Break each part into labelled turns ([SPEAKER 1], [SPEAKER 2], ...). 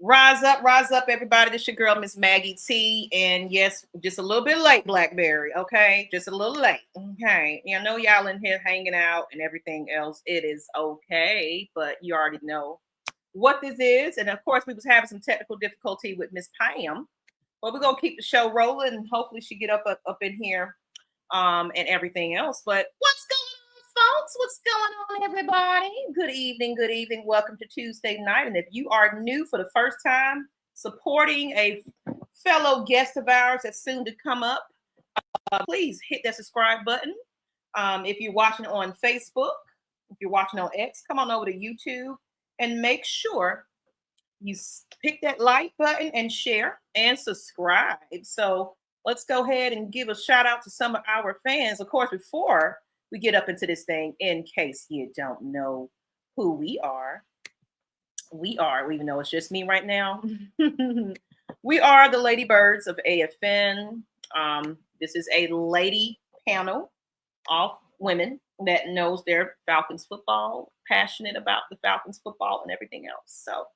[SPEAKER 1] rise up, everybody. This your girl, Ms Maggie T. And yes, just a little bit late, Blackberry. Okay, just a little late. Okay, you know y'all in here hanging out and everything else. It is okay, but you already know what this is. And of course, we was having some technical difficulty with Miss Pam, but we're gonna keep the show rolling, and hopefully she get up in here, and everything else. But what's going on, folks? What's going on, everybody? Good evening, good evening. Welcome to Tuesday night. And if you are new for the first time, supporting a fellow guest of ours that's soon to come up, please hit that subscribe button. If you're watching on Facebook, if you're watching on X, come on over to YouTube and make sure you pick that like button and share and subscribe. So let's go ahead and give a shout out to some of our fans. Of course, before we get up into this thing, in case you don't know who we are, even though it's just me right now, we are the Lady Birds of AFN. This is a lady panel of women that knows their Falcons football, passionate about the Falcons football and everything else. So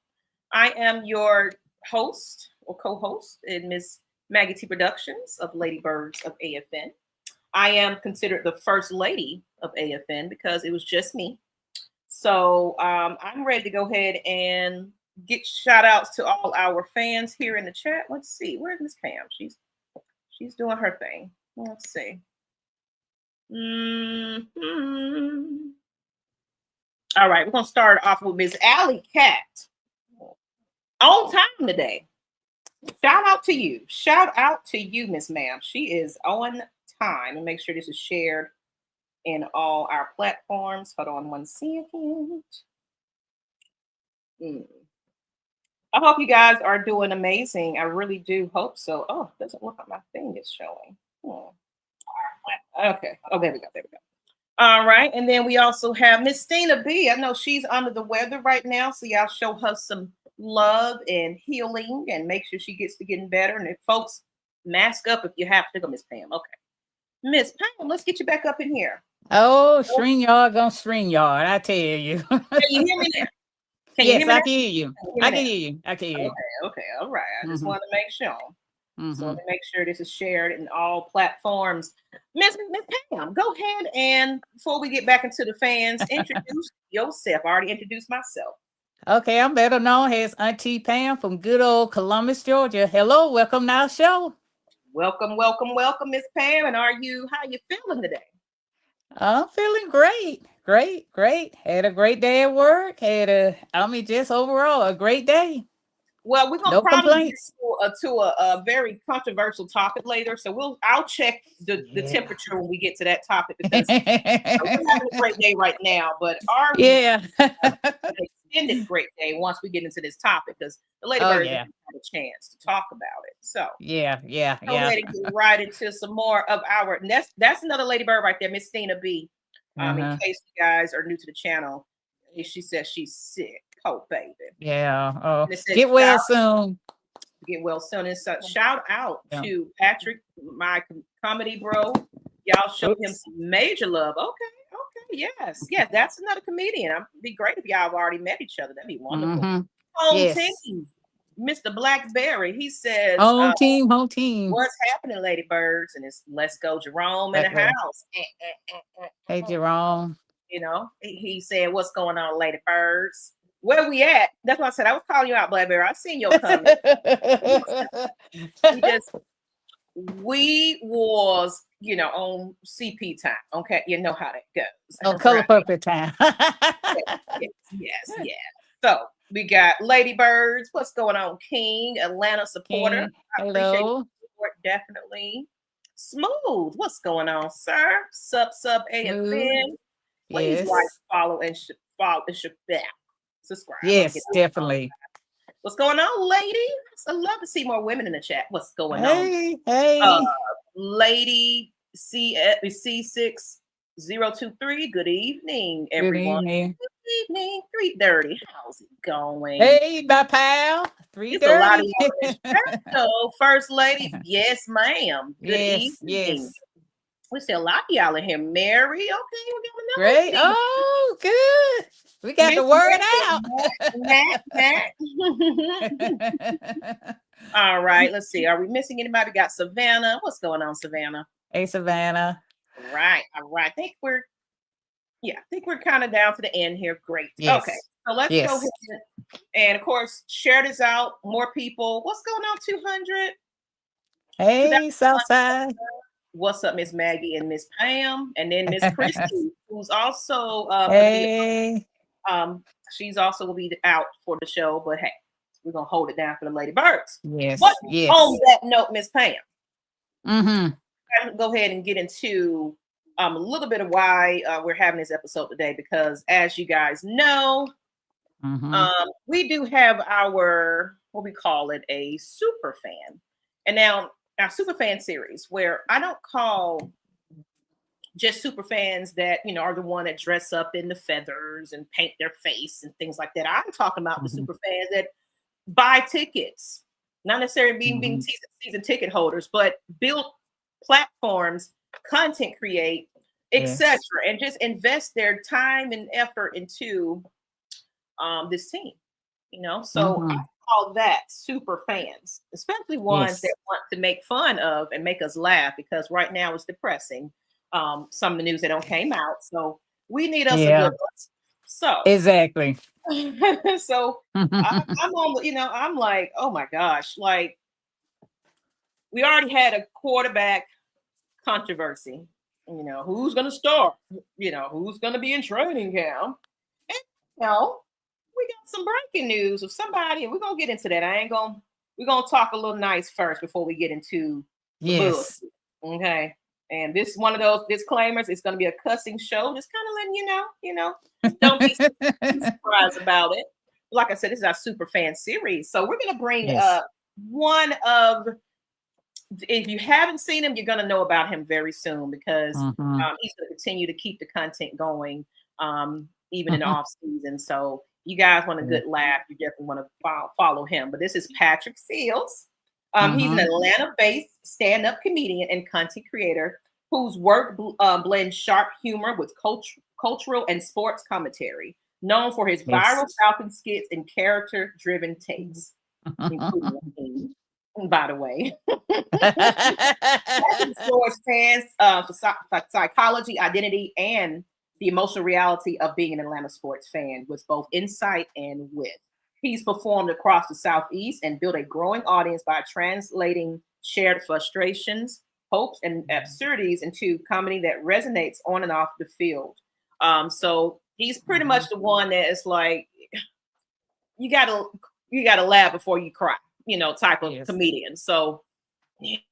[SPEAKER 1] I am your host or co-host in Ms Maggie T Productions of Lady Birds of AFN. I am considered the first lady of AFN because it was just me. So I'm ready to go ahead and get shout outs to all our fans here in the chat. Let's see, where's Miss Pam? She's doing her thing. Let's see. All right, we're gonna start off with Miss Alley Cat. On time today. Shout out to you. Shout out to you, Miss Ma'am. She is on time. And make sure this is shared in all our platforms. Hold on one second. I hope you guys are doing amazing. I really do hope so. Oh, it doesn't look like my thing is showing. Okay. Oh, there we go. All right. And then we also have Miss Stina B. I know she's under the weather right now, so y'all show her some love and healing and make sure she gets to getting better. And if folks, mask up if you have to go, Miss Pam. Okay. Miss Pam, let's get you back up in here.
[SPEAKER 2] Oh, StreamYard gonna StreamYard, I tell you.
[SPEAKER 1] Can you hear me now?
[SPEAKER 2] Yes, I can hear you. I can hear you.
[SPEAKER 1] Okay, all right. I just want to make sure. So let me make sure this is shared in all platforms. Miss Pam, go ahead and before we get back into the fans, introduce yourself. I already introduced myself.
[SPEAKER 2] Okay, I'm better known as Auntie Pam from good old Columbus, Georgia. Hello, welcome to our show.
[SPEAKER 1] Welcome, Miss Pam. And how you feeling today?
[SPEAKER 2] I'm feeling great. Had a great day at work. Just overall a great day.
[SPEAKER 1] Well, we're gonna probably get to a very controversial topic later, so I'll check the temperature when we get to that topic because we're having a great day right now. But an extended great day once we get into this topic because the lady bird had a chance to talk about it. So
[SPEAKER 2] go ahead
[SPEAKER 1] and get right into some more of our. And that's another lady bird right there, Miss Stina B. In case you guys are new to the channel, she says she's sick. Oh, baby.
[SPEAKER 2] Yeah. Oh, get well soon.
[SPEAKER 1] Get well soon. And so shout out to Patrick, my comedy bro. Y'all show him some major love. Okay. Yes. That's another comedian. It'd be great if y'all have already met each other. That'd be wonderful. Home team. Mr. Blackberry. He says
[SPEAKER 2] home team.
[SPEAKER 1] What's happening, Lady Birds? And it's Let's Go Jerome in the house.
[SPEAKER 2] Hey, Jerome.
[SPEAKER 1] You know, he said, what's going on, Lady Birds? Where we at? That's what I said. I was calling you out, Blackberry. I seen your comment. we was, on CP time. Okay, you know how that goes.
[SPEAKER 2] Oh, color purple time.
[SPEAKER 1] yes. So we got Lady Birds. What's going on, King? Atlanta supporter.
[SPEAKER 2] King.
[SPEAKER 1] I appreciate your support, definitely. Smooth. What's going on, sir? Sub AFN. Please like, follow, and subscribe.
[SPEAKER 2] Yes, definitely.
[SPEAKER 1] What's going on, ladies? I love to see more women in the chat. What's going
[SPEAKER 2] on?
[SPEAKER 1] Hey. Lady C6023. Good evening, everyone. Good evening. 3:30. How's it going?
[SPEAKER 2] Hey, my pal. 3:30.
[SPEAKER 1] So, First Lady. Yes, ma'am. Good evening.
[SPEAKER 2] Yes.
[SPEAKER 1] We see a lot of y'all in here. Mary, okay, we got another
[SPEAKER 2] Great.
[SPEAKER 1] one.
[SPEAKER 2] Oh, good. We got the
[SPEAKER 1] Miss
[SPEAKER 2] word
[SPEAKER 1] Matt.
[SPEAKER 2] out.
[SPEAKER 1] All right, let's see. Are we missing anybody? We got Savannah. What's going on, Savannah?
[SPEAKER 2] Hey, Savannah.
[SPEAKER 1] All right. I think we're kind of down to the end here. Great.
[SPEAKER 2] Yes.
[SPEAKER 1] Okay. So let's go
[SPEAKER 2] Yes.
[SPEAKER 1] ahead and of course share this out. More people. What's going on? 200.
[SPEAKER 2] Hey, Southside.
[SPEAKER 1] What's up, Ms. Maggie and Ms. Pam, and then Ms. Christy, who's also
[SPEAKER 2] Hey.
[SPEAKER 1] she's also will be out for the show. But hey, we're gonna hold it down for the Lady Birds.
[SPEAKER 2] Yes.
[SPEAKER 1] But
[SPEAKER 2] Yes.
[SPEAKER 1] on that note, Ms. Pam,
[SPEAKER 2] Mm-hmm.
[SPEAKER 1] go ahead and get into a little bit of why we're having this episode today, because as you guys know, we do have our, what we call it, a super fan. And now our super fan series, where I don't call just super fans that, you know, are the one that dress up in the feathers and paint their face and things like that. I'm talking about the super fans that buy tickets, not necessarily being season ticket holders, but build platforms, content create, etc., and just invest their time and effort into this team. You know, so I call that super fans, especially ones that want to make fun of and make us laugh, because right now it's depressing. Some of the news that don't came out, so we need us a good one. So
[SPEAKER 2] exactly.
[SPEAKER 1] So I'm on, you know, I'm like, oh my gosh, like we already had a quarterback controversy. You know, who's going to start? You know, who's going to be in training camp? And you know, we got some breaking news of somebody, and we're gonna get into that. We're gonna talk a little nice first before we get into the book. Okay. And this is one of those disclaimers. It's gonna be a cussing show. Just kind of letting you know, don't be surprised about it. Like I said, this is our super fan series. So we're gonna bring up one of, if you haven't seen him, you're gonna know about him very soon, because he's gonna continue to keep the content going, even in the off season. So you guys want a good laugh, you definitely want to follow him. But this is Patrick Seals. He's an Atlanta-based stand-up comedian and content creator whose work blends sharp humor with cultural and sports commentary. Known for his viral Falcons skits and character-driven takes, including, by the way, explores fans for psychology, identity, and the emotional reality of being an Atlanta sports fan with both insight and wit. He's performed across the Southeast and built a growing audience by translating shared frustrations, hopes, and absurdities into comedy that resonates on and off the field. So he's pretty much the one that is like, you gotta laugh before you cry, you know, type of comedian. So he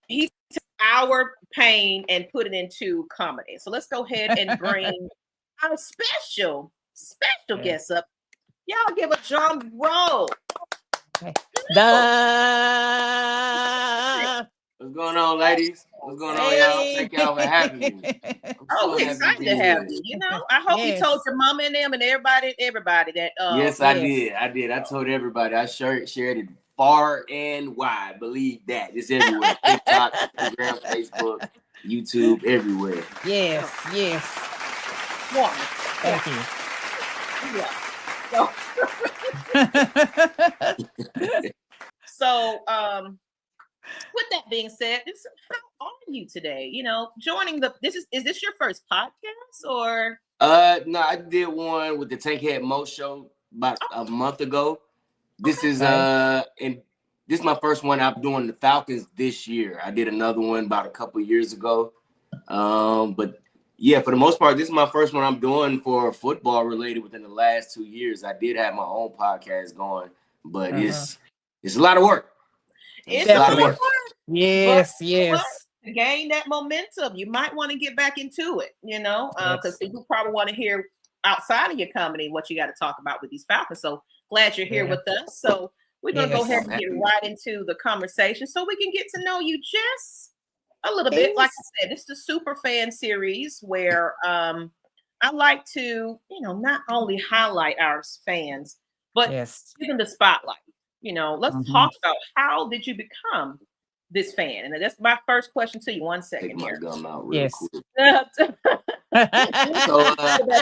[SPEAKER 1] took our pain and put it into comedy. So let's go ahead and bring our special guest up. Y'all give a drum roll.
[SPEAKER 3] What's going on, ladies? What's going on, y'all? Thank y'all for having me.
[SPEAKER 1] We're excited to have you. You know, I hope you told your mama and them and everybody that.
[SPEAKER 3] Yes, I did. I told everybody. I shared it far and wide. Believe that. It's everywhere. TikTok, Instagram, Facebook, YouTube, everywhere.
[SPEAKER 2] Yes.
[SPEAKER 1] One.
[SPEAKER 2] Thank you.
[SPEAKER 1] Yeah. So, with that being said, how are you today? You know, joining is this your first podcast or?
[SPEAKER 3] No, I did one with the Tankhead Mo show about a month ago. This is and this is my first one. I'm doing the Falcons this year. I did another one about a couple years ago. But yeah, for the most part, this is my first one I'm doing for football related within the last 2 years. I did have my own podcast going, but it's a lot of work.
[SPEAKER 1] It's a lot of work.
[SPEAKER 2] Yes.
[SPEAKER 1] To gain that momentum, you might want to get back into it, you know, because people probably want to hear outside of your comedy what you got to talk about with these Falcons. So glad you're here with us. So we're going to go ahead and get right into the conversation so we can get to know you just a little bit. Like I said, it's the super fan series where I like to, you know, not only highlight our fans, but give them the spotlight. You know, let's talk about, how did you become this fan? And that's my first question to you. 1 second
[SPEAKER 3] Take my
[SPEAKER 1] here.
[SPEAKER 3] gum out real quick.
[SPEAKER 1] So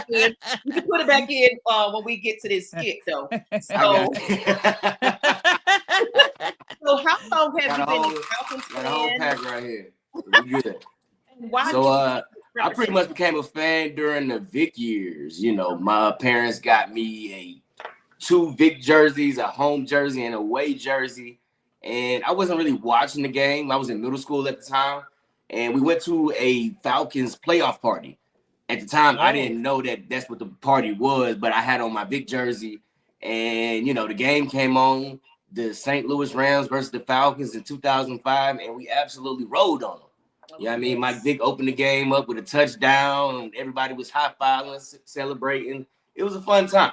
[SPEAKER 1] you can put it back in when we get to this skit, though. So, so how long have you been a Falcons fan?
[SPEAKER 3] Got a whole pack right here. We good.
[SPEAKER 1] And why
[SPEAKER 3] so I pretty much became a fan during the Vic years. You know, my parents got me two Vic jerseys, a home jersey and a away jersey. And I wasn't really watching the game. I was in middle school at the time. And we went to a Falcons playoff party. At the time, I didn't know that that's what the party was, but I had on my Vic jersey. And, you know, the game came on, the St. Louis Rams versus the Falcons in 2005, and we absolutely rolled on them. You know what I mean? Mike Vick opened the game up with a touchdown, and everybody was high-fiving, celebrating. It was a fun time.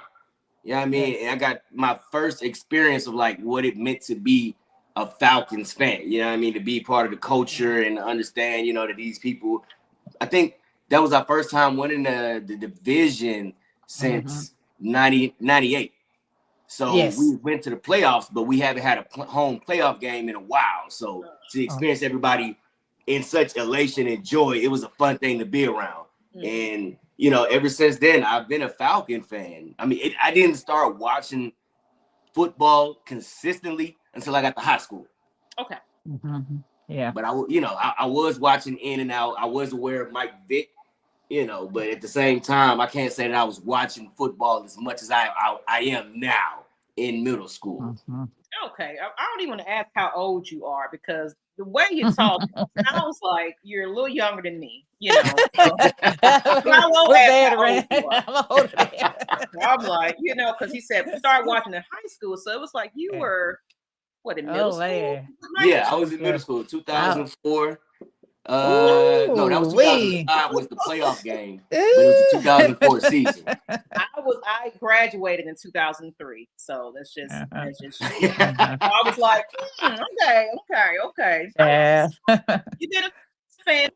[SPEAKER 3] You know what I mean? And I got my first experience of, like, what it meant to be a Falcons fan. You know what I mean? To be part of the culture and understand, you know, that these people – I think that was our first time winning the division since 98. So we went to the playoffs, but we haven't had a home playoff game in a while. So to experience everybody in such elation and joy, it was a fun thing to be around. And, you know, ever since then, I've been a Falcon fan. I mean, I didn't start watching football consistently until I got to high school.
[SPEAKER 1] Okay.
[SPEAKER 2] Yeah.
[SPEAKER 3] But I was watching in and out. I was aware of Mike Vick, you know, but at the same time, I can't say that I was watching football as much as I am now in middle school.
[SPEAKER 1] Okay. I don't even want to ask how old you are, because the way you talk sounds like you're a little younger than me, you know. So, I won't ask how old you are. I'm like, you know, because he said we started watching in high school, so it was like you were what, in middle school?
[SPEAKER 3] Yeah, I was in middle school, 2004. No, that was 2005 was the playoff game, but it was the 2004 season.
[SPEAKER 1] I graduated in 2003, so that's just I was like, okay.
[SPEAKER 2] Yeah.
[SPEAKER 1] You did a fan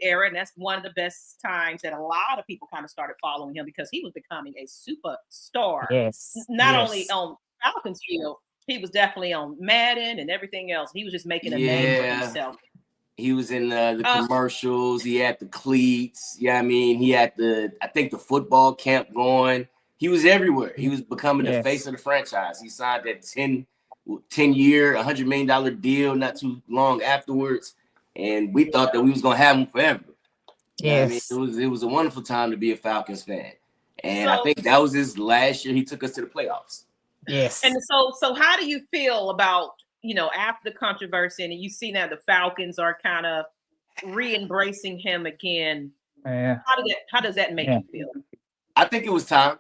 [SPEAKER 1] era, and that's one of the best times that a lot of people kind of started following him, because he was becoming a superstar. Not only on Falcons field, he was definitely on Madden and everything else. He was just making a name for himself.
[SPEAKER 3] He was in the commercials. He had the cleats. Yeah, I mean, he had I think the football camp going. He was everywhere. He was becoming the face of the franchise. He signed that 10-year, $100 million deal not too long afterwards. And we thought that we was going to have him forever. I mean, it was a wonderful time to be a Falcons fan. And I think that was his last year. He took us to the playoffs.
[SPEAKER 1] And so how do you feel about, you know, after the controversy, and you see now the Falcons are kind of re-embracing him again? How does that make you feel?
[SPEAKER 3] I think it was time.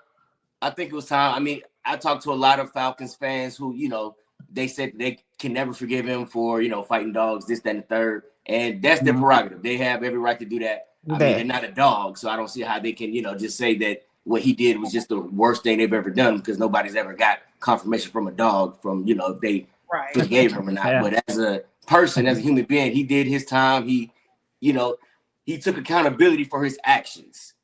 [SPEAKER 3] I mean, I talked to a lot of Falcons fans who, you know, they said they can never forgive him for, you know, fighting dogs, this, that, and the third. And that's their prerogative. They have every right to do that. I mean, they're not a dog, so I don't see how they can, you know, just say that what he did was just the worst thing they've ever done, because nobody's ever got confirmation from a dog from, you know, if they forgave him or not. But as a person, as a human being, he did his time. He, you know, he took accountability for his actions.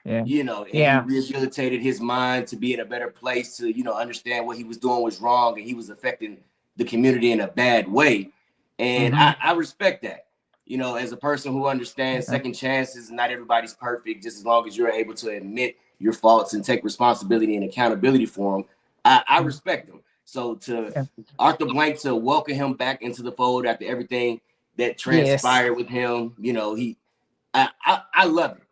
[SPEAKER 3] You know, and he rehabilitated his mind to be in a better place, to, you know, understand what he was doing was wrong, and he was affecting the community in a bad way. And I respect that. You know, as a person who understands second chances, not everybody's perfect. Just as long as you're able to admit your faults and take responsibility and accountability for them, I respect them. So to Arthur Blank to welcome him back into the fold after everything that transpired with him, you know, I love it.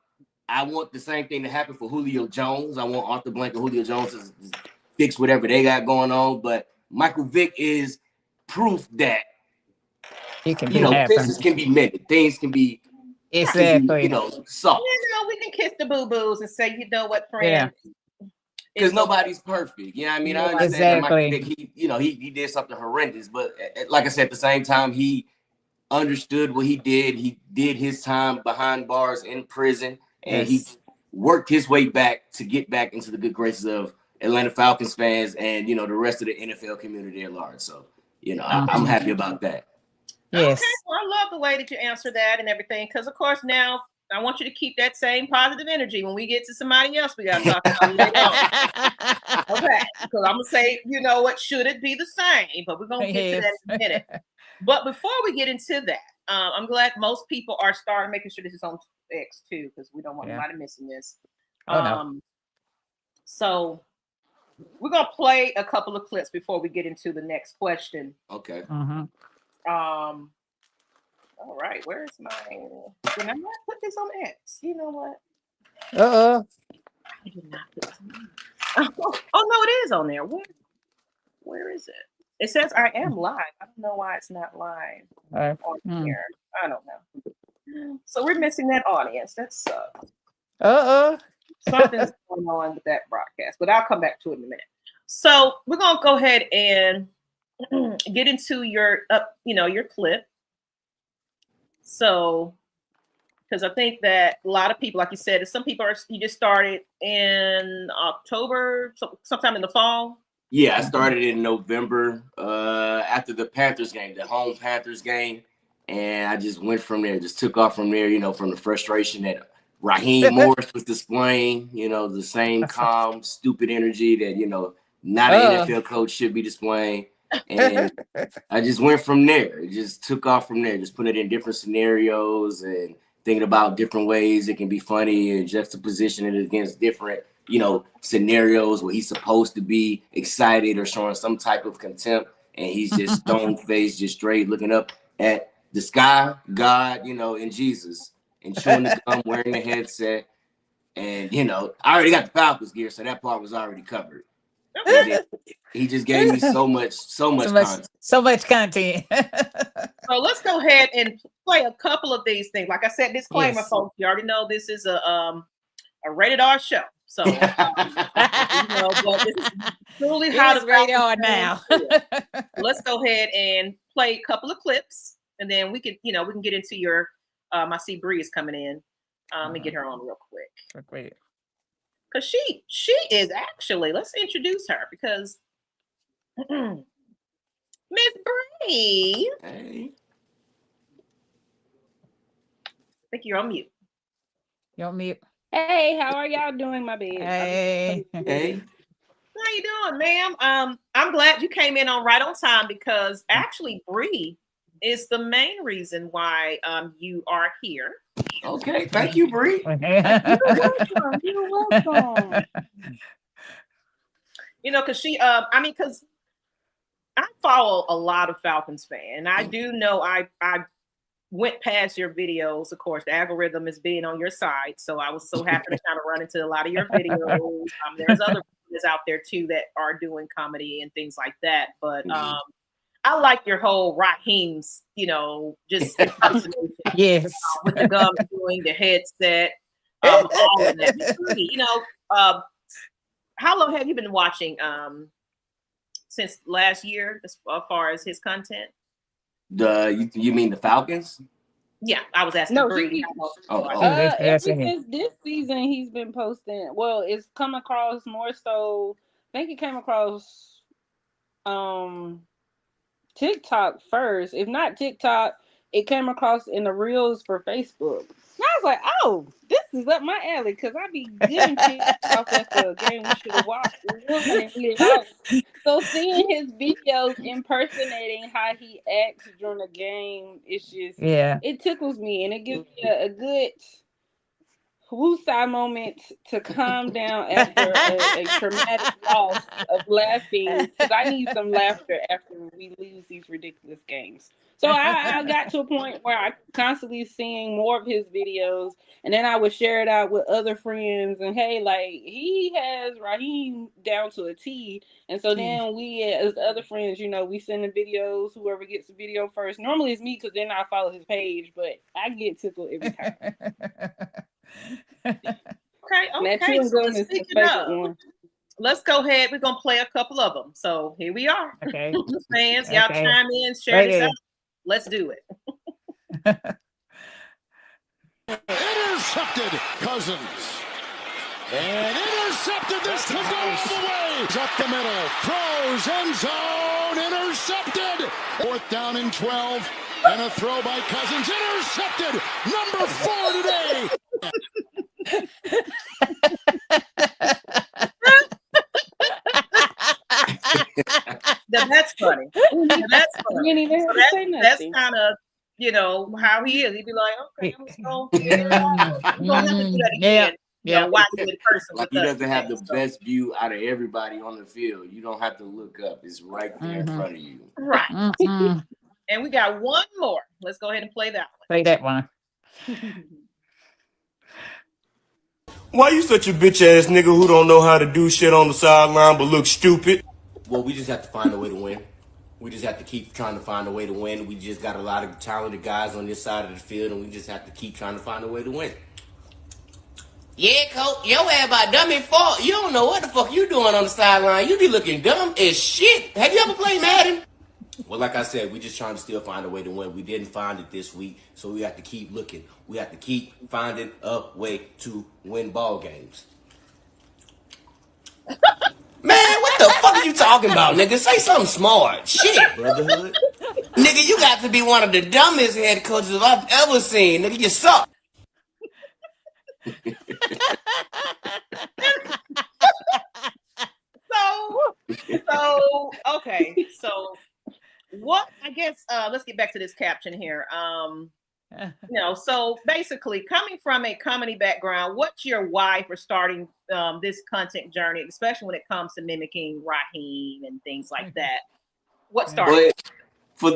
[SPEAKER 3] I want the same thing to happen for Julio Jones. I want Arthur Blank and Julio Jones to fix whatever they got going on. But Michael Vick is proof that, you know, fences can be mended. Things can be, you know, soft.
[SPEAKER 1] You know, we can kiss the boo-boos and say, you know what, friend?
[SPEAKER 3] Because nobody's perfect. You know what I mean? I understand that Michael Vick, he did something horrendous. But like I said, at the same time, he understood what he did. He did his time behind bars in prison. And he worked his way back to get back into the good graces of Atlanta Falcons fans and, you know, the rest of the NFL community at large. So, you know, I'm happy about that.
[SPEAKER 1] Okay, well, I love the way that you answer that and everything, because, of course, now I want you to keep that same positive energy when we get to somebody else we got to talk about later on. Okay, because I'm going to say, you know what, should it be the same? But we're going to get to that in a minute. But before we get into that, I'm glad most people are starting making sure this is on X too, because we don't want anybody missing this. So we're going to play a couple of clips before we get into the next question.
[SPEAKER 3] Okay.
[SPEAKER 1] All right, where's my? Did I not put this on X? You know what? I did not put this on. Oh no, it is on there. Where is it? It says I am live. I don't know why it's not live on here. I don't know. So we're missing that audience. That sucks. Something's going on with that broadcast, but I'll come back to it in a minute. So we're gonna go ahead and get into your your clip. So, because I think that a lot of people, like you said, some people you just started in October, sometime in the fall.
[SPEAKER 3] Yeah, I started in November after the Panthers game, the home Panthers game, and I just went from there, just took off from there, from the frustration that Raheem Morris was displaying, the same calm, stupid energy that, not an NFL coach should be displaying. And I just went from there. It just took off from there. Just put it in different scenarios and thinking about different ways it can be funny and juxtaposition it against different, scenarios where he's supposed to be excited or showing some type of contempt. And he's just stone-faced, just straight looking up at the sky, God, and Jesus, and chewing the gum, wearing the headset. And, I already got the Falcons gear, so that part was already covered. He just gave me so much content.
[SPEAKER 2] So much content.
[SPEAKER 1] So let's go ahead and play a couple of these things. Like I said, disclaimer, folks. You already know this is a rated R show. So but this is truly how to
[SPEAKER 2] rated R now.
[SPEAKER 1] Let's go ahead and play a couple of clips, and then we can get into your. I see Bree is coming in. Let me get her on real quick.
[SPEAKER 2] Great.
[SPEAKER 1] Because she is actually, let's introduce her because Ms. Bree.
[SPEAKER 3] Hey.
[SPEAKER 1] I think you're on mute.
[SPEAKER 2] You're on mute.
[SPEAKER 4] Hey, how are y'all doing, my baby?
[SPEAKER 3] Hey.
[SPEAKER 1] How you doing, ma'am? I'm glad you came in right on time because actually Bree is the main reason why you are here.
[SPEAKER 3] Okay, thank you, Bree.
[SPEAKER 4] You're welcome.
[SPEAKER 1] Because because I follow a lot of Falcons fans, and I do know I went past your videos. Of course, the algorithm is being on your side, so I was so happy to kind of run into a lot of your videos. There's other videos out there too that are doing comedy and things like that, but I like your whole Raheem's, just
[SPEAKER 2] yes,
[SPEAKER 1] with the gum doing the headset, all of that. How long have you been watching? Since last year, as far as his content.
[SPEAKER 3] You mean the Falcons?
[SPEAKER 1] Yeah, I was asking.
[SPEAKER 4] No,
[SPEAKER 1] Bree.
[SPEAKER 4] ever since this season, he's been posting. Well, it's come across more so. I think it came across TikTok first. If not TikTok, it came across in the reels for Facebook. And I was like, oh, this is up my alley because I be getting ticked off at the game we should have watched. So seeing his videos impersonating how he acts during the game, it's just it tickles me and it gives me a good woosah moment to calm down after a traumatic loss of laughing, because I need some laughter after we lose these ridiculous games. So I got to a point where I constantly seeing more of his videos, and then I would share it out with other friends, and hey, like, he has Raheem down to a T. And so then we, as other friends, we send the videos, whoever gets the video first. Normally it's me because then I follow his page, but I get tickled every time.
[SPEAKER 1] Okay. So let's go ahead. We're gonna play a couple of them. So here we are.
[SPEAKER 2] Okay.
[SPEAKER 1] Fans, y'all chime in, share this out. Let's do it.
[SPEAKER 5] Intercepted, Cousins. And intercepted. This could go all the way. Up the middle. Throws, end zone. Intercepted. 4th down and 12. And a throw by Cousins, intercepted. Number 4 today.
[SPEAKER 1] That's funny. That's funny.
[SPEAKER 4] You didn't even
[SPEAKER 1] So
[SPEAKER 4] have to say
[SPEAKER 1] that's
[SPEAKER 4] nothing.
[SPEAKER 1] kind of, you know, how he is. He'd be like, okay, I'm just going to figure it out. I'm going to have to do that again. You know, why he in person
[SPEAKER 3] Like
[SPEAKER 1] with
[SPEAKER 3] he
[SPEAKER 1] us
[SPEAKER 3] doesn't have the
[SPEAKER 1] today, so.
[SPEAKER 3] best view out of everybody on the field. You don't have to look up. It's right there in front of you.
[SPEAKER 1] Right. And we got one more. Let's go ahead and play that one.
[SPEAKER 2] Play that one.
[SPEAKER 6] Why you such a bitch ass nigga who don't know how to do shit on the sideline but look stupid?
[SPEAKER 3] Well, we just have to find a way to win. We just have to keep trying to find a way to win. We just got a lot of talented guys on this side of the field, and we just have to keep trying to find a way to win. Yeah, coach, your ass about dummy fault. You don't know what the fuck you doing on the sideline. You be looking dumb as shit. Have you ever played Madden? Well, like I said, we just trying to still find a way to win. We didn't find it this week, so we have to keep looking. We have to keep finding a way to win ball games. Man, what the fuck are you talking about, nigga? Say something smart. Shit, brotherhood. Nigga, you got to be one of the dumbest head coaches I've ever seen. Nigga, you suck.
[SPEAKER 1] So okay. So what, I guess, let's get back to this caption here. You know, so basically coming from a comedy background, what's your why for starting this content journey, especially when it comes to mimicking Raheem and things like that? What started?
[SPEAKER 3] I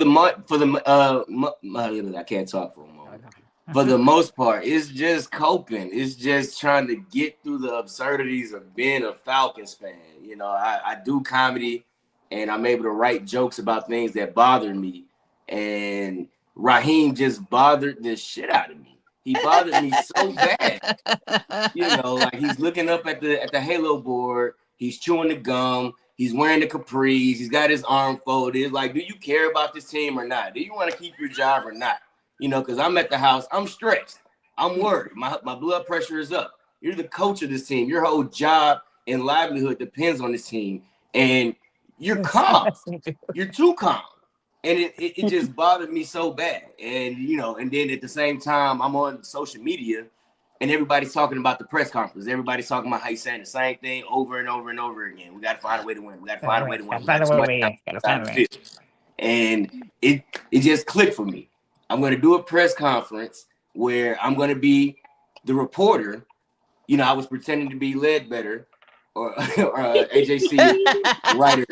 [SPEAKER 3] can't talk for a moment. For the most part, it's just coping. It's just trying to get through the absurdities of being a Falcons fan. You know, I do comedy and I'm able to write jokes about things that bother me. And Raheem just bothered the shit out of me. He bothered me so bad. You know, like he's looking up at the Halo board. He's chewing the gum. He's wearing the capris. He's got his arm folded. Like, do you care about this team or not? Do you want to keep your job or not? You know, because I'm at the house. I'm stressed. I'm worried. My blood pressure is up. You're the coach of this team. Your whole job and livelihood depends on this team. And you're calm. You're too calm. And it just bothered me so bad. And, you know, and then at the same time, I'm on social media and everybody's talking about the press conference. Everybody's talking about how he's saying the same thing over and over and over again. We got to find a way to win. We got to find a way to win. And it just clicked for me. I'm going to do a press conference where I'm going to be the reporter. You know, I was pretending to be Ledbetter or AJC Ryder.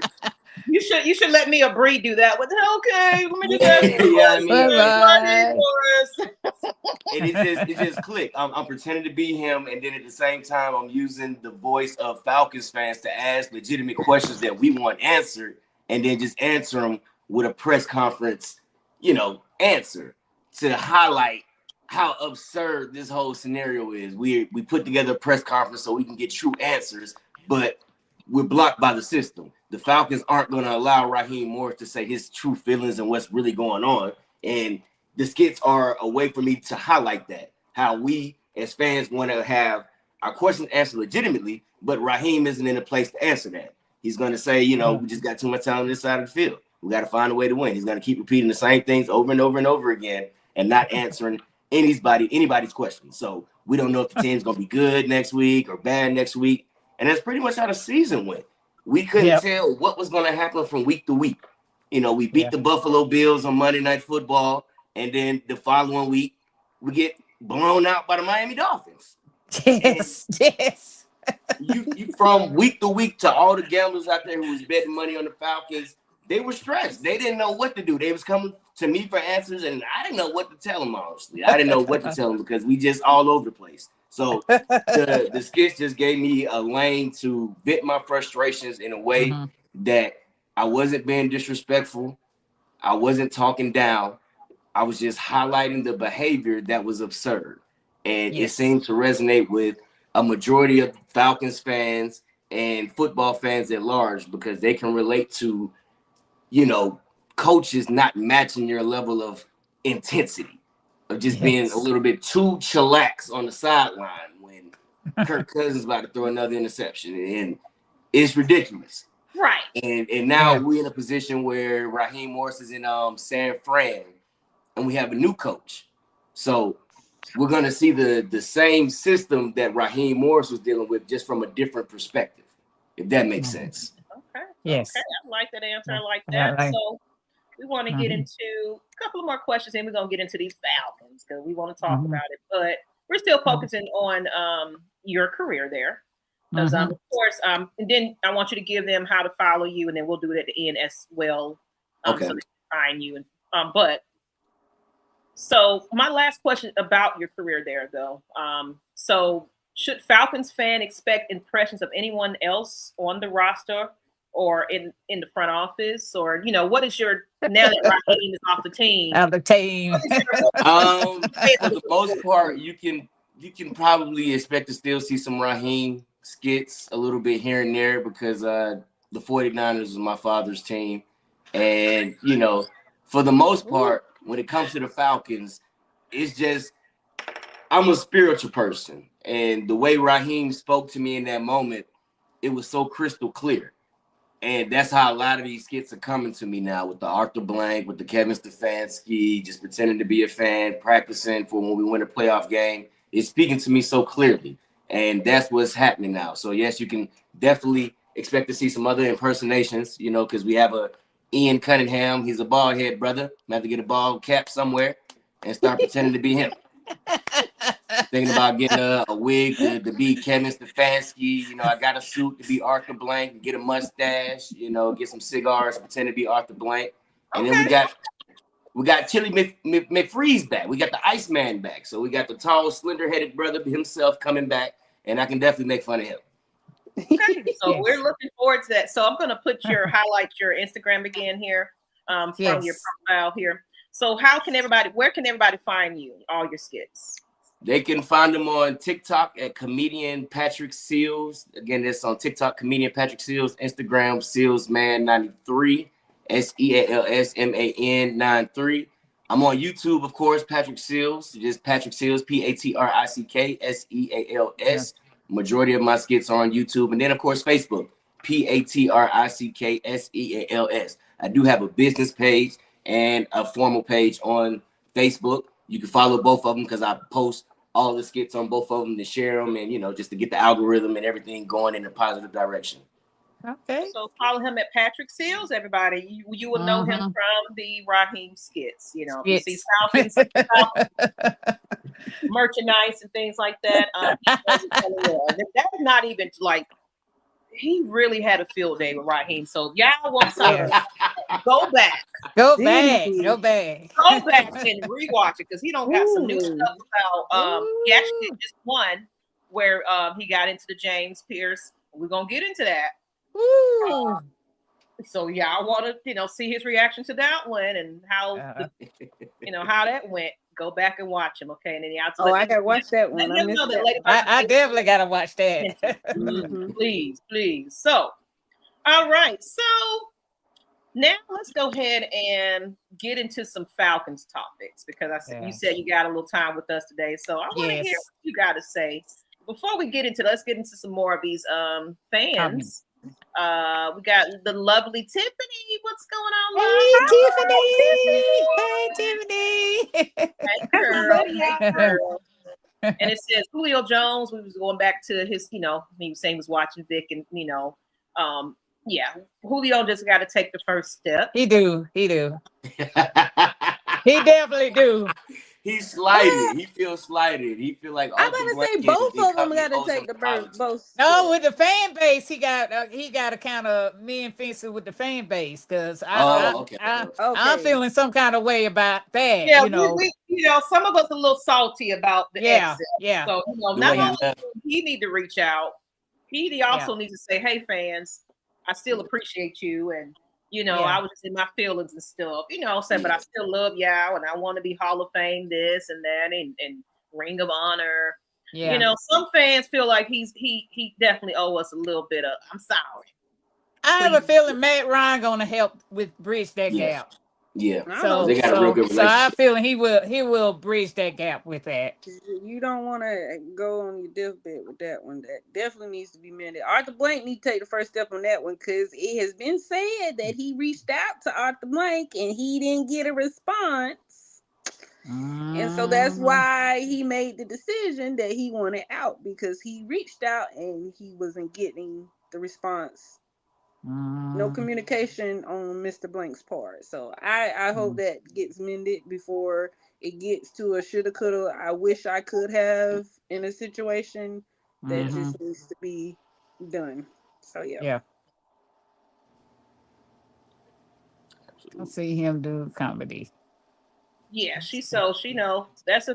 [SPEAKER 1] You should let me or Bree do that. Okay, let me do that.
[SPEAKER 3] And it just clicked. I'm pretending to be him, and then at the same time, I'm using the voice of Falcons fans to ask legitimate questions that we want answered, and then just answer them with a press conference, you know, answer to highlight how absurd this whole scenario is. We put together a press conference so we can get true answers, but we're blocked by the system. The Falcons aren't going to allow Raheem Morris to say his true feelings and what's really going on. And the skits are a way for me to highlight that, how we as fans want to have our questions answered legitimately, but Raheem isn't in a place to answer that. He's going to say, you know, we just got too much time on this side of the field. We got to find a way to win. He's going to keep repeating the same things over and over and over again and not answering anybody's questions. So we don't know if the team's going to be good next week or bad next week. And that's pretty much how the season went. We couldn't tell what was going to happen from week to week. You know, we beat the Buffalo Bills on Monday Night Football, and then the following week, we get blown out by the Miami Dolphins.
[SPEAKER 2] Yes.
[SPEAKER 3] You from week to week to all the gamblers out there who was betting money on the Falcons, they were stressed. They didn't know what to do. They was coming to me for answers, and I didn't know what to tell them, honestly. I didn't know what to tell them because we just all over the place. So the skits just gave me a lane to vent my frustrations in a way that I wasn't being disrespectful. I wasn't talking down. I was just highlighting the behavior that was absurd. And it seemed to resonate with a majority of Falcons fans and football fans at large because they can relate to, you know, coaches not matching your level of intensity. Of just being a little bit too chillax on the sideline when Kirk Cousins about to throw another interception. And it's ridiculous.
[SPEAKER 1] Right.
[SPEAKER 3] And now we're in a position where Raheem Morris is in San Fran and we have a new coach. So we're going to see the same system that Raheem Morris was dealing with, just from a different perspective, if that makes sense.
[SPEAKER 1] Okay.
[SPEAKER 2] Yes.
[SPEAKER 1] Okay. I like that answer. I like
[SPEAKER 2] Yeah,
[SPEAKER 1] that.
[SPEAKER 2] right.
[SPEAKER 1] So we want to get into a couple of more questions, and we're going to get into these Falcons because we want to talk about it. But we're still focusing on your career there. Because, of course, and then I want you to give them how to follow you, and then we'll do it at the end as well,
[SPEAKER 3] Okay.
[SPEAKER 1] so they can find you. And so my last question about your career there, though. So should Falcons fan expect impressions of anyone else on the roster or in the front office, or what is your, now that Raheem is off the team?
[SPEAKER 2] Of the team.
[SPEAKER 3] For the most part, you can probably expect to still see some Raheem skits a little bit here and there, because the 49ers is my father's team. And, for the most part, when it comes to the Falcons, it's just, I'm a spiritual person. And the way Raheem spoke to me in that moment, it was so crystal clear. And that's how a lot of these skits are coming to me now, with the Arthur Blank, with the Kevin Stefanski, just pretending to be a fan, practicing for when we win a playoff game. It's speaking to me so clearly. And that's what's happening now. So, yes, you can definitely expect to see some other impersonations, because we have a Ian Cunningham. He's a bald head brother. I have to get a bald cap somewhere and start pretending to be him. Thinking about getting a wig to be Kevin Stefanski. I got a suit to be Arthur Blank, get a mustache, get some cigars, pretend to be Arthur Blank. And then we got Chili McFreeze back. We got the Iceman back. So we got the tall, slender-headed brother himself coming back, and I can definitely make fun of him.
[SPEAKER 1] Okay, so we're looking forward to that. So I'm going to put your Instagram again here from your profile here. So where can everybody find you, all your skits?
[SPEAKER 3] They can find them on TikTok at Comedian Patrick Seals. Again, that's on TikTok, Comedian Patrick Seals, Instagram, SealsMan93, SealsMan 93. I'm on YouTube, of course, Patrick Seals, just Patrick Seals, PatrickSeals. Majority of my skits are on YouTube. And then, of course, Facebook, PatrickSeals. I do have a business page and a formal page on Facebook. You can follow both of them, because I post all the skits on both of them to share them and, just to get the algorithm and everything going in a positive direction.
[SPEAKER 2] Okay.
[SPEAKER 1] So follow him at Patrick Seals, everybody. You will know him from the Raheem skits. If you see Falcons merchandise and things like that. That's not even he really had a field day with Raheem. So y'all want something, go back.
[SPEAKER 2] Go back and
[SPEAKER 1] rewatch it, because he don't got some new stuff about he actually did just one where he got into the James Pierce. We're gonna get into that. So y'all want to see his reaction to that one and how how that went. Go back and watch him, okay? And then
[SPEAKER 4] I gotta watch that one.
[SPEAKER 2] I definitely gotta watch that.
[SPEAKER 1] Please. So, all right. So now let's go ahead and get into some Falcons topics, because you said you got a little time with us today. So I want to hear what you got to say before we get into. Let's get into some more of these fans. We got the lovely Tiffany. What's going on,
[SPEAKER 2] Tiffany?
[SPEAKER 1] Hey, girl. And it says Julio Jones. We was going back to his, he was saying he was watching Vic, and Julio just got to take the first step.
[SPEAKER 2] He do. He definitely do.
[SPEAKER 3] He's slighted. He feels slighted. He feel like
[SPEAKER 4] I'm gonna say both of them got to take the both.
[SPEAKER 2] No, with the fan base, he got to kind of me and Fencer with the fan base, because I'm feeling some kind of way about that.
[SPEAKER 1] Yeah, we some of us a little salty about the exit.
[SPEAKER 2] Yeah.
[SPEAKER 1] So not only he need to reach out, he also needs to say, "Hey, fans, I still appreciate you," and I was just in my feelings and stuff, but I still love y'all, and I want to be Hall of Fame this and that, and Ring of Honor. Yeah. Some fans feel like he definitely owe us a little bit of, I'm sorry.
[SPEAKER 2] I have a feeling Matt Ryan gonna help with bridge that gap.
[SPEAKER 3] Yeah.
[SPEAKER 2] So
[SPEAKER 3] they got a real good relationship.
[SPEAKER 2] So I feel he will bridge that gap with that.
[SPEAKER 4] You don't want to go on your deathbed with that one. That definitely needs to be mended. Arthur Blank needs to take the first step on that one, because it has been said that he reached out to Arthur Blank and he didn't get a response. And so that's why he made the decision that he wanted out, because he reached out and he wasn't getting the response. No communication on Mr. Blank's part. So I hope that gets mended before it gets to a shoulda, coulda, I wish I could have in a situation that just needs to be done. So yeah.
[SPEAKER 2] Yeah. I see him do comedy.
[SPEAKER 1] Yeah, she know that's a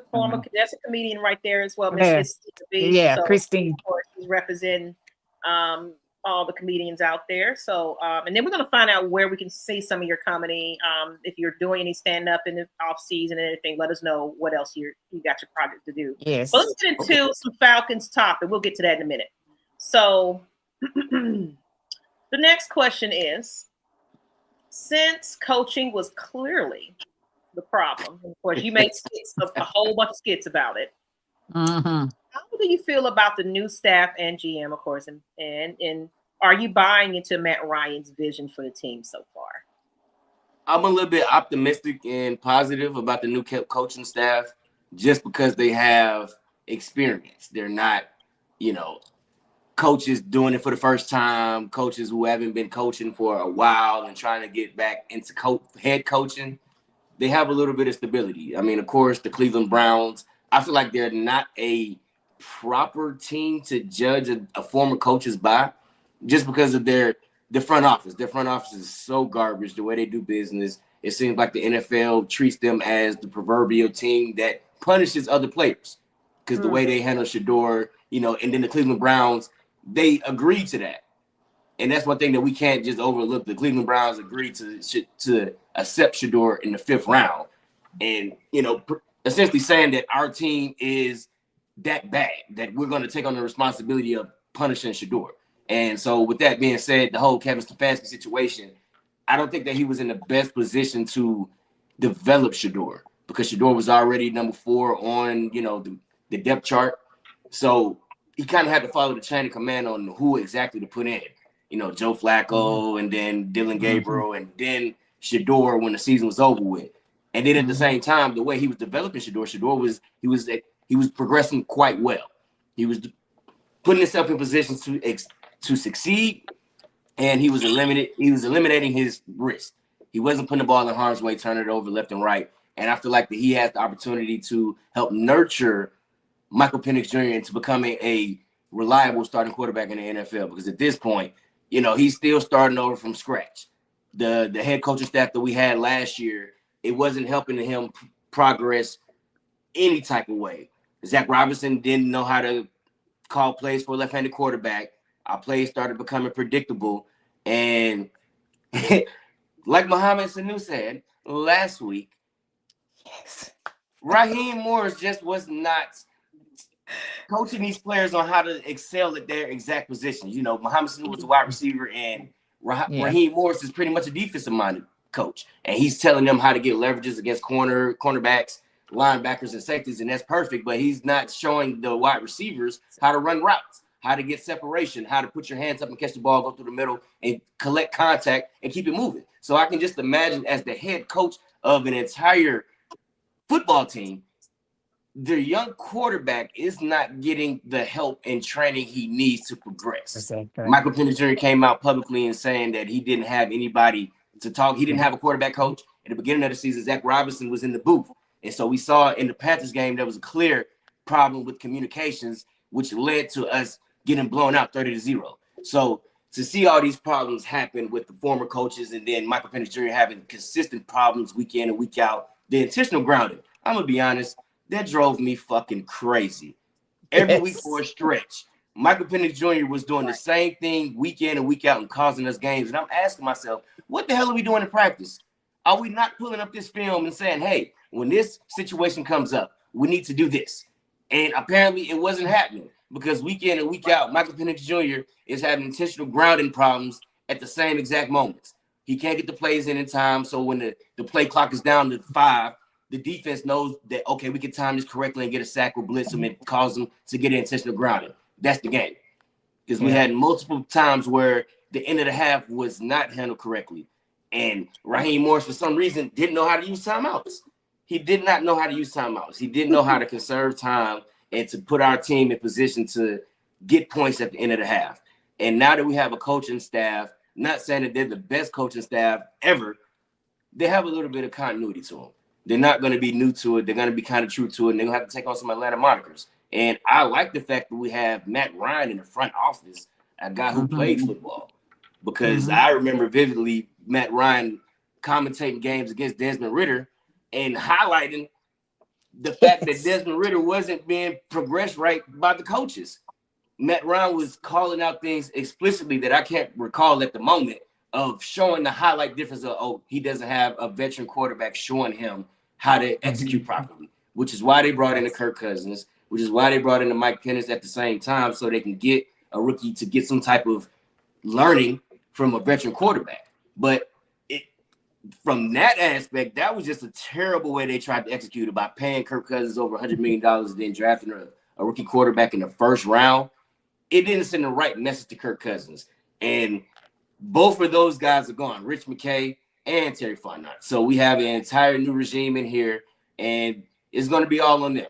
[SPEAKER 1] comedian right there as well,
[SPEAKER 2] Yeah.
[SPEAKER 1] Miss B.
[SPEAKER 2] Yeah,
[SPEAKER 1] So,
[SPEAKER 2] Christine.
[SPEAKER 1] of course, she's representing all the comedians out there. So and then we're gonna find out where we can see some of your comedy. If you're doing any stand up in the off season and anything, let us know what else you got your project to do.
[SPEAKER 2] Yes.
[SPEAKER 1] But let's get into some Falcons top, and we'll get to that in a minute. So the next question is, since coaching was clearly the problem, of course, you made a whole bunch of skits about it. How do you feel about the new staff and GM, of course, and are you buying into Matt Ryan's vision for the team so far?
[SPEAKER 3] I'm a little bit optimistic and positive about the new coaching staff, just because they have experience. They're not, coaches doing it for the first time, coaches who haven't been coaching for a while and trying to get back into head coaching. They have a little bit of stability. I mean, of course, the Cleveland Browns, I feel like they're not a proper team to judge a former coaches by, just because of the front office. Their front office is so garbage, the way they do business. It seems like the NFL treats them as the proverbial team that punishes other players, because the way they handle Shador, and then the Cleveland Browns, they agreed to that. And that's one thing that we can't just overlook. The Cleveland Browns agreed to accept Shador in the 5th round. And, essentially saying that our team is that bad, that we're going to take on the responsibility of punishing Shador. And so with that being said, the whole Kevin Stefanski situation, I don't think that he was in the best position to develop Shador, because Shador was already number 4 on, the depth chart. So he kind of had to follow the chain of command on who exactly to put in. Joe Flacco, and then Dylan Gabriel, and then Shador when the season was over with. And then at the same time, the way he was developing Shador was progressing quite well. He was putting himself in positions to succeed, and he was eliminating his risk. He wasn't putting the ball in harm's way, turning it over left and right. And I feel like that he has the opportunity to help nurture Michael Penix Jr. into becoming a reliable starting quarterback in the NFL, because at this point, he's still starting over from scratch. The head coaching staff that we had last year, it wasn't helping him progress any type of way. Zach Robinson didn't know how to call plays for a left-handed quarterback. Our plays started becoming predictable. And like Mohamed Sanu said last week, Raheem Morris just was not coaching these players on how to excel at their exact positions. Mohamed Sanu was a wide receiver, and Raheem Morris is pretty much a defensive-minded coach. And he's telling them how to get leverages against cornerbacks, linebackers, and safeties, and that's perfect. But he's not showing the wide receivers how to run routes, how to get separation, how to put your hands up and catch the ball, go through the middle, and collect contact and keep it moving. So I can just imagine, as the head coach of an entire football team, the young quarterback is not getting the help and training he needs to progress. Exactly. Michael Penix Jr. came out publicly and saying that he didn't have anybody to talk. He didn't have a quarterback coach. At the beginning of the season, Zach Robinson was in the booth. And so we saw in the Panthers game, there was a clear problem with communications, which led to us getting blown out 30-0. So to see all these problems happen with the former coaches, and then Michael Penix Jr. having consistent problems week in and week out, the intentional grounding, I'm going to be honest, that drove me fucking crazy. Every week for a stretch, Michael Penix Jr. was doing the same thing week in and week out and causing us games. And I'm asking myself, what the hell are we doing in practice? Are we not pulling up this film and saying, hey, when this situation comes up, we need to do this? And apparently it wasn't happening, because week in and week out, Michael Penix Jr. is having intentional grounding problems at the same exact moments. He can't get the plays in time. So when the play clock is down to 5, the defense knows that, okay, we can time this correctly and get a sack or blitz them and cause them to get intentional grounding. That's the game. Because we had multiple times where the end of the half was not handled correctly. And Raheem Morris, for some reason, didn't know how to use timeouts. he did not know how to use timeouts. He didn't know how to conserve time and to put our team in position to get points at the end of the half. And now that we have a coaching staff, not saying that they're the best coaching staff ever, they have a little bit of continuity to them. They're not going to be new to it. They're going to be kind of true to it, and they're going to have to take on some Atlanta monikers. And I like the fact that we have Matt Ryan in the front office, a guy who played football, because I remember vividly Matt Ryan commentating games against Desmond Ryder and highlighting the fact that Desmond Ryder wasn't being progressed right by the coaches. Matt Ryan was calling out things explicitly that I can't recall at the moment, of showing the highlight difference of, he doesn't have a veteran quarterback showing him how to execute properly, which is why they brought in the Kirk Cousins, which is why they brought in the Mike Pennis at the same time, so they can get a rookie to get some type of learning from a veteran quarterback. But from that aspect, that was just a terrible way they tried to execute it by paying Kirk Cousins over $100 million and then drafting a rookie quarterback in the first round. It didn't send the right message to Kirk Cousins. And both of those guys are gone, Rich McKay and Terry Fontenot. So we have an entire new regime in here, and it's going to be all on them.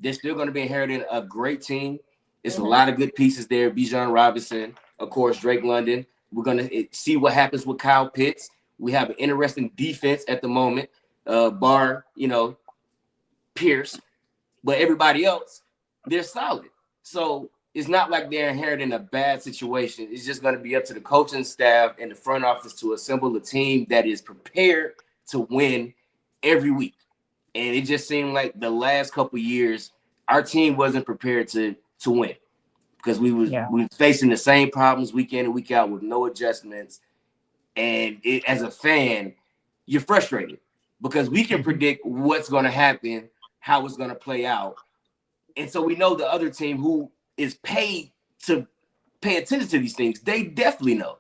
[SPEAKER 3] They're still going to be inheriting a great team. It's a lot of good pieces there. Bijan Robinson, of course, Drake London. We're going to see what happens with Kyle Pitts. We have an interesting defense at the moment, bar, Pierce. But everybody else, they're solid. So it's not like they're inheriting a bad situation. It's just going to be up to the coaching staff and the front office to assemble a team that is prepared to win every week. And it just seemed like the last couple of years, our team wasn't prepared to win because we were facing the same problems week in and week out with no adjustments. And as a fan, you're frustrated because we can predict what's going to happen, how it's going to play out. And so we know the other team who is paid to pay attention to these things, they definitely know.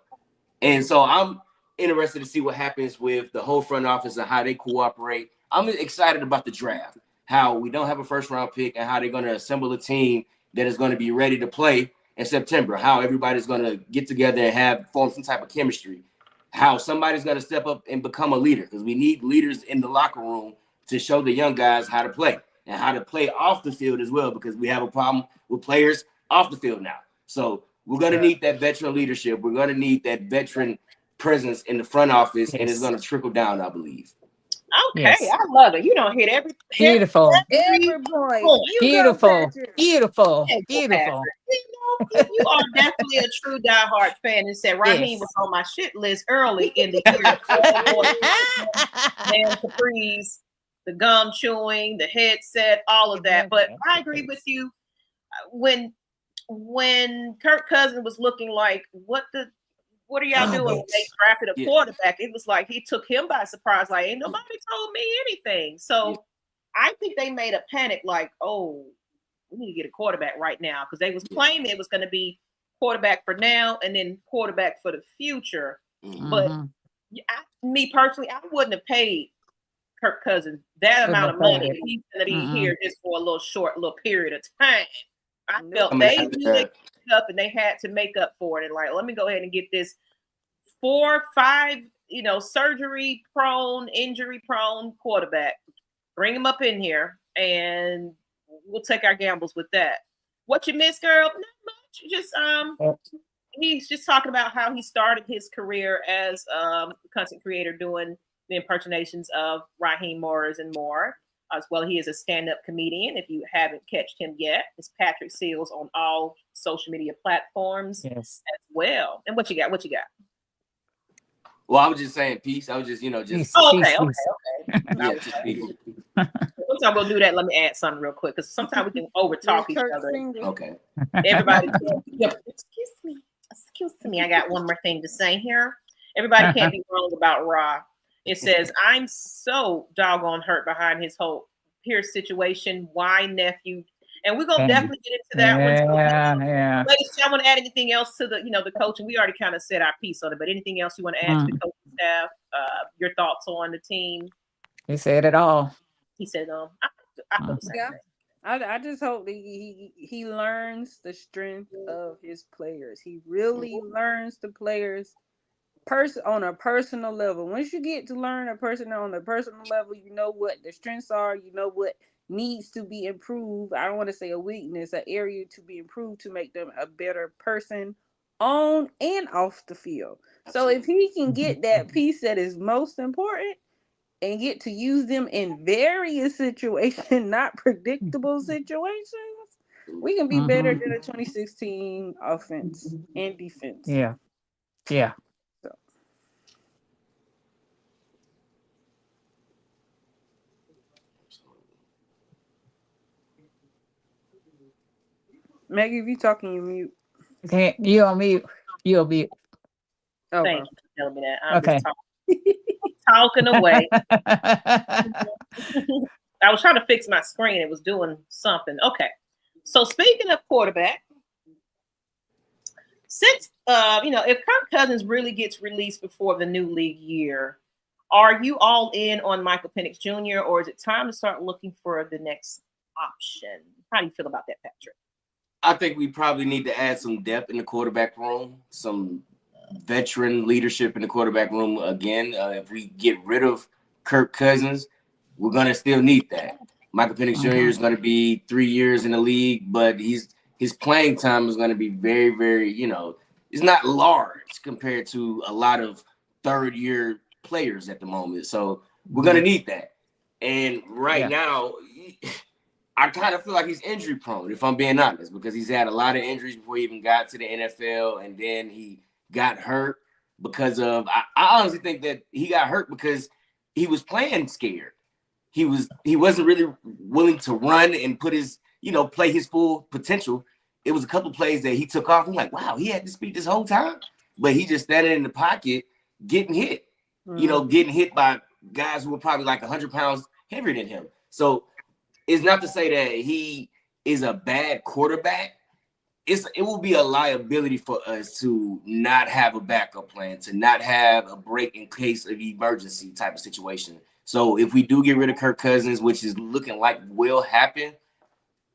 [SPEAKER 3] And so I'm interested to see what happens with the whole front office and how they cooperate. I'm excited about the draft, how we don't have a first round pick and how they're going to assemble a team that is going to be ready to play in September, how everybody's going to get together and form some type of chemistry, how somebody's going to step up and become a leader, because we need leaders in the locker room to show the young guys how to play and how to play off the field as well, because we have a problem with players off the field now. So we're going to need that veteran leadership. We're going to need that veteran presence in the front office, and it's going to trickle down, I believe.
[SPEAKER 1] Okay, I love it. You don't hit every
[SPEAKER 2] beautiful,
[SPEAKER 4] every boy.
[SPEAKER 2] Beautiful.
[SPEAKER 1] You are definitely a true diehard fan. And said Raheem was on my shit list early in the year. Man, Caprice, the gum chewing, the headset, all of that. But I agree with you. When Kirk Cousins was looking like, what are y'all doing when they drafted a quarterback? It was like he took him by surprise. Like, ain't nobody told me anything. So I think they made a panic like, oh, we need to get a quarterback right now, because they was claiming it was going to be quarterback for now and then quarterback for the future. But me personally, I wouldn't have paid Kirk Cousins that amount of money. He's going to be here just for a little period of time. I felt they knew they up and they had to make up for it. And like, let me go ahead and get this 4, 5, surgery prone, injury prone quarterback. Bring him up in here and we'll take our gambles with that. What you miss, girl? Not much. Just he's just talking about how he started his career as content creator doing the impersonations of Raheem Morris and more. As well, he is a stand-up comedian. If you haven't catched him yet, it's Patrick Seals on all social media platforms as well. And what you got?
[SPEAKER 3] Well, I was just saying peace. I was just, just
[SPEAKER 1] okay.
[SPEAKER 3] Yeah, just peace.
[SPEAKER 1] Sometimes we'll do that. Let me add something real quick, because sometimes we can overtalk each other.
[SPEAKER 3] Okay.
[SPEAKER 1] Everybody, excuse me. I got one more thing to say here. Everybody can't be wrong about Ra. It says, I'm so doggone hurt behind his whole Pierce situation. Why, nephew? And we're going to definitely get into that one.
[SPEAKER 2] Yeah.
[SPEAKER 1] Ladies, y'all want to add anything else to the coaching? We already kind of said our piece on it, but anything else you want to add to the coaching staff? Your thoughts on the team?
[SPEAKER 2] He said it all.
[SPEAKER 1] He said,
[SPEAKER 4] I just hope that he learns the strength of his players. He really learns the players on a personal level. Once you get to learn a person on a personal level, you know what the strengths are, you know what needs to be improved. I don't want to say a weakness, an area to be improved to make them a better person on and off the field. So if he can get that piece that is most important and get to use them in various situations, not predictable situations, we can be better than a 2016 offense and defense.
[SPEAKER 2] Yeah. Yeah.
[SPEAKER 4] So. Maggie, if you talking, you mute.
[SPEAKER 2] Okay, you on mute. You on mute.
[SPEAKER 4] Oh,
[SPEAKER 1] Thank you for telling me that. I'm
[SPEAKER 2] okay.
[SPEAKER 1] just talking away. I was trying to fix my screen. It was doing something. Okay. So speaking of quarterback, since if Kirk Cousins really gets released before the new league year, are you all in on Michael Penix Jr. or is it time to start looking for the next option? How do you feel about that, Patrick?
[SPEAKER 3] I think we probably need to add some depth in the quarterback room, some veteran leadership in the quarterback room again. If we get rid of Kirk Cousins, we're going to still need that. Michael Penix Jr. is going to be 3 years in the league, but his playing time is going to be very, very, it's not large compared to a lot of third-year players at the moment. So we're going to need that. And right now, I kind of feel like he's injury prone, if I'm being honest, because he's had a lot of injuries before he even got to the NFL, and then he got hurt because of I honestly think that he got hurt because he was playing scared. He wasn't really willing to run and put his, play his full potential. It was a couple plays that he took off. I'm like, wow, he had to speed this whole time. But he just standing in the pocket getting hit, getting hit by guys who were probably like 100 pounds heavier than him. So it's not to say that he is a bad quarterback. It will be a liability for us to not have a backup plan, to not have a break in case of emergency type of situation. So if we do get rid of Kirk Cousins, which is looking like will happen,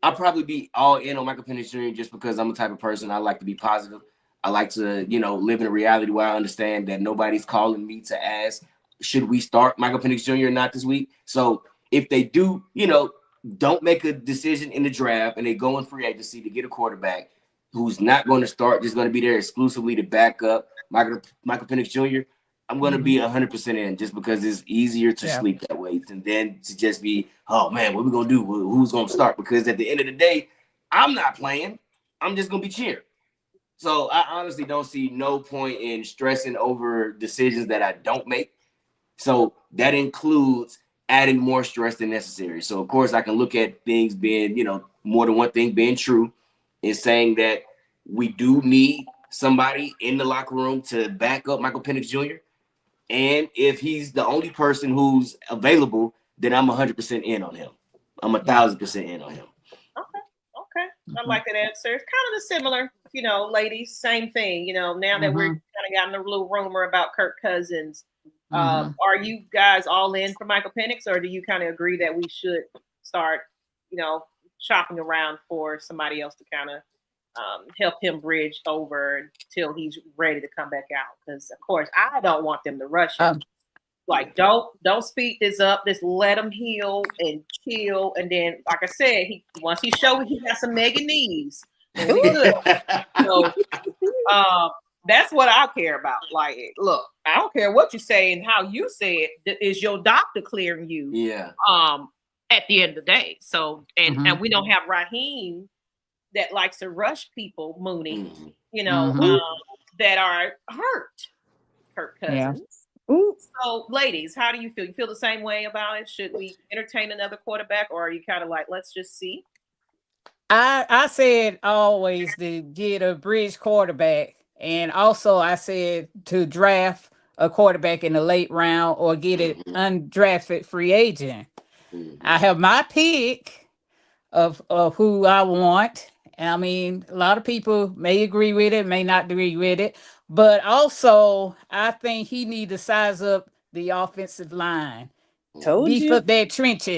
[SPEAKER 3] I'll probably be all in on Michael Penix Jr. just because I'm the type of person I like to be positive. I like to, live in a reality where I understand that nobody's calling me to ask, should we start Michael Penix Jr. or not this week? So if they do, don't make a decision in the draft and they go in free agency to get a quarterback who's not going to start, just going to be there exclusively to back up Michael Penix Jr., I'm going to be 100% in just because it's easier to sleep that way than to just be, oh, man, what are we going to do? Who's going to start? Because at the end of the day, I'm not playing. I'm just going to be cheering. So I honestly don't see no point in stressing over decisions that I don't make. So that includes adding more stress than necessary. So, of course, I can look at things being, more than one thing being true and saying that we do need somebody in the locker room to back up Michael Penix Jr. And if he's the only person who's available, then I'm 100% in on him. I'm 1,000% in on him.
[SPEAKER 1] Okay. I like that answer. It's kind of similar, ladies, same thing. Now that we're kind of gotten a little rumor about Kirk Cousins, are you guys all in for Michael Penix, or do you kind of agree that we should start, shopping around for somebody else to kind of help him bridge over until he's ready to come back out? Because of course I don't want them to rush him. Like don't speed this up. Just let him heal and chill. And then, like I said, once he showed he got some mega knees, then we good. So that's what I care about. Like, look, I don't care what you say and how you say it. Is your doctor clearing you?
[SPEAKER 3] Yeah.
[SPEAKER 1] At the end of the day. So and we don't have Raheem that likes to rush people, Mooney, that are hurt. Kirk Cousins. Yeah. So, ladies, how do you feel? You feel the same way about it? Should we entertain another quarterback, or are you kind of like, let's just see?
[SPEAKER 2] I said always to get a bridge quarterback, and also I said to draft a quarterback in the late round or get an undrafted free agent. I have my pick of who I want. I mean, a lot of people may agree with it, may not agree with it, but also I think he needs to size up the offensive line. Beef up that trench.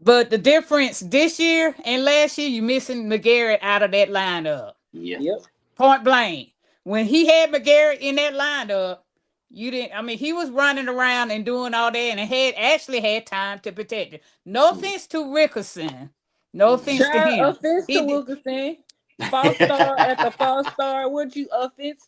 [SPEAKER 2] But the difference this year and last year, you're missing McGarrett out of that lineup.
[SPEAKER 3] Yeah. Yep.
[SPEAKER 2] Point blank. when he had McGarrett in that lineup, you didn't. I mean, he was running around and doing all that, and actually had time to protect it. No offense to Rickerson, no offense to
[SPEAKER 4] Child,
[SPEAKER 2] him.
[SPEAKER 4] offense to Wilkerson. False star at the false star. Would you offense?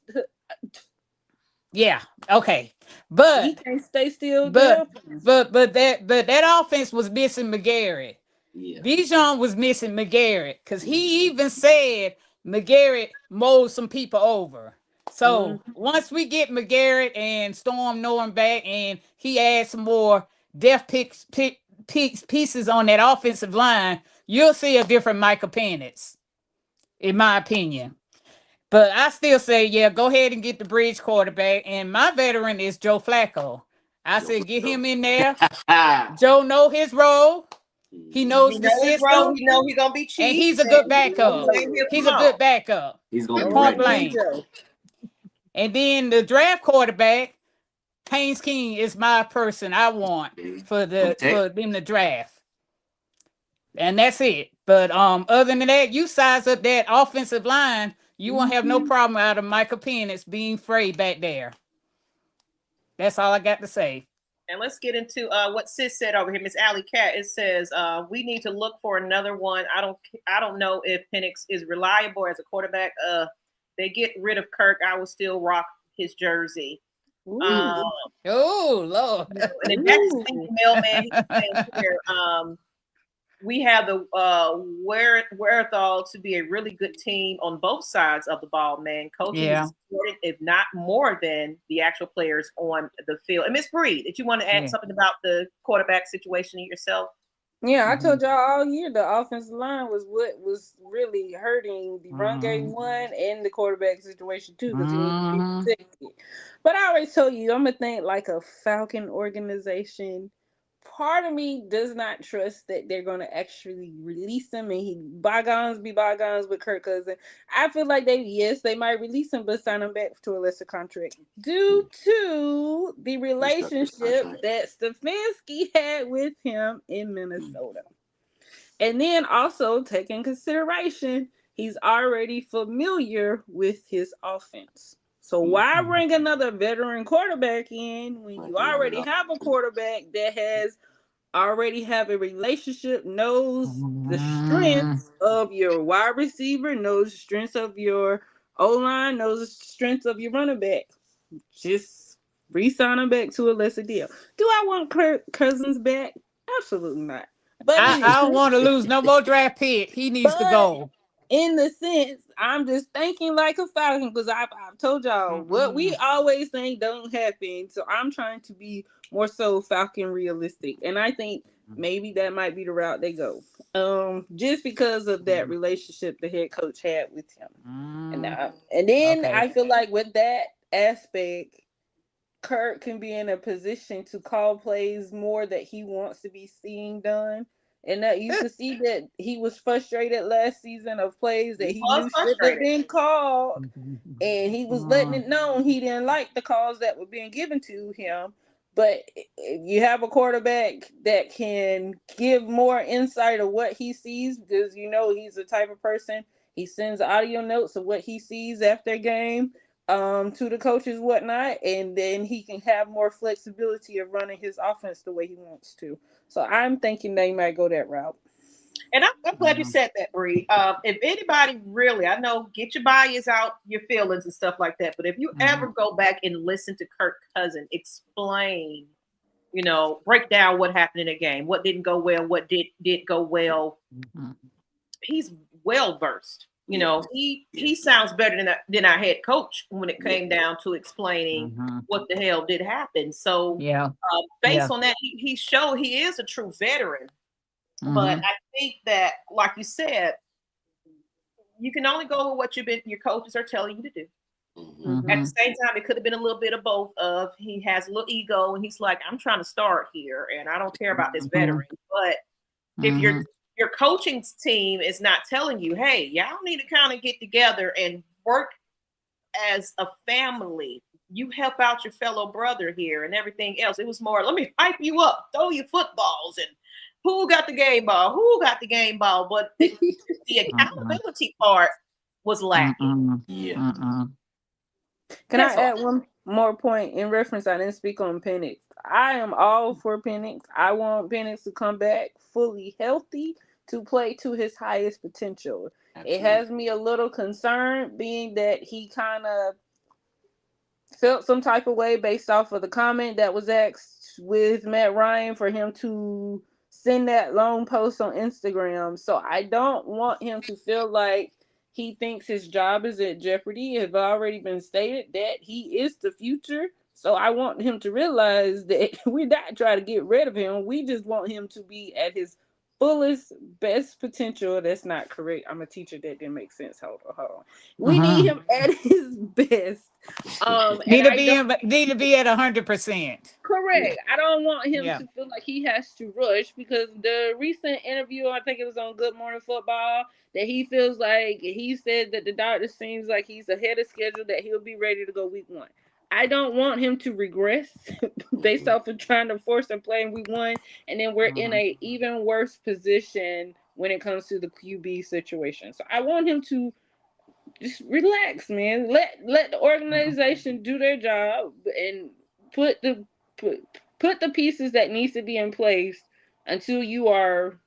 [SPEAKER 2] Yeah, okay,
[SPEAKER 4] He
[SPEAKER 2] but
[SPEAKER 4] can't stay still.
[SPEAKER 2] but that offense was missing McGarrett.
[SPEAKER 3] Yeah.
[SPEAKER 2] Bijan was missing McGarrett because he even said McGarrett mowed some people over. So once we get McGarrett and Storm Norm back, and he adds some more depth pieces on that offensive line, you'll see a different Micah Penix, in my opinion. But I still say, yeah, go ahead and get the bridge quarterback. And my veteran is Joe Flacco. I said, get him in there. Joe know his role. He knows the system.
[SPEAKER 1] He know he's gonna be cheap,
[SPEAKER 2] and he's a good backup. He's a good backup.
[SPEAKER 3] He's gonna be
[SPEAKER 2] point
[SPEAKER 3] ready.
[SPEAKER 2] blank. And then the draft quarterback, Haynes King, is my person I want for them to draft. And that's it. But other than that, you size up that offensive line, you won't have no problem out of Michael Penix being Frey back there. That's all I got to say.
[SPEAKER 1] And let's get into what Sis said over here, Miss Alley Cat. It says we need to look for another one. I don't know if Penix is reliable as a quarterback. They get rid of Kirk, I will still rock his jersey.
[SPEAKER 2] Oh Lord!
[SPEAKER 1] And then back to the mailman, he's saying here, we have the wherewithal to be a really good team on both sides of the ball, man. Coaching is important, if not more than the actual players on the field. And Miss Breed, did you want to add something about the quarterback situation yourself?
[SPEAKER 4] Yeah, I told y'all all year the offensive line was what was really hurting the run game one and the quarterback situation too, because he needs to be protected. But I always told you, I'm gonna think like a Falcon organization. Part of me does not trust that they're going to actually release him and bygones be bygones with Kirk Cousins. I feel like they might release him, but sign him back to a lesser contract due to the relationship that Stefanski had with him in Minnesota. And then also take in consideration, he's already familiar with his offense. So why bring another veteran quarterback in when you already have a quarterback that has already have a relationship, knows the strengths of your wide receiver, knows the strengths of your O-line, knows the strengths of your running back? Just re-sign him back to a lesser deal. Do I want Kirk Cousins back? Absolutely not. But
[SPEAKER 2] I don't want to lose no more draft pick. He needs to go.
[SPEAKER 4] In the sense, I'm just thinking like a Falcon, because I've told y'all what we always think don't happen. So I'm trying to be more so Falcon realistic, and I think maybe that might be the route they go. Just because of that relationship the head coach had with him, and then I feel like with that aspect, Kirk can be in a position to call plays more that he wants to be seeing done. And that you could see that he was frustrated last season of plays that he knew should have been called. And he was letting it known he didn't like the calls that were being given to him. But if you have a quarterback that can give more insight of what he sees, because you know he's the type of person, he sends audio notes of what he sees after a game to the coaches, whatnot, and then he can have more flexibility of running his offense the way he wants to. So I'm thinking they might go that route.
[SPEAKER 1] And I'm glad you said that, Bree. If anybody really, I know, get your bias out, your feelings and stuff like that, but if you ever go back and listen to Kirk Cousins explain, break down what happened in the game, what didn't go well, what did go well, he's well versed. He sounds better than our head coach when it came down to explaining what the hell did happen. So based on that, he showed he is a true veteran. But I think that, like you said, you can only go with what your coaches are telling you to do. At the same time, it could have been a little bit of both. He has a little ego and he's like, I'm trying to start here and I don't care about this veteran. But if your coaching team is not telling you, hey, y'all need to kind of get together and work as a family. You help out your fellow brother here and everything else. It was more, let me hype you up, throw you footballs, and who got the game ball? But the accountability part was lacking.
[SPEAKER 4] Can I add one more point in reference? I didn't speak on Penix. I am all for Penix. I want Penix to come back fully healthy to play to his highest potential. Absolutely. It has me a little concerned, being that he kind of felt some type of way based off of the comment that was asked with Matt Ryan for him to send that long post on Instagram. So I don't want him to feel like he thinks his job is at jeopardy. It has already been stated that he is the future. So I want him to realize that we're not trying to get rid of him. We just want him to be at his fullest, best potential. That's not correct. I'm a teacher. That didn't make sense. Hold on. We need him at his best.
[SPEAKER 2] Need to be at 100%.
[SPEAKER 4] Correct. I don't want him to feel like he has to rush, because the recent interview, I think it was on Good Morning Football, that he feels like he said that the doctor seems like he's ahead of schedule, that he'll be ready to go week 1. I don't want him to regress based off of trying to force him play in week 1, and then we're in a even worse position when it comes to the QB situation. So I want him to just relax, man. Let the organization do their job and put the pieces that needs to be in place until you are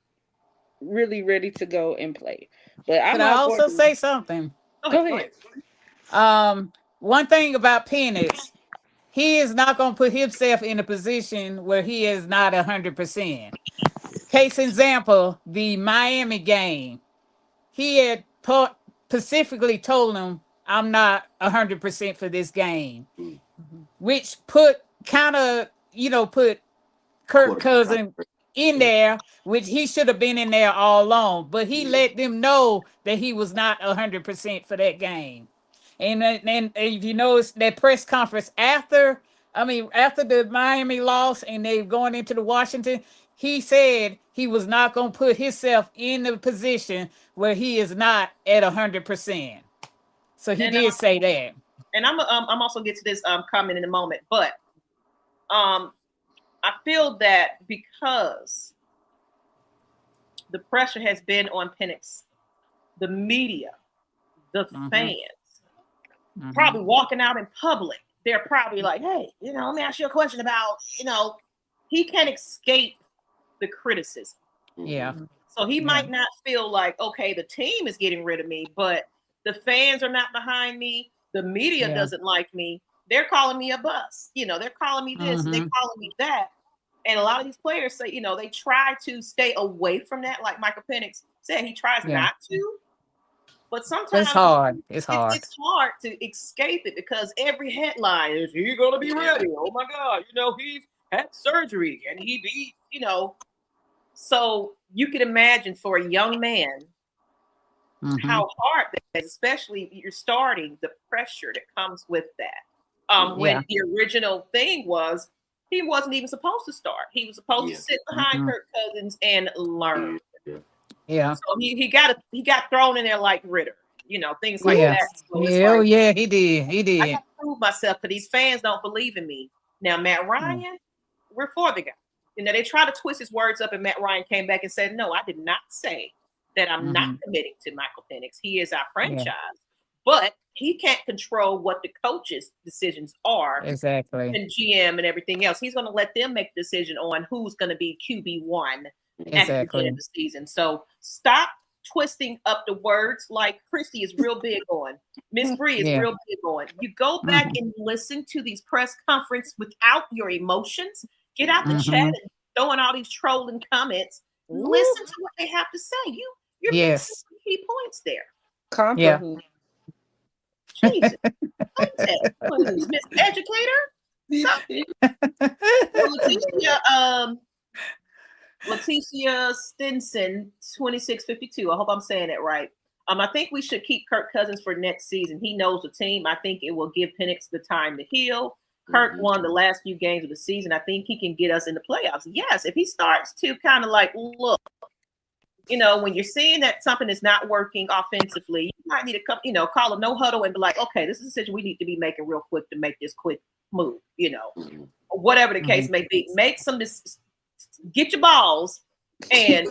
[SPEAKER 4] really ready to go and play. But
[SPEAKER 2] Can I also say something?
[SPEAKER 4] Go ahead.
[SPEAKER 2] One thing about Penix, he is not going to put himself in a position where he is not 100%. Case example, the Miami game, he had specifically told him, I'm not 100% for this game, which put Kirk Cousins in there, which he should have been in there all along, but he let them know that he was not 100% for that game. And if you notice that press conference after the Miami loss and they going into the Washington, he said he was not going to put himself in the position where he is not at 100%. So he did say that.
[SPEAKER 1] And I'm also get to this comment in a moment, but I feel that because the pressure has been on Penix, the media, the fans, probably walking out in public, they're probably like, hey, let me ask you a question about, he can't escape the criticism.
[SPEAKER 2] Yeah.
[SPEAKER 1] So he might not feel like, okay, the team is getting rid of me, but the fans are not behind me. The media doesn't like me. They're calling me a bust. They're calling me this, they're calling me that. And a lot of these players say, they try to stay away from that. Like Michael Penix said, he tries not to. But sometimes
[SPEAKER 2] it's hard. It's
[SPEAKER 1] hard to escape it, because every headline is, he's going to be ready. Oh, my God. He's had surgery and he beat, So you can imagine for a young man how hard that is, especially you're starting, the pressure that comes with that. When the original thing was, he wasn't even supposed to start. He was supposed to sit behind Kirk Cousins and learn.
[SPEAKER 2] Yeah.
[SPEAKER 1] So he got thrown in there like Ryder, things like that. So
[SPEAKER 2] he did.
[SPEAKER 1] I got to prove myself, because these fans don't believe in me. Now, Matt Ryan, we're for the guy. They tried to twist his words up, and Matt Ryan came back and said, no, I did not say that I'm not committing to Michael Penix. He is our franchise, but he can't control what the coaches' decisions are.
[SPEAKER 2] Exactly.
[SPEAKER 1] And GM and everything else. He's going to let them make the decision on who's going to be QB1 at the end of the season. So stop twisting up the words like Christy is real big on. Miss Bree is real big on. You go back and listen to these press conferences without your emotions. Get out the chat and throwing all these trolling comments. Listen to what they have to say. You're missing some key points there.
[SPEAKER 4] Comprehend.
[SPEAKER 1] Jesus. Miss Educator? Leticia Stinson, 2652. I hope I'm saying that right. I think we should keep Kirk Cousins for next season. He knows the team. I think it will give Penix the time to heal. Kirk won the last few games of the season. I think he can get us in the playoffs. Yes, if he starts to kind of like, look, when you're seeing that something is not working offensively, you might need to come, call a no huddle and be like, okay, this is a decision we need to be making real quick to make this quick move, whatever the case may be. Make some, get your balls and,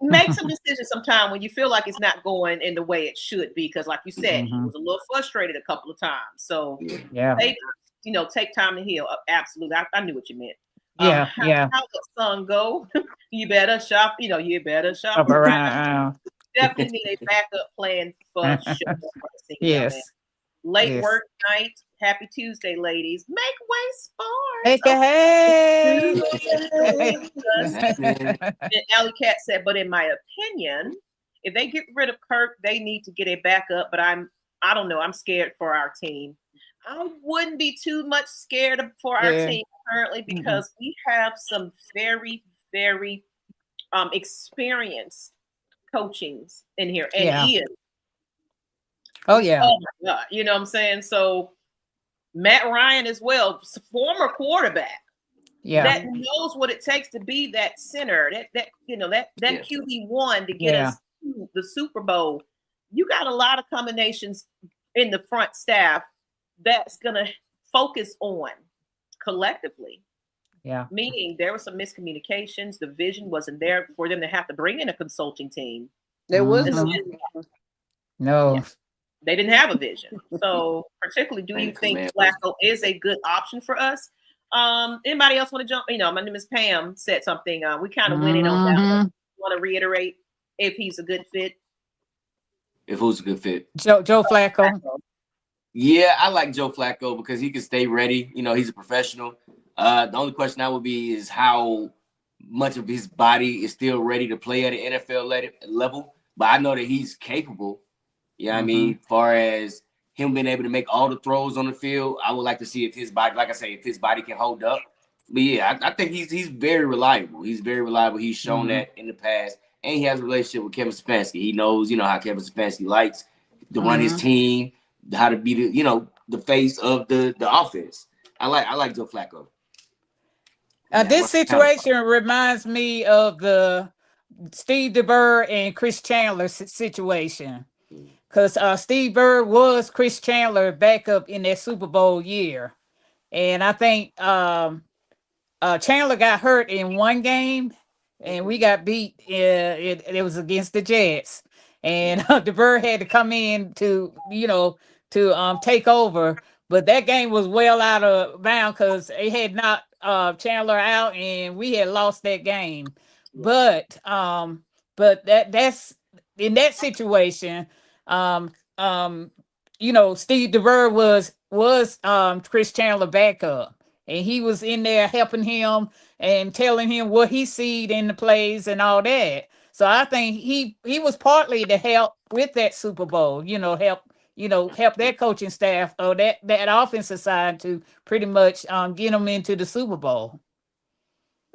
[SPEAKER 1] make some decisions sometime when you feel like it's not going in the way it should be. Because, like you said, he was a little frustrated a couple of times. So, take time to heal. Absolutely, I knew what you meant. How the song go? You better shop. You better shop around. Definitely need a backup plan for sure.
[SPEAKER 2] Yes.
[SPEAKER 1] Late work night. Happy Tuesday, ladies. Make way sports.
[SPEAKER 2] Make a hey.
[SPEAKER 1] And Alley Cat said, but in my opinion, if they get rid of Kirk, they need to get a backup. But I don't know. I'm scared for our team. I wouldn't be too much scared for our team currently because we have some very, very experienced coachings in here. And Ian.
[SPEAKER 2] Oh, yeah.
[SPEAKER 1] Oh, my God. You know what I'm saying? So Matt Ryan as well, former quarterback.
[SPEAKER 2] Yeah.
[SPEAKER 1] That knows what it takes to be that center, that QB1 to get us to the Super Bowl. You got a lot of combinations in the front staff that's gonna focus on collectively.
[SPEAKER 2] Yeah.
[SPEAKER 1] Meaning there were some miscommunications. The vision wasn't there for them to have to bring in a consulting team.
[SPEAKER 4] There was
[SPEAKER 2] no.
[SPEAKER 1] Yeah. They didn't have a vision. So particularly, do you think Flacco is a good option for us? Anybody else want to jump? My name is Pam said something. We kind of went in on that one. Want to reiterate if he's a good fit?
[SPEAKER 3] If who's a good fit?
[SPEAKER 2] Joe Flacco.
[SPEAKER 3] Yeah, I like Joe Flacco because he can stay ready. He's a professional. The only question I would be is how much of his body is still ready to play at an NFL level. But I know that he's capable. I mean, as far as him being able to make all the throws on the field, I would like to see if his body, like I say, if his body can hold up. But yeah, I think he's very reliable. He's very reliable. He's shown that in the past. And he has a relationship with Kevin Stefanski. He knows, how Kevin Stefanski likes to run his team, how to be the face of the offense. I like Joe Flacco.
[SPEAKER 2] This situation reminds me of the Steve DeBerg and Chris Chandler situation. Because Steve Bird was Chris Chandler backup in that Super Bowl year. And I think Chandler got hurt in one game, and we got beat. It was against the Jets. And DeBerg had to come in to take over. But that game was well out of bounds because they had knocked Chandler out, and we had lost that game. But that's in that situation. Steve DeBerg was Chris Chandler backup, and he was in there helping him and telling him what he seed in the plays and all that. So I think he was partly to help with that Super Bowl, help that coaching staff or that offensive side to pretty much get them into the Super Bowl.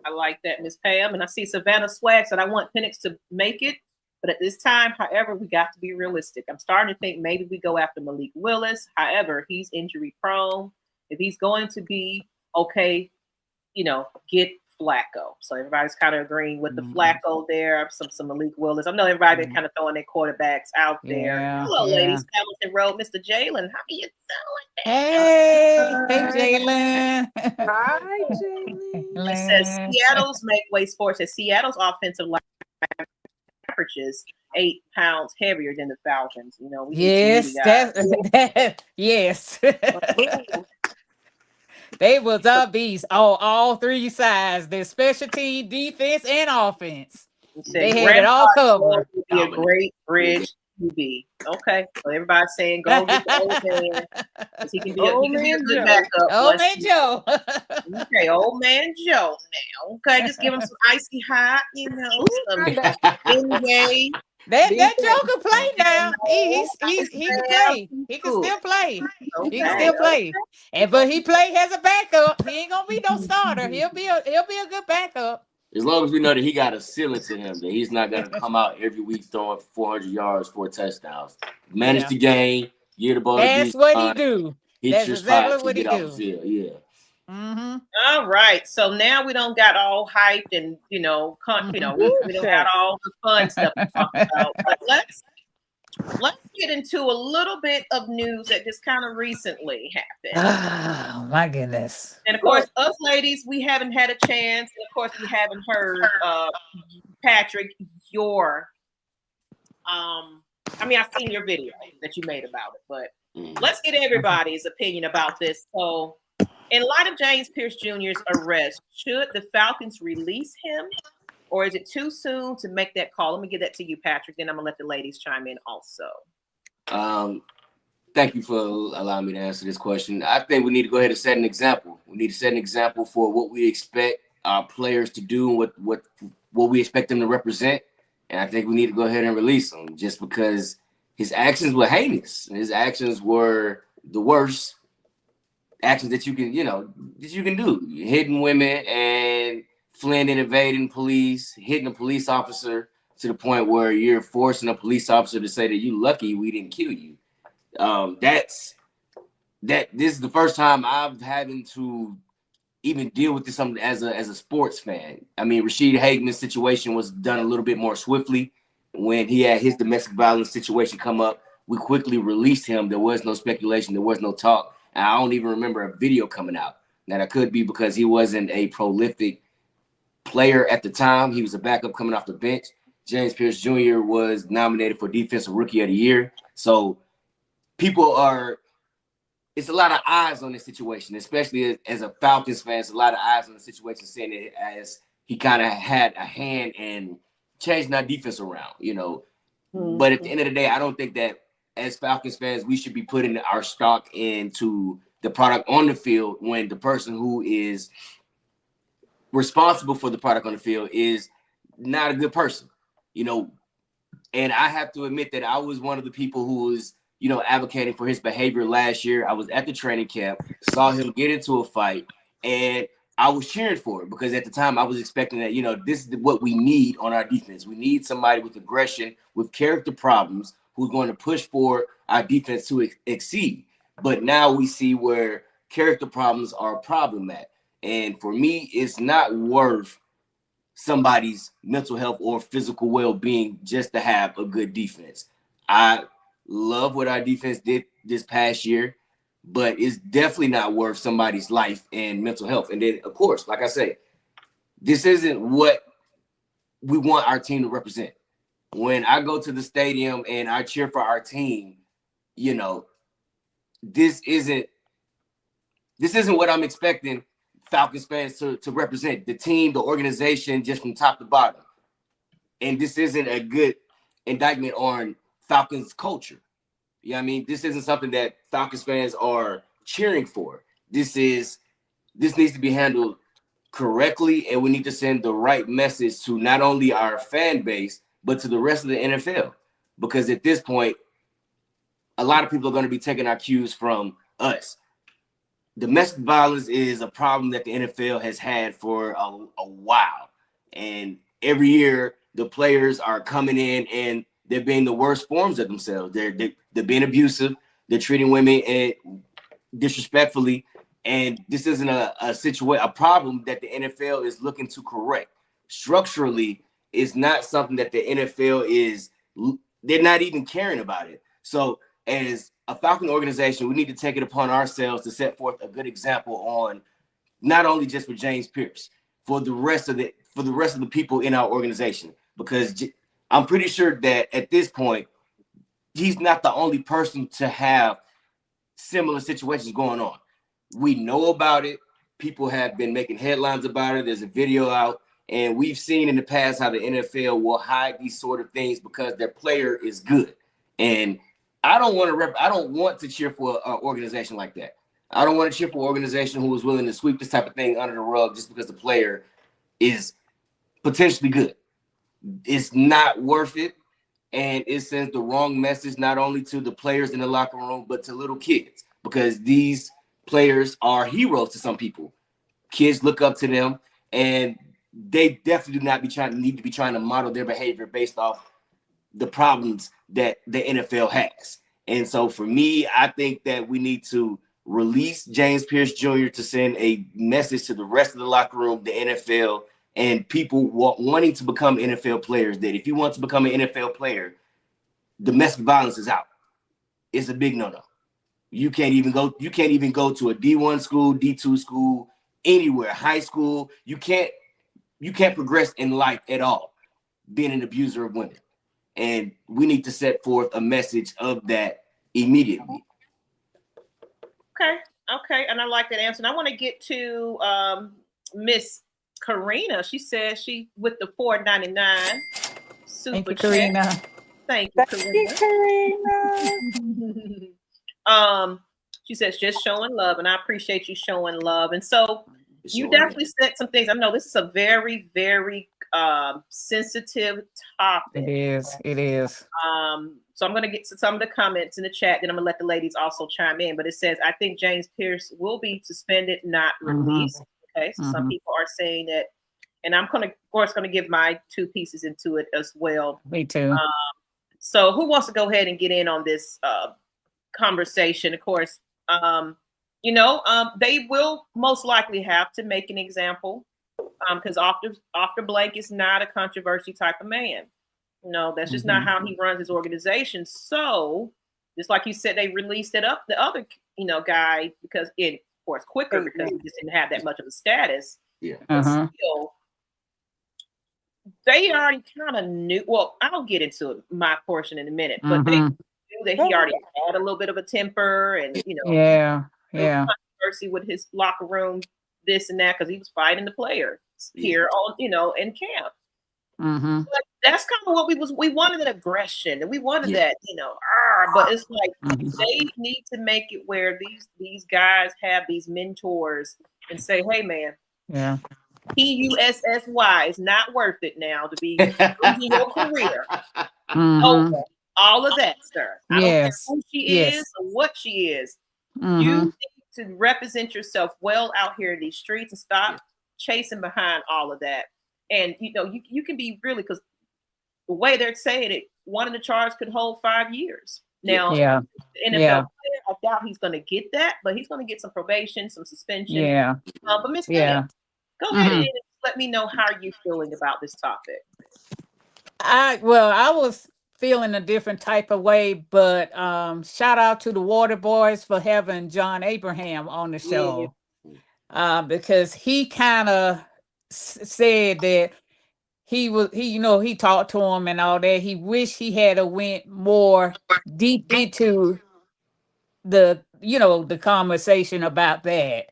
[SPEAKER 1] I like that, Miss Pam. And I see Savannah Swag said, I want Penix to make it. But at this time, however, we got to be realistic. I'm starting to think maybe we go after Malik Willis. However, he's injury prone. If he's going to be okay, get Flacco. So everybody's kind of agreeing with the Flacco there. Some Malik Willis. I know everybody kind of throwing their quarterbacks out there. Hello, ladies. Hamilton Road, Mr. Jalen. How are you doing?
[SPEAKER 2] Hey, Jalen.
[SPEAKER 4] Hi, Jalen.
[SPEAKER 1] It says Seattle's make way sports. Says Seattle's offensive line averages 8 pounds heavier than the Falcons.
[SPEAKER 2] Yes, yes. They was a beast on all three sides: their specialty, defense, and offense. They had it all covered.
[SPEAKER 1] Would be a great bridge to be. Okay, so everybody's saying go get the old man because he can be a good backup.
[SPEAKER 2] Old man Joe.
[SPEAKER 1] Okay, old man Joe now. Okay, just give him some icy hot, anyway.
[SPEAKER 2] That Joe can play now. He can play. He can still play. He can still play. But he play as a backup. He ain't gonna be no starter. He'll be a good backup.
[SPEAKER 3] As long as we know that he got a ceiling to him, that he's not gonna come out every week throwing 400 yards, 4 touchdowns. Manage the game, get the ball.
[SPEAKER 2] That's what he do.
[SPEAKER 3] That's exactly what he do. Yeah.
[SPEAKER 1] All right, so now we don't got all hyped and we don't got all the fun stuff to talk about. But let's get into a little bit of news that just kind of recently happened.
[SPEAKER 2] Oh my goodness!
[SPEAKER 1] And of course, us ladies, we haven't had a chance. And of course, we haven't heard Patrick. your I mean, I've seen your video that you made about it, but let's get everybody's opinion about this. So, in light of James Pierce Jr.'s arrest, should the Falcons release him, or is it too soon to make that call? Let me give that to you, Patrick. Then I'm gonna let the ladies chime in also.
[SPEAKER 3] Thank you for allowing me to answer this question. I think we need to go ahead and set an example. We need to set an example for what we expect our players to do and what we expect them to represent. And I think we need to go ahead and release him just because his actions were heinous. His actions were the worst actions that you can do. Hitting women and fleeing and evading police, hitting a police officer to the point where you're forcing a police officer to say that you lucky we didn't kill you. This is the first time I'm having to even deal with this as a sports fan. I mean, Rashid Hageman's situation was done a little bit more swiftly. When he had his domestic violence situation come up, we quickly released him. There was no speculation. There was no talk. And I don't even remember a video coming out. Now, that could be because he wasn't a prolific player at the time. He was a backup coming off the bench. James Pierce Jr. was nominated for Defensive Rookie of the Year. So it's a lot of eyes on this situation, especially as a Falcons fan. It's a lot of eyes on the situation, saying it as he kind of had a hand in changing our defense around, But at the end of the day, I don't think that as Falcons fans, we should be putting our stock into the product on the field when the person who is responsible for the product on the field is not a good person, And I have to admit that I was one of the people who was advocating for his behavior last year. I was at the training camp, saw him get into a fight, and I was cheering for it because at the time I was expecting that, this is what we need on our defense. We need somebody with aggression, with character problems, who's going to push for our defense to exceed. But now we see where character problems are a problem at. And for me, it's not worth somebody's mental health or physical well-being just to have a good defense. I love what our defense did this past year, but it's definitely not worth somebody's life and mental health. And then, of course, like I say, this isn't what we want our team to represent. When I go to the stadium and I cheer for our team, this isn't what I'm expecting Falcons fans to represent, the team, the organization, just from top to bottom. And this isn't a good indictment on Falcons culture. This isn't something that Falcons fans are cheering for. This needs to be handled correctly, and we need to send the right message to not only our fan base, but to the rest of the NFL. Because at this point, a lot of people are going to be taking our cues from us. Domestic violence is a problem that the NFL has had for a while. And every year, the players are coming in and they're being the worst forms of themselves. They're being abusive. They're treating women disrespectfully. And this isn't a problem that the NFL is looking to correct. Structurally, it's not something that the NFL they're not even caring about it. So as a Falcon organization, we need to take it upon ourselves to set forth a good example on not only just for James Pierce, for the rest of the people in our organization, because I'm pretty sure that at this point, he's not the only person to have similar situations going on. We know about it. People have been making headlines about it. There's a video out, and we've seen in the past how the NFL will hide these sort of things because their player is good. And I don't want to cheer for an organization like that. I don't want to cheer for an organization who is willing to sweep this type of thing under the rug just because the player is potentially good. It's not worth it, and it sends the wrong message not only to the players in the locker room, but to little kids, because these players are heroes to some people. Kids look up to them, and they definitely need to be trying to model their behavior based off the problems that the NFL has. And so for me, I think that we need to release James Pierce Jr. to send a message to the rest of the locker room, the NFL, and people wanting to become NFL players, that if you want to become an NFL player, domestic violence is out. It's a big no-no. You can't even go to a D1 school, D2 school, anywhere, high school. You can't progress in life at all being an abuser of women. And we need to set forth a message of that immediately.
[SPEAKER 1] Okay. And I like that answer. And I want to get to Miss Karina. She says she with the $4.99 super
[SPEAKER 2] Thank you,
[SPEAKER 1] chat.
[SPEAKER 2] Karina.
[SPEAKER 1] Thank you, Karina. She says just showing love, and I appreciate you showing love. And so you definitely said some things. I know this is a very, very sensitive topic.
[SPEAKER 2] It is.
[SPEAKER 1] So I'm going to get to some of the comments in the chat, then I'm going to let the ladies also chime in. But it says, I think James Pierce will be suspended, not released. Okay, so some people are saying that, and I'm going to, of course, going to give my 2 pieces into it as well.
[SPEAKER 2] Me too.
[SPEAKER 1] So who wants to go ahead and get in on this conversation? Of course, they will most likely have to make an example because after Blake is not a controversy type of man. No, that's just not how he runs his organization. So, just like you said, they released it up the other, guy because of course, quicker because he just didn't have that much of a status.
[SPEAKER 3] Yeah.
[SPEAKER 1] But still, they already kind of knew. Well, I'll get into my portion in a minute, but they knew that he already had a little bit of a temper, and controversy with his locker room, this and that, because he was fighting the players here on, in camp. But that's kind of what we wanted, that aggression, and we wanted that, but it's like they need to make it where these guys have these mentors and say, hey man, PUSSY is not worth it now to be losing your career over all of that, sir. I don't care who she is or what she is. You need to represent yourself well out here in these streets and stop chasing behind all of that. And you can be really, because the way they're saying it, one of the charges could hold 5 years. Now, the NFL player, I doubt he's going to get that, but he's going to get some probation, some suspension. But Ms. Pam, go ahead and let me know how you're feeling about this topic.
[SPEAKER 2] I was feeling a different type of way, but shout out to the Water Boys for having John Abraham on the show, because he kind of said that he talked to him and all that. He wished he had went more deep into the conversation about that.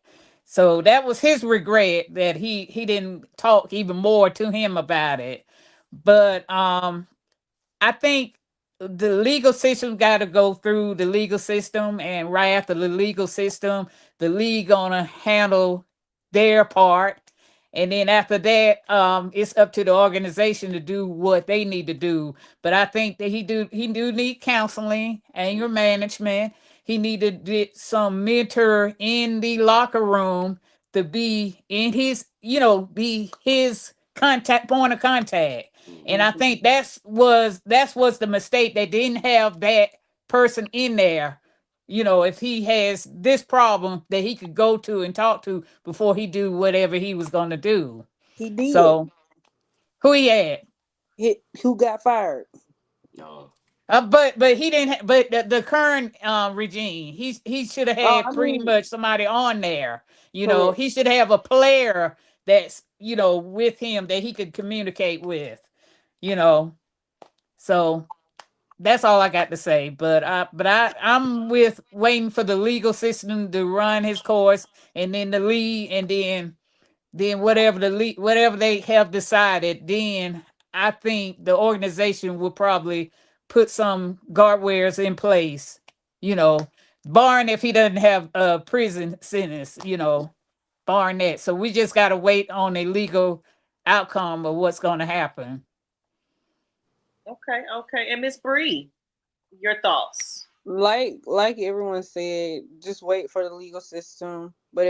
[SPEAKER 2] So that was his regret, that he didn't talk even more to him about it. But I think the legal system got to go through the legal system, and right after the legal system, the league gonna handle their part. And then after that, it's up to the organization to do what they need to do. But I think that he do need counseling, anger management. He need to get some mentor in the locker room to be in his, be his point of contact. And I think that was the mistake. They didn't have that person in there. If he has this problem that he could go to and talk to before he do whatever he was going to do.
[SPEAKER 4] He did.
[SPEAKER 2] So who he had?
[SPEAKER 4] Who got fired?
[SPEAKER 3] No.
[SPEAKER 2] But he didn't. But the current regime, he should have had pretty much somebody on there. He should have a player that's with him that he could communicate with. So that's all I got to say. But I'm waiting for the legal system to run his course, and then the league, and then whatever they have decided, then I think the organization will probably put some guardrails in place, barring if he doesn't have a prison sentence, barring that. So we just got to wait on a legal outcome of what's going to happen.
[SPEAKER 1] Okay. And Miss Bree, your thoughts?
[SPEAKER 4] Like everyone said, just wait for the legal system, but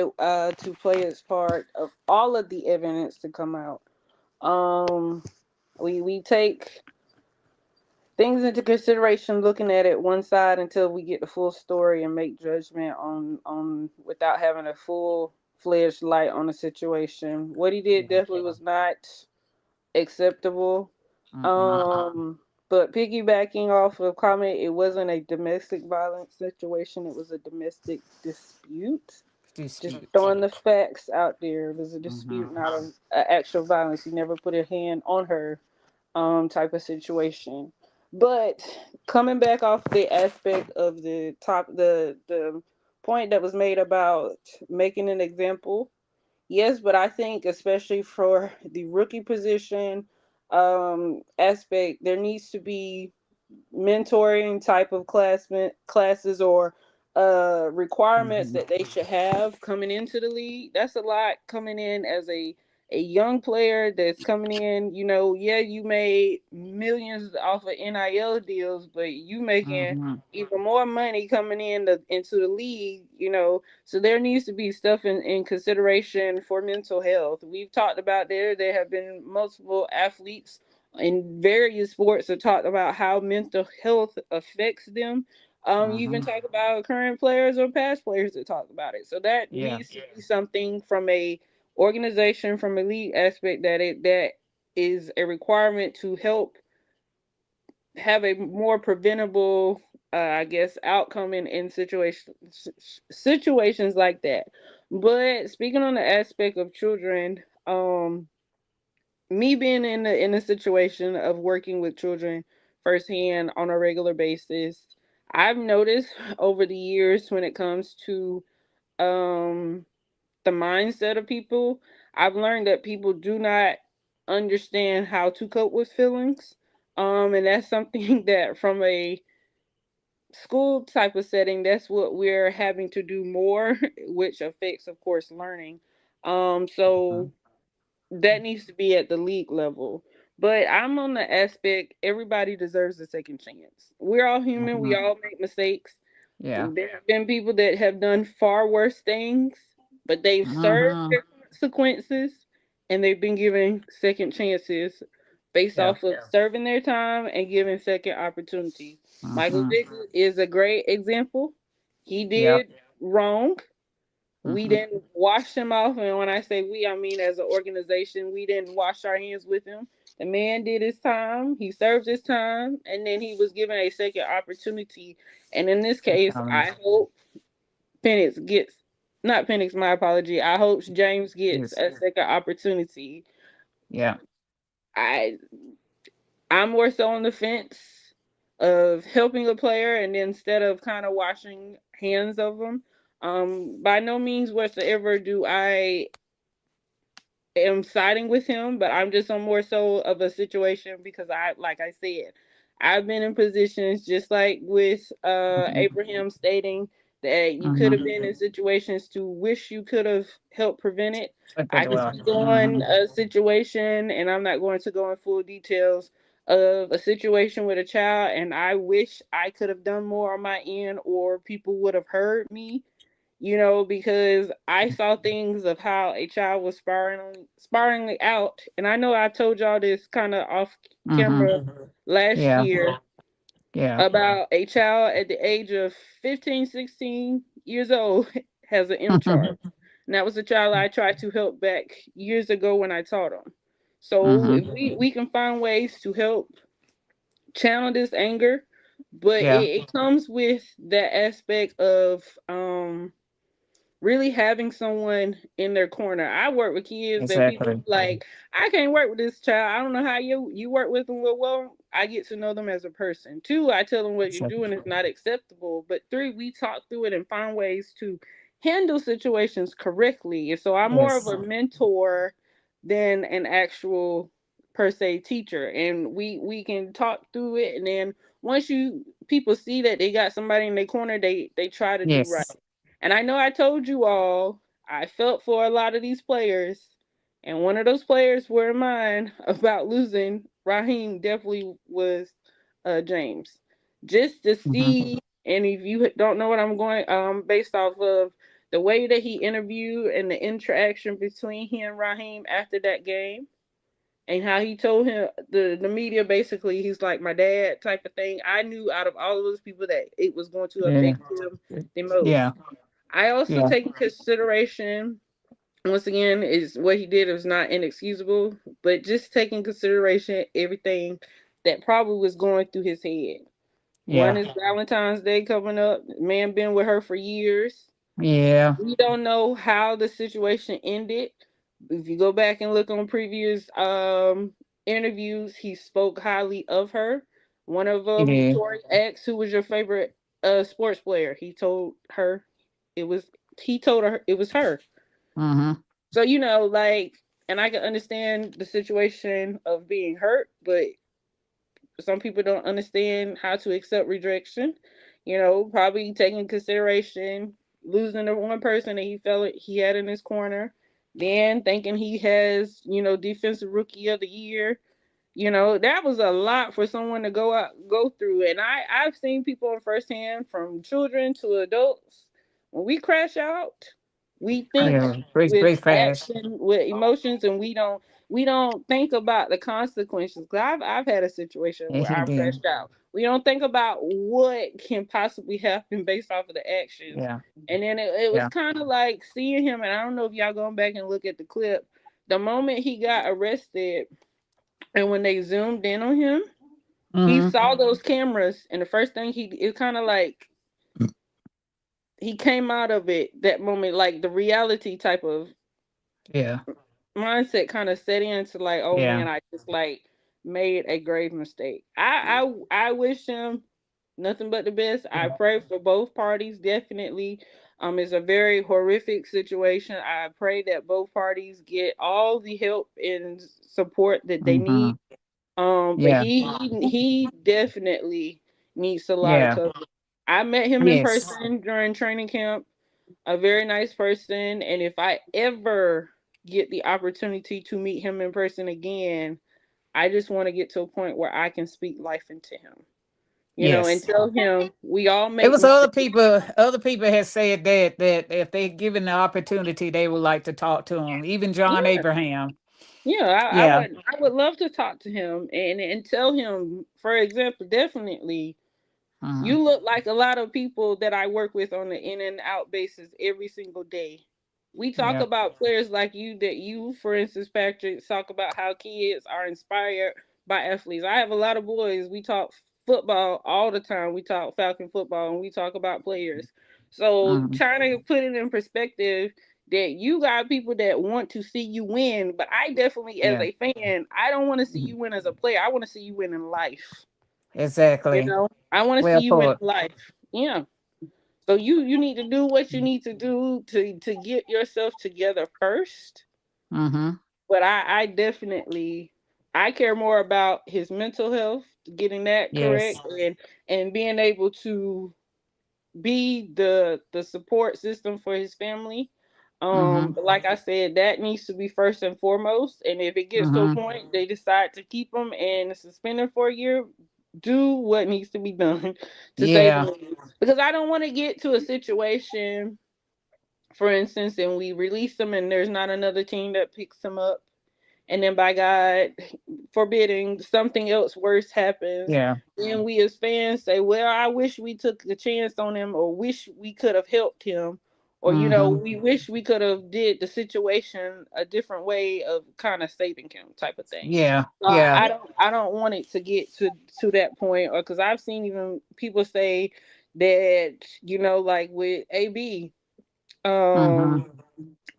[SPEAKER 4] to play its part of all of the evidence to come out. We take things into consideration, looking at it one side until we get the full story and make judgment on without having a full-fledged light on the situation. What he did definitely was not acceptable. But piggybacking off of comment, it wasn't a domestic violence situation. It was a domestic dispute. Just throwing the facts out there. It was a dispute, not an actual violence. He never put a hand on her. type of situation. But coming back off the aspect of the point that was made about making an example, yes, but I think especially for the rookie position aspect, there needs to be mentoring type of classes or requirements that they should have coming into the league. That's a lot coming in as a young player that's coming in. You know, yeah, you made millions off of NIL deals, but you making even more money coming into the league. You know, so there needs to be stuff in consideration for mental health. We've talked about there have been multiple athletes in various sports have talked about how mental health affects them. You even talk about current players or past players that talk about it. So that
[SPEAKER 2] Yeah.
[SPEAKER 4] needs to be something from a organization, from a league aspect, that is a requirement to help have a more preventable, I guess, outcome in situations like that. But speaking on the aspect of children, me being in a situation of working with children firsthand on a regular basis, I've noticed over the years when it comes to um the mindset of people, I've learned that people do not understand how to cope with feelings. And that's something that from a school type of setting, that's what we're having to do more, which affects, of course, learning. So that needs to be at the league level. But I'm on the aspect everybody deserves a second chance. We're all human, we all make mistakes.
[SPEAKER 2] Yeah.
[SPEAKER 4] There have been people that have done far worse things, but they've served their consequences and they've been given second chances based
[SPEAKER 2] Yeah.
[SPEAKER 4] off of serving their time and giving second opportunities. Michael Vick is a great example. He
[SPEAKER 2] Yep.
[SPEAKER 4] did wrong. We didn't wash him off, and when I say we, I mean as an organization, we didn't wash our hands with him. The man did his time, he served his time, and then he was given a second opportunity. And in this case, I hope Penix gets, not Penix, my apology. I hope James gets
[SPEAKER 2] Yes.
[SPEAKER 4] a second opportunity.
[SPEAKER 2] Yeah.
[SPEAKER 4] I I'm more so on the fence of helping a player, and instead of kind of washing hands of them. By no means whatsoever do I am siding with him, but I'm just on more so of a situation because like I said, I've been in positions just like with Abraham stating that you could have been in situations to wish you could have helped prevent it. I can speak on a situation, and I'm not going to go in full details of a situation with a child, and I wish I could have done more on my end, or people would have heard me, because I saw things of how a child was spiraling out. And I know I told y'all this kind of off camera last
[SPEAKER 2] Yeah.
[SPEAKER 4] year
[SPEAKER 2] Yeah.
[SPEAKER 4] about a child at the age of 15, 16 years old has an M charge. And that was a child I tried to help back years ago when I taught him. So if we can find ways to help channel this anger, but
[SPEAKER 2] Yeah.
[SPEAKER 4] it comes with that aspect of really having someone in their corner. I work with kids that people
[SPEAKER 2] Exactly.
[SPEAKER 4] like, I can't work with this child. I don't know how you work with them. Well, I get to know them as a person. 2, I tell them what you're doing is not acceptable. But 3, we talk through it and find ways to handle situations correctly. And so I'm more of
[SPEAKER 2] Yes.
[SPEAKER 4] a mentor than an actual per se teacher. And we can talk through it, and then once people see that they got somebody in their corner, they try to do right.
[SPEAKER 2] Yes.
[SPEAKER 4] And I know I told you all I felt for a lot of these players, and one of those players were mine about losing. Raheem definitely was James. Just to see, and if you don't know what I'm going, based off of the way that he interviewed and the interaction between he and Raheem after that game, and how he told him the media basically he's like my dad type of thing. I knew out of all of those people that it was going to
[SPEAKER 2] Yeah.
[SPEAKER 4] affect him the most.
[SPEAKER 2] Yeah.
[SPEAKER 4] I also
[SPEAKER 2] Yeah.
[SPEAKER 4] take in consideration, once again, is what he did was not inexcusable, but just taking consideration everything that probably was going through his head. One
[SPEAKER 2] Yeah.
[SPEAKER 4] is Valentine's Day coming up. Man been with her for years.
[SPEAKER 2] Yeah.
[SPEAKER 4] We don't know how the situation ended. If you go back and look on previous interviews, he spoke highly of her. One of them,
[SPEAKER 2] Yeah.
[SPEAKER 4] Tori asked, "Who was your favorite sports player?" He told her it was. He told her it was her.
[SPEAKER 2] Mm-hmm.
[SPEAKER 4] So like, and I can understand the situation of being hurt, but some people don't understand how to accept rejection. Probably taking consideration losing the one person that he felt he had in his corner, then thinking he has, defensive rookie of the year. That was a lot for someone to go through. And I've seen people on firsthand, from children to adults. When we crash out, we think
[SPEAKER 2] Yeah. Break,
[SPEAKER 4] with
[SPEAKER 2] break fast.
[SPEAKER 4] action, with emotions, and we don't think about the consequences. Cause I've had a situation
[SPEAKER 2] Yes,
[SPEAKER 4] where
[SPEAKER 2] he
[SPEAKER 4] I've
[SPEAKER 2] did.
[SPEAKER 4] crashed out. We don't think about what can possibly happen based off of the actions.
[SPEAKER 2] Yeah.
[SPEAKER 4] And then it was
[SPEAKER 2] Yeah.
[SPEAKER 4] kind of like seeing him, and I don't know if y'all going back and look at the clip. The moment he got arrested, and when they zoomed in on him, he
[SPEAKER 2] Mm-hmm.
[SPEAKER 4] saw those cameras, and the first thing it's kind of like he came out of it that moment, like the reality type of
[SPEAKER 2] Yeah.
[SPEAKER 4] mindset kind of set in to like, oh
[SPEAKER 2] Yeah.
[SPEAKER 4] man, I just like made a grave mistake. I wish him nothing but the best. I
[SPEAKER 2] Yeah.
[SPEAKER 4] pray for both parties, definitely. It's a very horrific situation. I pray that both parties get all the help and support that they
[SPEAKER 2] Mm-hmm.
[SPEAKER 4] need. But
[SPEAKER 2] Yeah.
[SPEAKER 4] he definitely needs a lot of
[SPEAKER 2] Yeah.
[SPEAKER 4] coverage. I met him in
[SPEAKER 2] Yes.
[SPEAKER 4] person during training camp. A very nice person, and if I ever get the opportunity to meet him in person again, I just want to get to a point where I can speak life into him. And
[SPEAKER 2] Yes.
[SPEAKER 4] tell him we all
[SPEAKER 2] It
[SPEAKER 4] make
[SPEAKER 2] was other
[SPEAKER 4] mistakes.
[SPEAKER 2] people. Other people had said that if they given the opportunity, they would like to talk to him. Even John
[SPEAKER 4] Yeah,
[SPEAKER 2] Abraham.
[SPEAKER 4] yeah. I
[SPEAKER 2] Yeah.
[SPEAKER 4] would I would love to talk to him and tell him, for example, definitely.
[SPEAKER 2] Mm-hmm.
[SPEAKER 4] You look like a lot of people that I work with on the in and out basis every single day. We talk
[SPEAKER 2] Yeah.
[SPEAKER 4] about players like you, that you, for instance, Patrick, talk about how kids are inspired by athletes. I have a lot of boys. We talk football all the time. We talk Falcon football and we talk about players. So
[SPEAKER 2] Mm-hmm.
[SPEAKER 4] trying to put it in perspective that you got people that want to see you win, but I definitely, as
[SPEAKER 2] Yeah.
[SPEAKER 4] a fan, I don't want to see
[SPEAKER 2] Mhm.
[SPEAKER 4] you win as a player. I want to see you win in life.
[SPEAKER 2] Exactly.
[SPEAKER 4] I want to see
[SPEAKER 2] Well
[SPEAKER 4] you in
[SPEAKER 2] put.
[SPEAKER 4] life. Yeah. So you need to do what you need to do to get yourself together first.
[SPEAKER 2] Mm-hmm.
[SPEAKER 4] But I definitely, I care more about his mental health, getting that correct,
[SPEAKER 2] Yes.
[SPEAKER 4] and being able to be the support system for his family.
[SPEAKER 2] Mm-hmm.
[SPEAKER 4] But like I said, that needs to be first and foremost. And if it gets to a
[SPEAKER 2] Mm-hmm.
[SPEAKER 4] point they decide to keep him and suspend him for a year, do what needs to be done to save the
[SPEAKER 2] Yeah.
[SPEAKER 4] league. Because I don't want to get to a situation, for instance, and we release him and there's not another team that picks him up, and then by God forbidding, something else worse happens.
[SPEAKER 2] Yeah.
[SPEAKER 4] Then we as fans say, well, I wish we took a chance on him, or wish we could have helped him, or
[SPEAKER 2] Mm-hmm.
[SPEAKER 4] we wish we could have did the situation a different way of kind of saving him, type of thing.
[SPEAKER 2] Yeah.
[SPEAKER 4] So
[SPEAKER 2] Yeah.
[SPEAKER 4] I don't want it to get to that point, or because I've seen even people say that, like with AB,
[SPEAKER 2] Mm-hmm.
[SPEAKER 4] um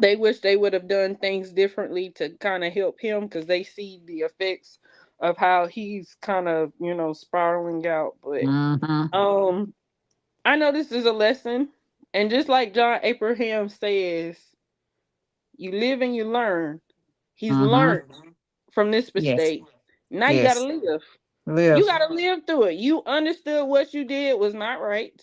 [SPEAKER 4] they wish they would have done things differently to kind of help him, because they see the effects of how he's kind of, spiraling out. But
[SPEAKER 2] Mm-hmm.
[SPEAKER 4] um I know this is a lesson, and just like John Abraham says, you live and you learn. He's
[SPEAKER 2] Mm-hmm.
[SPEAKER 4] learned from this
[SPEAKER 2] Yes.
[SPEAKER 4] mistake. Now you got to
[SPEAKER 2] Yes.
[SPEAKER 4] live. You
[SPEAKER 2] Live.
[SPEAKER 4] got to live through it. You understood what you did was not right.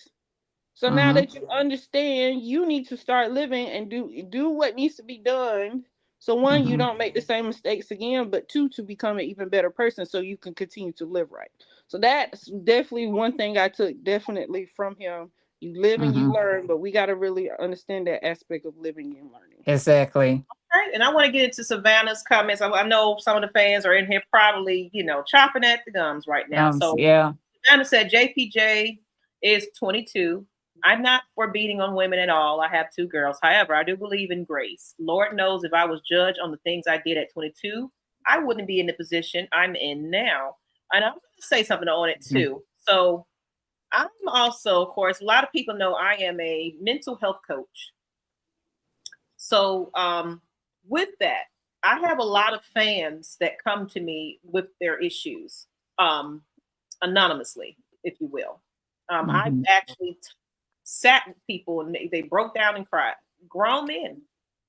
[SPEAKER 4] So now
[SPEAKER 2] Mm-hmm.
[SPEAKER 4] that you understand, you need to start living and do what needs to be done. So one, you
[SPEAKER 2] Mm-hmm.
[SPEAKER 4] don't make the same mistakes again, but two, to become an even better person so you can continue to live right. So that's definitely one thing I took definitely from him. You live and you
[SPEAKER 2] Mm-hmm.
[SPEAKER 4] learn, but we got to really understand that aspect of living and learning.
[SPEAKER 2] Exactly.
[SPEAKER 1] Right, and I want to get into Savannah's comments. I know some of the fans are in here probably, chopping at the gums right now. So
[SPEAKER 2] Yeah.
[SPEAKER 1] Savannah said JPJ is 22. I'm not for beating on women at all. I have two girls. However, I do believe in grace. Lord knows if I was judged on the things I did at 22, I wouldn't be in the position I'm in now. And I'm going to say something on it
[SPEAKER 2] Mm-hmm.
[SPEAKER 1] too. So I'm also, of course, a lot of people know I am a mental health coach. So with that, I have a lot of fans that come to me with their issues, anonymously, if you will. I've actually sat with people and they broke down and cried. Grown men,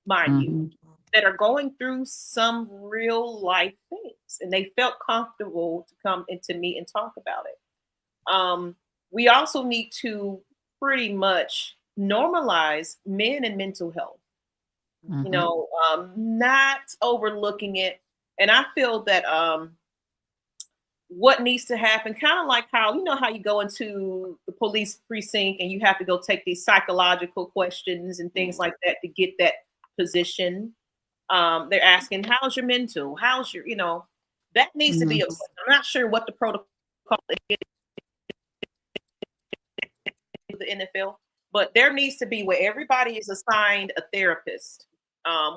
[SPEAKER 1] mind you, that are going through some real life things, and they felt comfortable to come into me and talk about it. We also need to pretty much normalize men and mental health. You know, not overlooking it. And I feel that what needs to happen, kind of like how, you know, how you go into the police precinct and you have to go take these psychological questions and things like that to get that position. They're asking, how's your mental? How's your, you know, that needs to be, I'm not sure what the protocol is in the NFL, but there needs to be where everybody is assigned a therapist,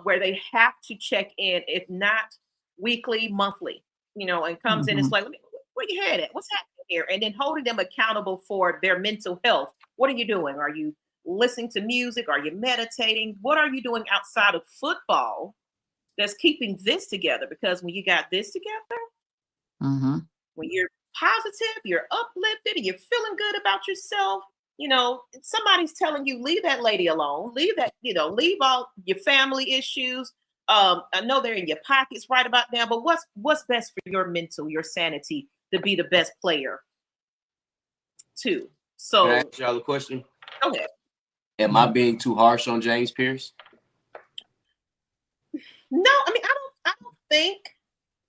[SPEAKER 1] where they have to check in, if not weekly, monthly, you know, and comes in, it's like, where you head at? What's happening here? And then holding them accountable for their mental health. What are you doing? Are you listening to music? Are you meditating? What are you doing outside of football that's keeping this together? Because when you got this together, when you're positive, you're uplifted, and you're feeling good about yourself, you know, somebody's telling you, leave that lady alone, leave that, you know, leave all your family issues. I know they're in your pockets right about now, but what's best for your mental, your sanity, to be the best player too. So,
[SPEAKER 3] can I ask y'all a question?
[SPEAKER 1] Go ahead.
[SPEAKER 3] Am I being too harsh on James Pierce?
[SPEAKER 1] No, I mean, I don't think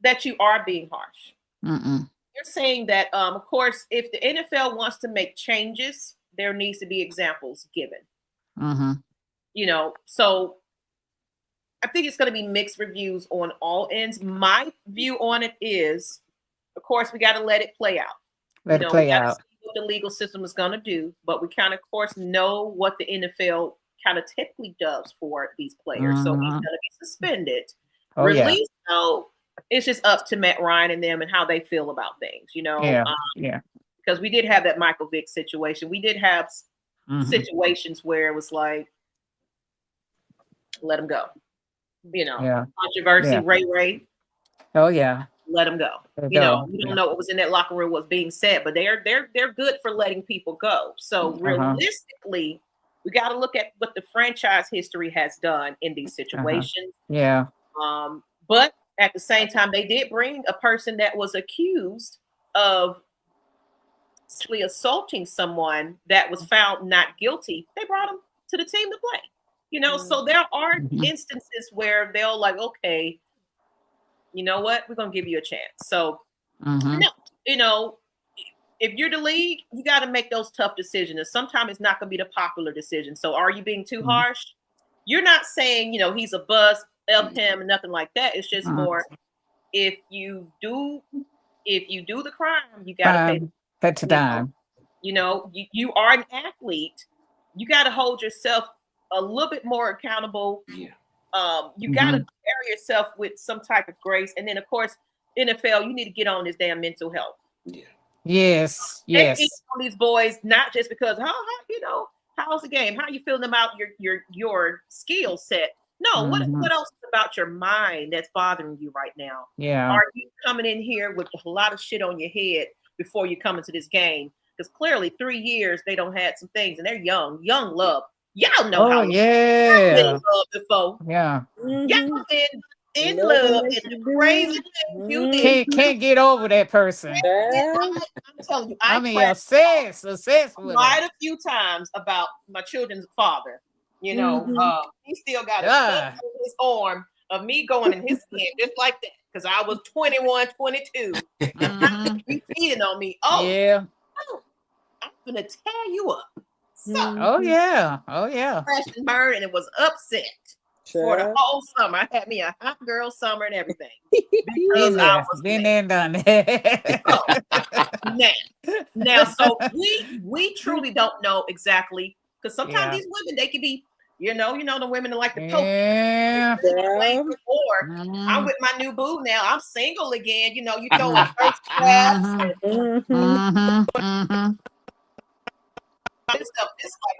[SPEAKER 1] that you are being harsh. You're saying that, of course, if the NFL wants to make changes, there needs to be examples given. You know, so I think it's going to be mixed reviews on all ends. My view on it is, of course, we got to let it play out.
[SPEAKER 2] Let it play out.
[SPEAKER 1] See what the legal system is going to do, but we kind of course, know what the NFL kind of typically does for these players. So he's going to be suspended. Released, no, it's just up to Matt Ryan and them and how they feel about things, you know? Because we did have that Michael Vick situation. We did have situations where it was like, let him go. You know, controversy, Ray.
[SPEAKER 2] Oh yeah.
[SPEAKER 1] Let him go. You know, we don't know what was in that locker room, was being said, but they're good for letting people go. So realistically, we got to look at what the franchise history has done in these situations. But at the same time, they did bring a person that was accused of sexually assaulting someone that was found not guilty. They brought him to the team to play. You know, so there are instances where they'll like, okay, you know what? We're going to give you a chance. So, no, you know, if you're the league, you got to make those tough decisions. And sometimes it's not going to be the popular decision. So are you being too harsh? You're not saying, you know, he's a bust, F him, and nothing like that. It's just more, if you do the crime, you got to pay.
[SPEAKER 2] That's a dime.
[SPEAKER 1] You know, you are an athlete. You got to hold yourself a little bit more accountable. You got to carry yourself with some type of grace. And then, of course, NFL, you need to get on this damn mental health.
[SPEAKER 2] Yes.
[SPEAKER 1] On these boys, not just because, you know, how's the game? How you feeling about your skill set? No, what else is about your mind that's bothering you right now? Are you coming in here with a lot of shit on your head before you come into this game? Because clearly 3 years they don't had some things, and they're young love. Y'all know how love before.
[SPEAKER 2] Y'all
[SPEAKER 1] been in love and the crazy thing you did.
[SPEAKER 2] Can't get over that person.
[SPEAKER 1] I'm telling you,
[SPEAKER 2] I mean, obsessed with
[SPEAKER 1] quite a few times about my children's father. You know, he still got a cut on his arm of me going in his skin just like that, because I was 21, 22. He cheating on me. I'm gonna tear you up. So, crash and burn, and it was upset for the whole summer. I had me a hot girl summer and everything. Because I was
[SPEAKER 2] been there, done
[SPEAKER 1] now, so we truly don't know exactly, because sometimes these women, they can be, you know the women that like to poke. I'm with my new boo now. I'm single again. You know, you throwing first class. This stuff, it's like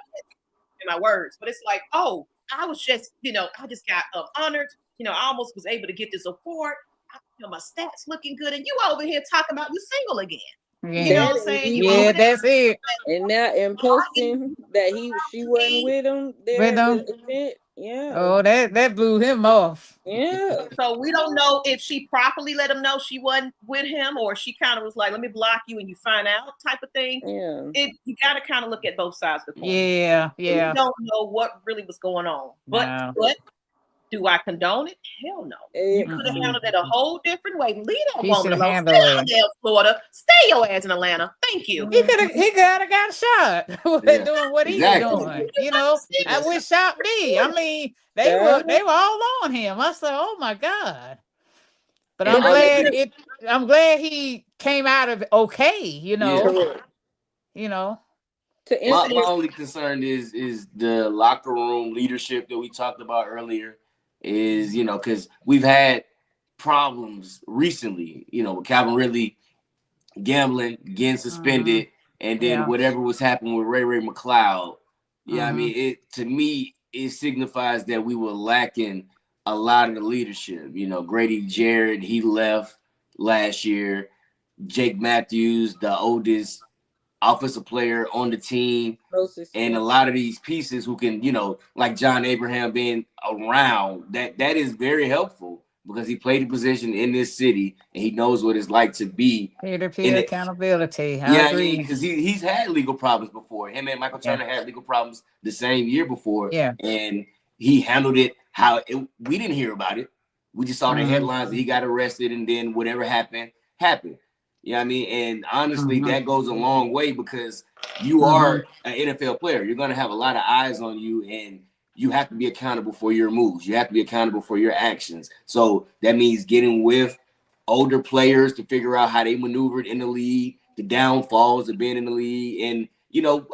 [SPEAKER 1] in my words, but it's like, I was just, I just got honored I almost was able to get this award. My stats looking good, and you over here talking about you single again.
[SPEAKER 2] Yeah.
[SPEAKER 1] You know what I'm saying? You
[SPEAKER 2] Yeah,
[SPEAKER 1] over there,
[SPEAKER 2] that's it.
[SPEAKER 4] And now in posting that she wasn't with him there
[SPEAKER 2] With
[SPEAKER 4] at
[SPEAKER 2] them.
[SPEAKER 4] the event. Yeah.
[SPEAKER 2] Oh, that blew him off.
[SPEAKER 4] Yeah.
[SPEAKER 1] So we don't know if she properly let him know she wasn't with him, or she kind of was like, "Let me block you," and you find out type of thing.
[SPEAKER 4] Yeah.
[SPEAKER 1] You got to kind of look at both sides of the coin.
[SPEAKER 2] Yeah.
[SPEAKER 1] We don't know what really was going on, but do I condone it? Hell no. You could have handled it a whole different way. Leave that woman alone. Stay out there in Florida. Stay your ass in Atlanta. Thank you.
[SPEAKER 2] He could have got a shot doing what he was doing. I wish shot me. I mean, they were all on him. I said, "Oh my God!" But I'm glad he came out of it okay.
[SPEAKER 3] My only concern is the locker room leadership that we talked about earlier. Is because we've had problems recently. With Calvin Ridley gambling, getting suspended, and then whatever was happening with Ray McLeod. I mean, to me it signifies that we were lacking a lot of the leadership. Grady Jarrett, he left last year. Jake Matthews, the oldest offensive player on the team, and a lot of these pieces who can, like John Abraham being around, that is very helpful because he played the position in this city and he knows what it's like to be
[SPEAKER 2] peer-to-peer accountability.
[SPEAKER 3] I agree, because he's had legal problems before. Him and Michael Turner had legal problems the same year before, and he handled it we didn't hear about it. We just saw the headlines that he got arrested, and then whatever happened. You know what I mean? And honestly, that goes a long way because you are an NFL player. You're going to have a lot of eyes on you, and you have to be accountable for your moves. You have to be accountable for your actions. So that means getting with older players to figure out how they maneuvered in the league, the downfalls of being in the league, and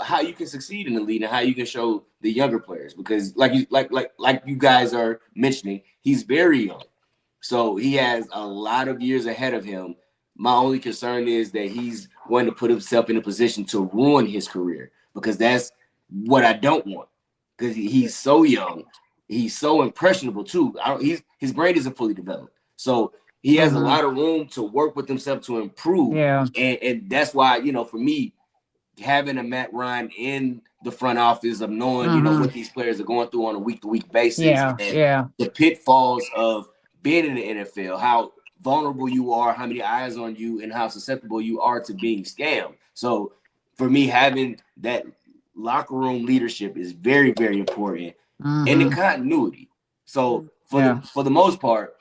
[SPEAKER 3] how you can succeed in the league and how you can show the younger players. Because like you guys are mentioning, he's very young. So he has a lot of years ahead of him. My only concern is that he's going to put himself in a position to ruin his career, because that's what I don't want. Because he's so young, he's so impressionable too. His brain isn't fully developed, so he has a lot of room to work with himself to improve. And that's why for me, having a Matt Ryan in the front office of knowing what these players are going through on a week-to-week basis, and the pitfalls of being in the NFL, how vulnerable you are, how many eyes on you, and how susceptible you are to being scammed. So for me, having that locker room leadership is very, very important, and the continuity. So for the most part,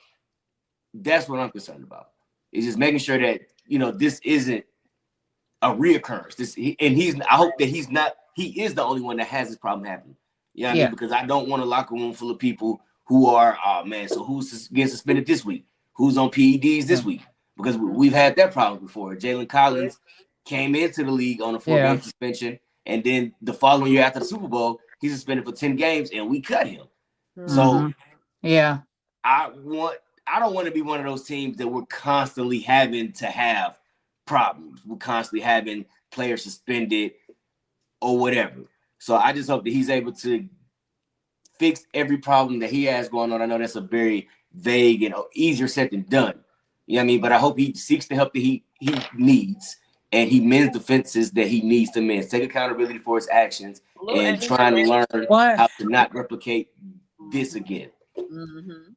[SPEAKER 3] that's what I'm concerned about. Is just making sure that this isn't a reoccurrence. I hope that he is the only one that has this problem happening. I mean, because I don't want a locker room full of people who are, so who's getting suspended this week? Who's on PEDs this week? Because we've had that problem before. Jalen Collins came into the league on a 4-game suspension, and then the following year after the Super Bowl, he's suspended for 10 games, and we cut him. So I don't want to be one of those teams that we're constantly having to have problems. We're constantly having players suspended or whatever. So I just hope that he's able to fix every problem that he has going on. I know that's a very vague and easier said than done. You know what I mean? But I hope he seeks the help that he needs, and he mends the fences that he needs to mend. Take accountability for his actions and try to learn how to not replicate this again.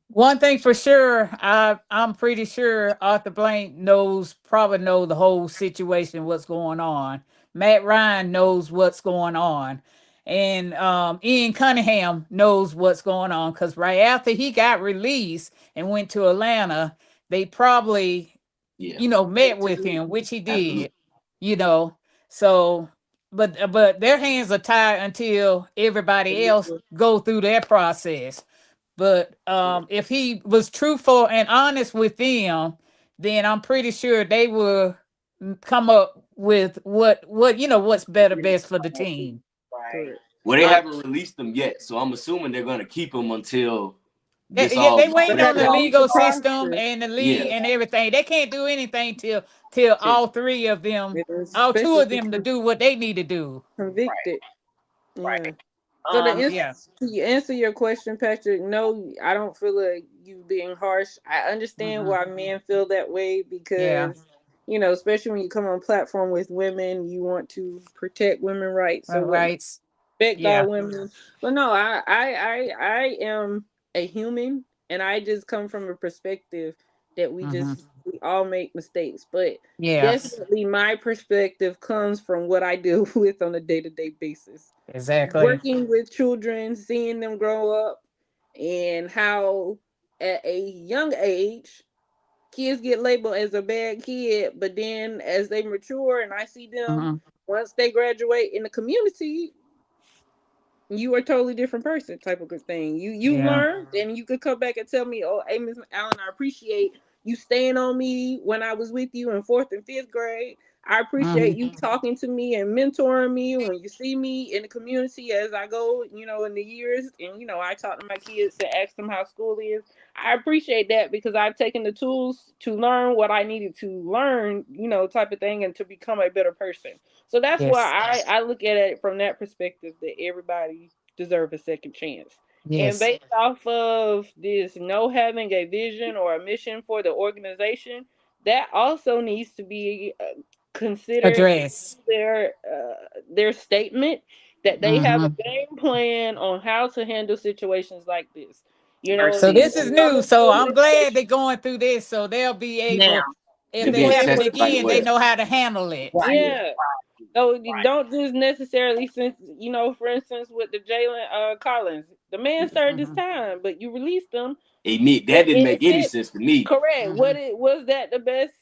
[SPEAKER 2] One thing for sure, I'm pretty sure Arthur Blank probably knows the whole situation, what's going on. Matt Ryan knows what's going on. And Ian Cunningham knows what's going on, because right after he got released and went to Atlanta, they probably, met with him, which he did, So, but their hands are tied until everybody else go through their process. But if he was truthful and honest with them, then I'm pretty sure they will come up with what's best for the team.
[SPEAKER 1] Right.
[SPEAKER 3] Well, they haven't released them yet, so I'm assuming they're going to keep them until
[SPEAKER 2] they waiting on the legal system and the league and everything. They can't do anything till all three of them, all two of them, to do what they need to do.
[SPEAKER 4] Convicted.
[SPEAKER 1] Right.
[SPEAKER 4] So
[SPEAKER 2] Yeah.
[SPEAKER 4] to answer your question, Patrick, no, I don't feel like you being harsh. I understand
[SPEAKER 2] Mhm.
[SPEAKER 4] why men feel that way
[SPEAKER 2] Yeah.
[SPEAKER 4] because, especially when you come on platform with women, you want to protect women rights or whatnot,
[SPEAKER 2] Rights.
[SPEAKER 4] respect
[SPEAKER 2] Yeah.
[SPEAKER 4] all women. But no, I am a human, and I just come from a perspective that
[SPEAKER 2] Mhm.
[SPEAKER 4] we all make mistakes, but
[SPEAKER 2] Yes.
[SPEAKER 4] definitely my perspective comes from what I deal with on a day-to-day basis,
[SPEAKER 2] Exactly.
[SPEAKER 4] working with children, seeing them grow up, and how at a young age kids get labeled as a bad kid, but then as they mature and I see them
[SPEAKER 2] Mhm.
[SPEAKER 4] once they graduate in the community, you are a totally different person type of thing. You
[SPEAKER 2] Yeah.
[SPEAKER 4] learn, and you could come back and tell me, oh, hey, Miss Allen, I appreciate you staying on me when I was with you in 4th and 5th grade. I appreciate
[SPEAKER 2] Mhm.
[SPEAKER 4] you talking to me and mentoring me when you see me in the community as I go, in the years. And, I talk to my kids and ask them how school is. I appreciate that because I've taken the tools to learn what I needed to learn, type of thing, and to become a better person. So that's why
[SPEAKER 2] Yes.
[SPEAKER 4] I look at it from that perspective, that everybody deserves a second chance. And
[SPEAKER 2] Yes.
[SPEAKER 4] based off of this no having a vision or a mission for the organization, that also needs to be considered in
[SPEAKER 2] Address.
[SPEAKER 4] their statement, that they have a
[SPEAKER 2] Mhm.
[SPEAKER 4] game plan on how to handle situations like this.
[SPEAKER 2] So
[SPEAKER 1] Mercy.
[SPEAKER 2] this is new. So I'm glad
[SPEAKER 4] Organization
[SPEAKER 2] they're going through this, so they'll be
[SPEAKER 1] Now,
[SPEAKER 2] able, if
[SPEAKER 3] To
[SPEAKER 4] to
[SPEAKER 2] they
[SPEAKER 3] be
[SPEAKER 4] play
[SPEAKER 2] happen
[SPEAKER 4] for
[SPEAKER 3] assessed
[SPEAKER 4] the
[SPEAKER 3] the right
[SPEAKER 2] again, they
[SPEAKER 3] way.
[SPEAKER 4] future.
[SPEAKER 2] know how to handle it.
[SPEAKER 1] right,
[SPEAKER 4] Yeah. So you
[SPEAKER 1] right.
[SPEAKER 4] don't just necessarily, since for instance, with the Jalen Collins, the man served his
[SPEAKER 2] Mhm.
[SPEAKER 4] time, but you released him.
[SPEAKER 3] That didn't make
[SPEAKER 4] Is
[SPEAKER 3] any
[SPEAKER 4] it
[SPEAKER 3] sense to me.
[SPEAKER 4] correct?
[SPEAKER 2] Mhm.
[SPEAKER 4] Was that the best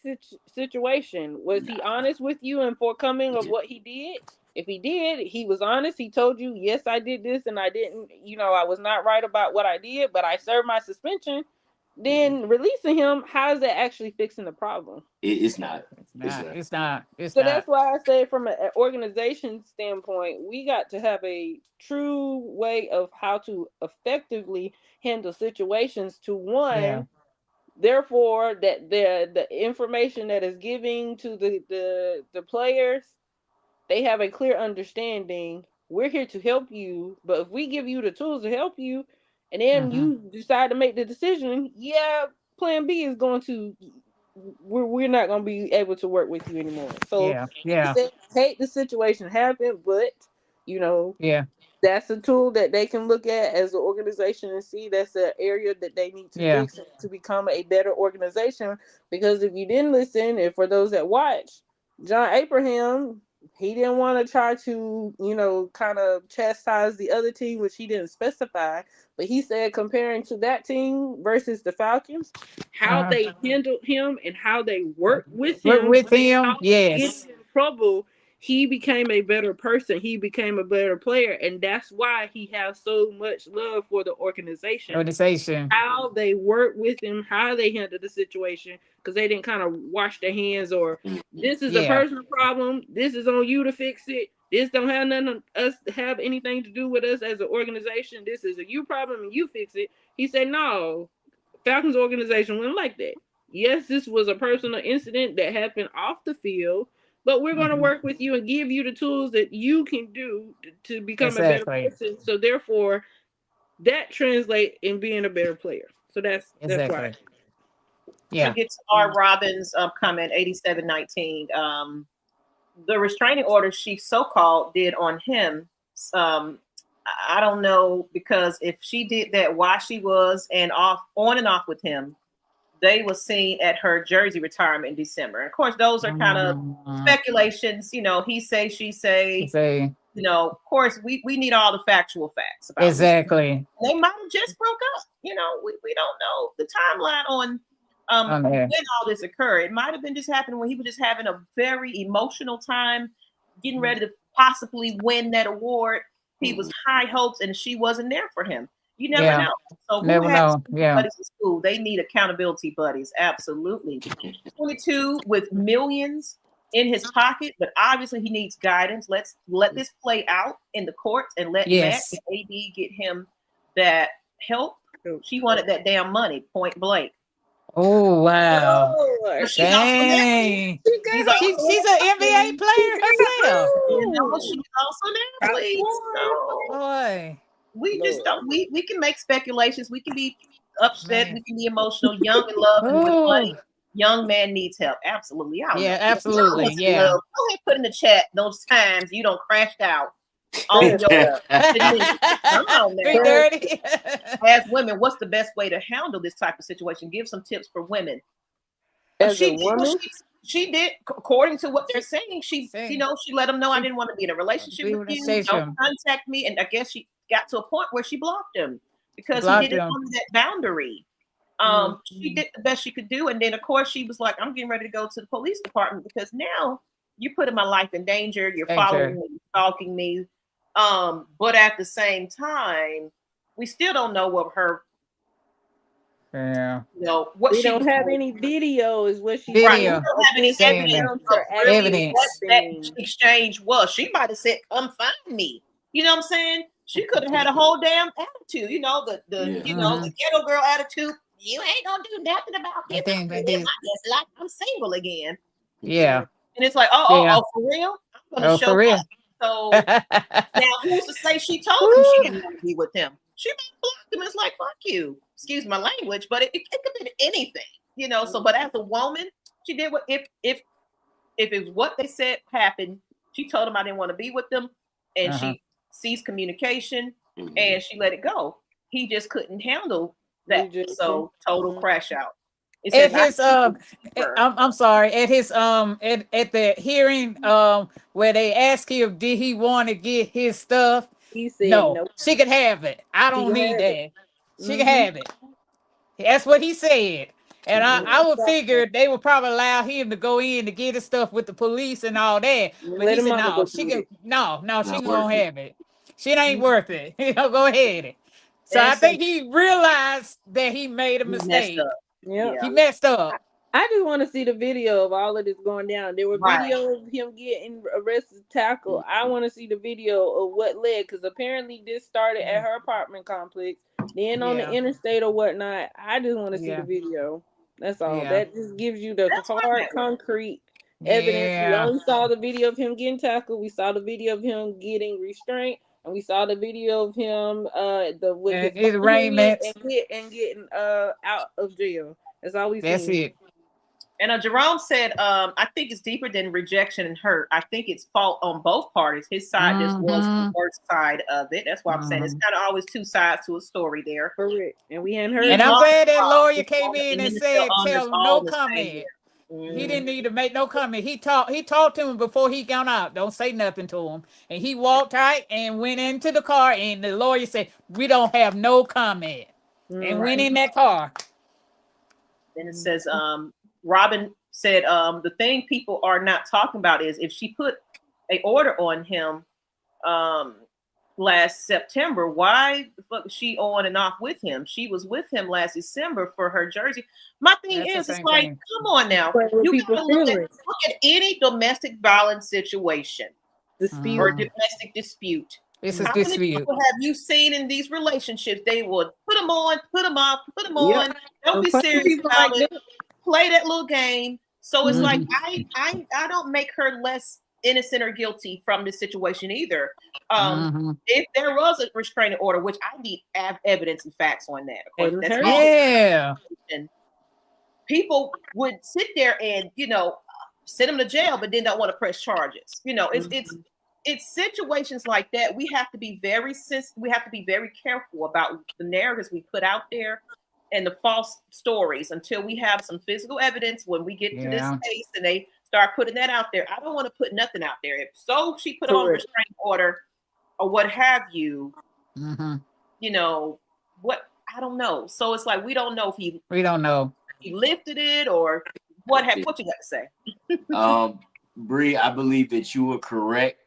[SPEAKER 4] situation? Was
[SPEAKER 3] Nah.
[SPEAKER 4] he honest with you and forthcoming of what he did? If he did, he was honest. He told you, yes, I did this and I didn't. I was not right about what I did, but I served my suspension. Then releasing him, how is that actually fixing the problem?
[SPEAKER 3] It's not.
[SPEAKER 2] It's
[SPEAKER 3] It's
[SPEAKER 2] not.
[SPEAKER 3] not.
[SPEAKER 2] It's not. It's
[SPEAKER 4] So that's
[SPEAKER 2] not.
[SPEAKER 4] why I say, from an organization standpoint, we got to have a true way of how to effectively handle situations. To
[SPEAKER 2] Yeah.
[SPEAKER 4] one, therefore, that the information that is giving to the players, they have a clear understanding. We're here to help you, but if we give you the tools to help you, and then
[SPEAKER 2] Mhm.
[SPEAKER 4] you decide to make the decision, yeah, Plan B is going to, we're not going to be able to work with you anymore. So,
[SPEAKER 2] Yeah.
[SPEAKER 4] like I
[SPEAKER 2] Yeah.
[SPEAKER 4] said, hate the situation happened, but you know
[SPEAKER 2] Yeah.
[SPEAKER 4] that's a tool that they can look at as an organization and see that's an area that they need to
[SPEAKER 2] Yeah.
[SPEAKER 4] fix to become a better organization. Because if you didn't listen, and for those that watch, John Abraham, he didn't want to try to, kind of chastise the other team, which he didn't specify. But he said, comparing to that team versus the Falcons, how
[SPEAKER 2] Uh-huh.
[SPEAKER 4] they handled him and how they worked with
[SPEAKER 2] Work
[SPEAKER 4] him
[SPEAKER 2] with him.
[SPEAKER 4] without
[SPEAKER 2] Yes.
[SPEAKER 4] getting in trouble, he became a better person. He became a better player, and that's why he has so much love for the organization.
[SPEAKER 2] Organization.
[SPEAKER 4] How they work with him, how they handle the situation, because they didn't kind of wash their hands, or this is a
[SPEAKER 2] Yeah.
[SPEAKER 4] personal problem. This is on you to fix it. This don't have nothing us have anything to do with us as an organization. This is a you problem and you fix it. He said, no, Falcons organization wasn't like that. Yes, this was a personal incident that happened off the field, but we're going to
[SPEAKER 2] Mhm.
[SPEAKER 4] work with you and give you the tools that you can do to become a better
[SPEAKER 2] Exactly.
[SPEAKER 4] person. So therefore, that translates in being a better player. So that's why.
[SPEAKER 2] Exactly.
[SPEAKER 1] I'm gonna
[SPEAKER 2] Yeah.
[SPEAKER 1] get to R. Robbins' comment 8719. The restraining order she so-called did on him. Um, I don't know, because if she did that while she was on and off with him, they were seen at her Jersey retirement in December. Of course, those are kind of
[SPEAKER 2] Mhm.
[SPEAKER 1] speculations. He say, she say.
[SPEAKER 2] Say
[SPEAKER 1] Of course, we need all the factual facts about this.
[SPEAKER 2] exactly
[SPEAKER 1] They might have just broke up. We don't know the timeline on
[SPEAKER 2] on
[SPEAKER 1] when
[SPEAKER 2] there.
[SPEAKER 1] all this occurred. It might have been just happening when he was just having a very emotional time, getting ready to possibly win that award. He was high hopes, and she wasn't there for him. You never
[SPEAKER 2] Yeah.
[SPEAKER 1] know. So who
[SPEAKER 2] Never
[SPEAKER 1] has
[SPEAKER 2] know. Yeah.
[SPEAKER 1] buddies in school? They need accountability buddies. Absolutely. 22 with millions in his pocket, but obviously he needs guidance. Let's let this play out in the courts and let Matt
[SPEAKER 2] Yes.
[SPEAKER 1] and AD get him that help. She wanted that damn money, point blank.
[SPEAKER 2] Oh wow.
[SPEAKER 4] Lord.
[SPEAKER 1] She's also
[SPEAKER 2] Dang.
[SPEAKER 1] she's also
[SPEAKER 2] She's an NBA player herself.
[SPEAKER 1] she's also an athlete. So
[SPEAKER 2] Boy.
[SPEAKER 1] we just
[SPEAKER 4] Lord.
[SPEAKER 1] don't we can make speculations. We can be upset,
[SPEAKER 2] Man.
[SPEAKER 1] we can be emotional, young in love and with money.
[SPEAKER 2] Oh,
[SPEAKER 1] Young man needs help. Absolutely. I don't
[SPEAKER 2] yeah,
[SPEAKER 1] know.
[SPEAKER 2] absolutely.
[SPEAKER 1] What's
[SPEAKER 2] Yeah.
[SPEAKER 1] love? Go ahead, put in the chat those times you don't crashed out on your come on now.
[SPEAKER 2] 3:30.
[SPEAKER 1] As women, what's the best way to handle this type of situation? Give some tips for women.
[SPEAKER 4] As a woman,
[SPEAKER 1] She did, according to what they're saying. She let them know I didn't want to be in a relationship with you. Don't contact me. And I guess she got to a point where she blocked him because he didn't honor that boundary. She did the best she could do, and then of course she was like, "I'm getting ready to go to the police department because now you're putting my life in danger. You're following me, stalking me." But at the same time, we still don't know what her.
[SPEAKER 2] Yeah.
[SPEAKER 1] What
[SPEAKER 4] we
[SPEAKER 1] she
[SPEAKER 4] don't have any video, is what she
[SPEAKER 1] right. We don't have any evidence of really what that exchange was. She might have said, "Come find me." You know what I'm saying? She could have had a whole damn attitude. The ghetto girl attitude. You ain't gonna do nothing about me. It's like I'm single again.
[SPEAKER 2] Yeah.
[SPEAKER 1] And it's like, oh, for real? I'm gonna show
[SPEAKER 2] for real.
[SPEAKER 1] up. So now who's to say she told him she didn't want to be with him? She may have blocked him. It's like, fuck you. Excuse my language, but it could be anything, So, but as a woman, she did what if it's what they said happened, she told him I didn't want to be with them, and she ceased communication and she let it go. He just couldn't handle that. So total crash out.
[SPEAKER 2] At his I'm sorry, at his at the hearing where they asked him did he want to get his stuff,
[SPEAKER 4] he said
[SPEAKER 2] no. She could have it. I don't need that. She can have it. That's what he said. And I would figure they would probably allow him to go in to get his stuff with the police and all that. But he said no, she can she gonna have it. She ain't worth it. Go ahead. So I think he realized that he made a mistake.
[SPEAKER 4] He
[SPEAKER 2] messed up.
[SPEAKER 4] I just want to see the video of all of this going down. There were videos of him getting arrested, tackled. I want to see the video of what led, because apparently this started at her apartment complex, then on the interstate or whatnot. I just want to see the video. That's all. That just gives you the hard, concrete evidence. We only saw the video of him getting tackled. We saw the video of him getting restraint. And we saw the video of him with his arraignments and getting out of jail. That's all we seen.
[SPEAKER 2] That's it.
[SPEAKER 1] And Jerome said, I think it's deeper than rejection and hurt. I think it's fault on both parties. His side just was the worst side of it. That's why I'm saying it's kind of always two sides to a story there.
[SPEAKER 4] Correct. And we hadn't heard.
[SPEAKER 2] And I'm glad that lawyer came in and said, "Tell no comment." He didn't need to make no comment. He talked to him before he got out. Don't say nothing to him. And he walked out and went into the car, and the lawyer said, "We don't have no comment." And went in that car.
[SPEAKER 1] Then it says, Robin said, the thing people are not talking about is if she put an order on him last September, why the fuck is she on and off with him? She was with him last December for her jersey. My thing is, it's like, come on now. You gotta look at any domestic violence situation or domestic dispute.
[SPEAKER 2] It's a
[SPEAKER 1] How
[SPEAKER 2] dispute.
[SPEAKER 1] many people have you seen in these relationships? They would put them on, put them off, put them on. Don't be serious about it. Play that little game. So it's like I don't make her less innocent or guilty from this situation either. If there was a restraining order, which I need evidence and facts on that. Of course, that's people would sit there and send them to jail, but then don't want to press charges. It's situations like that. We have to be very careful about the narratives we put out there and the false stories until we have some physical evidence. When we get to this case and they start putting that out there, I don't want to put nothing out there. If she put on a restraining order or what have you, what, I don't know. So it's like we don't know if he lifted it or what you got to say?
[SPEAKER 3] Bree, I believe that you were correct.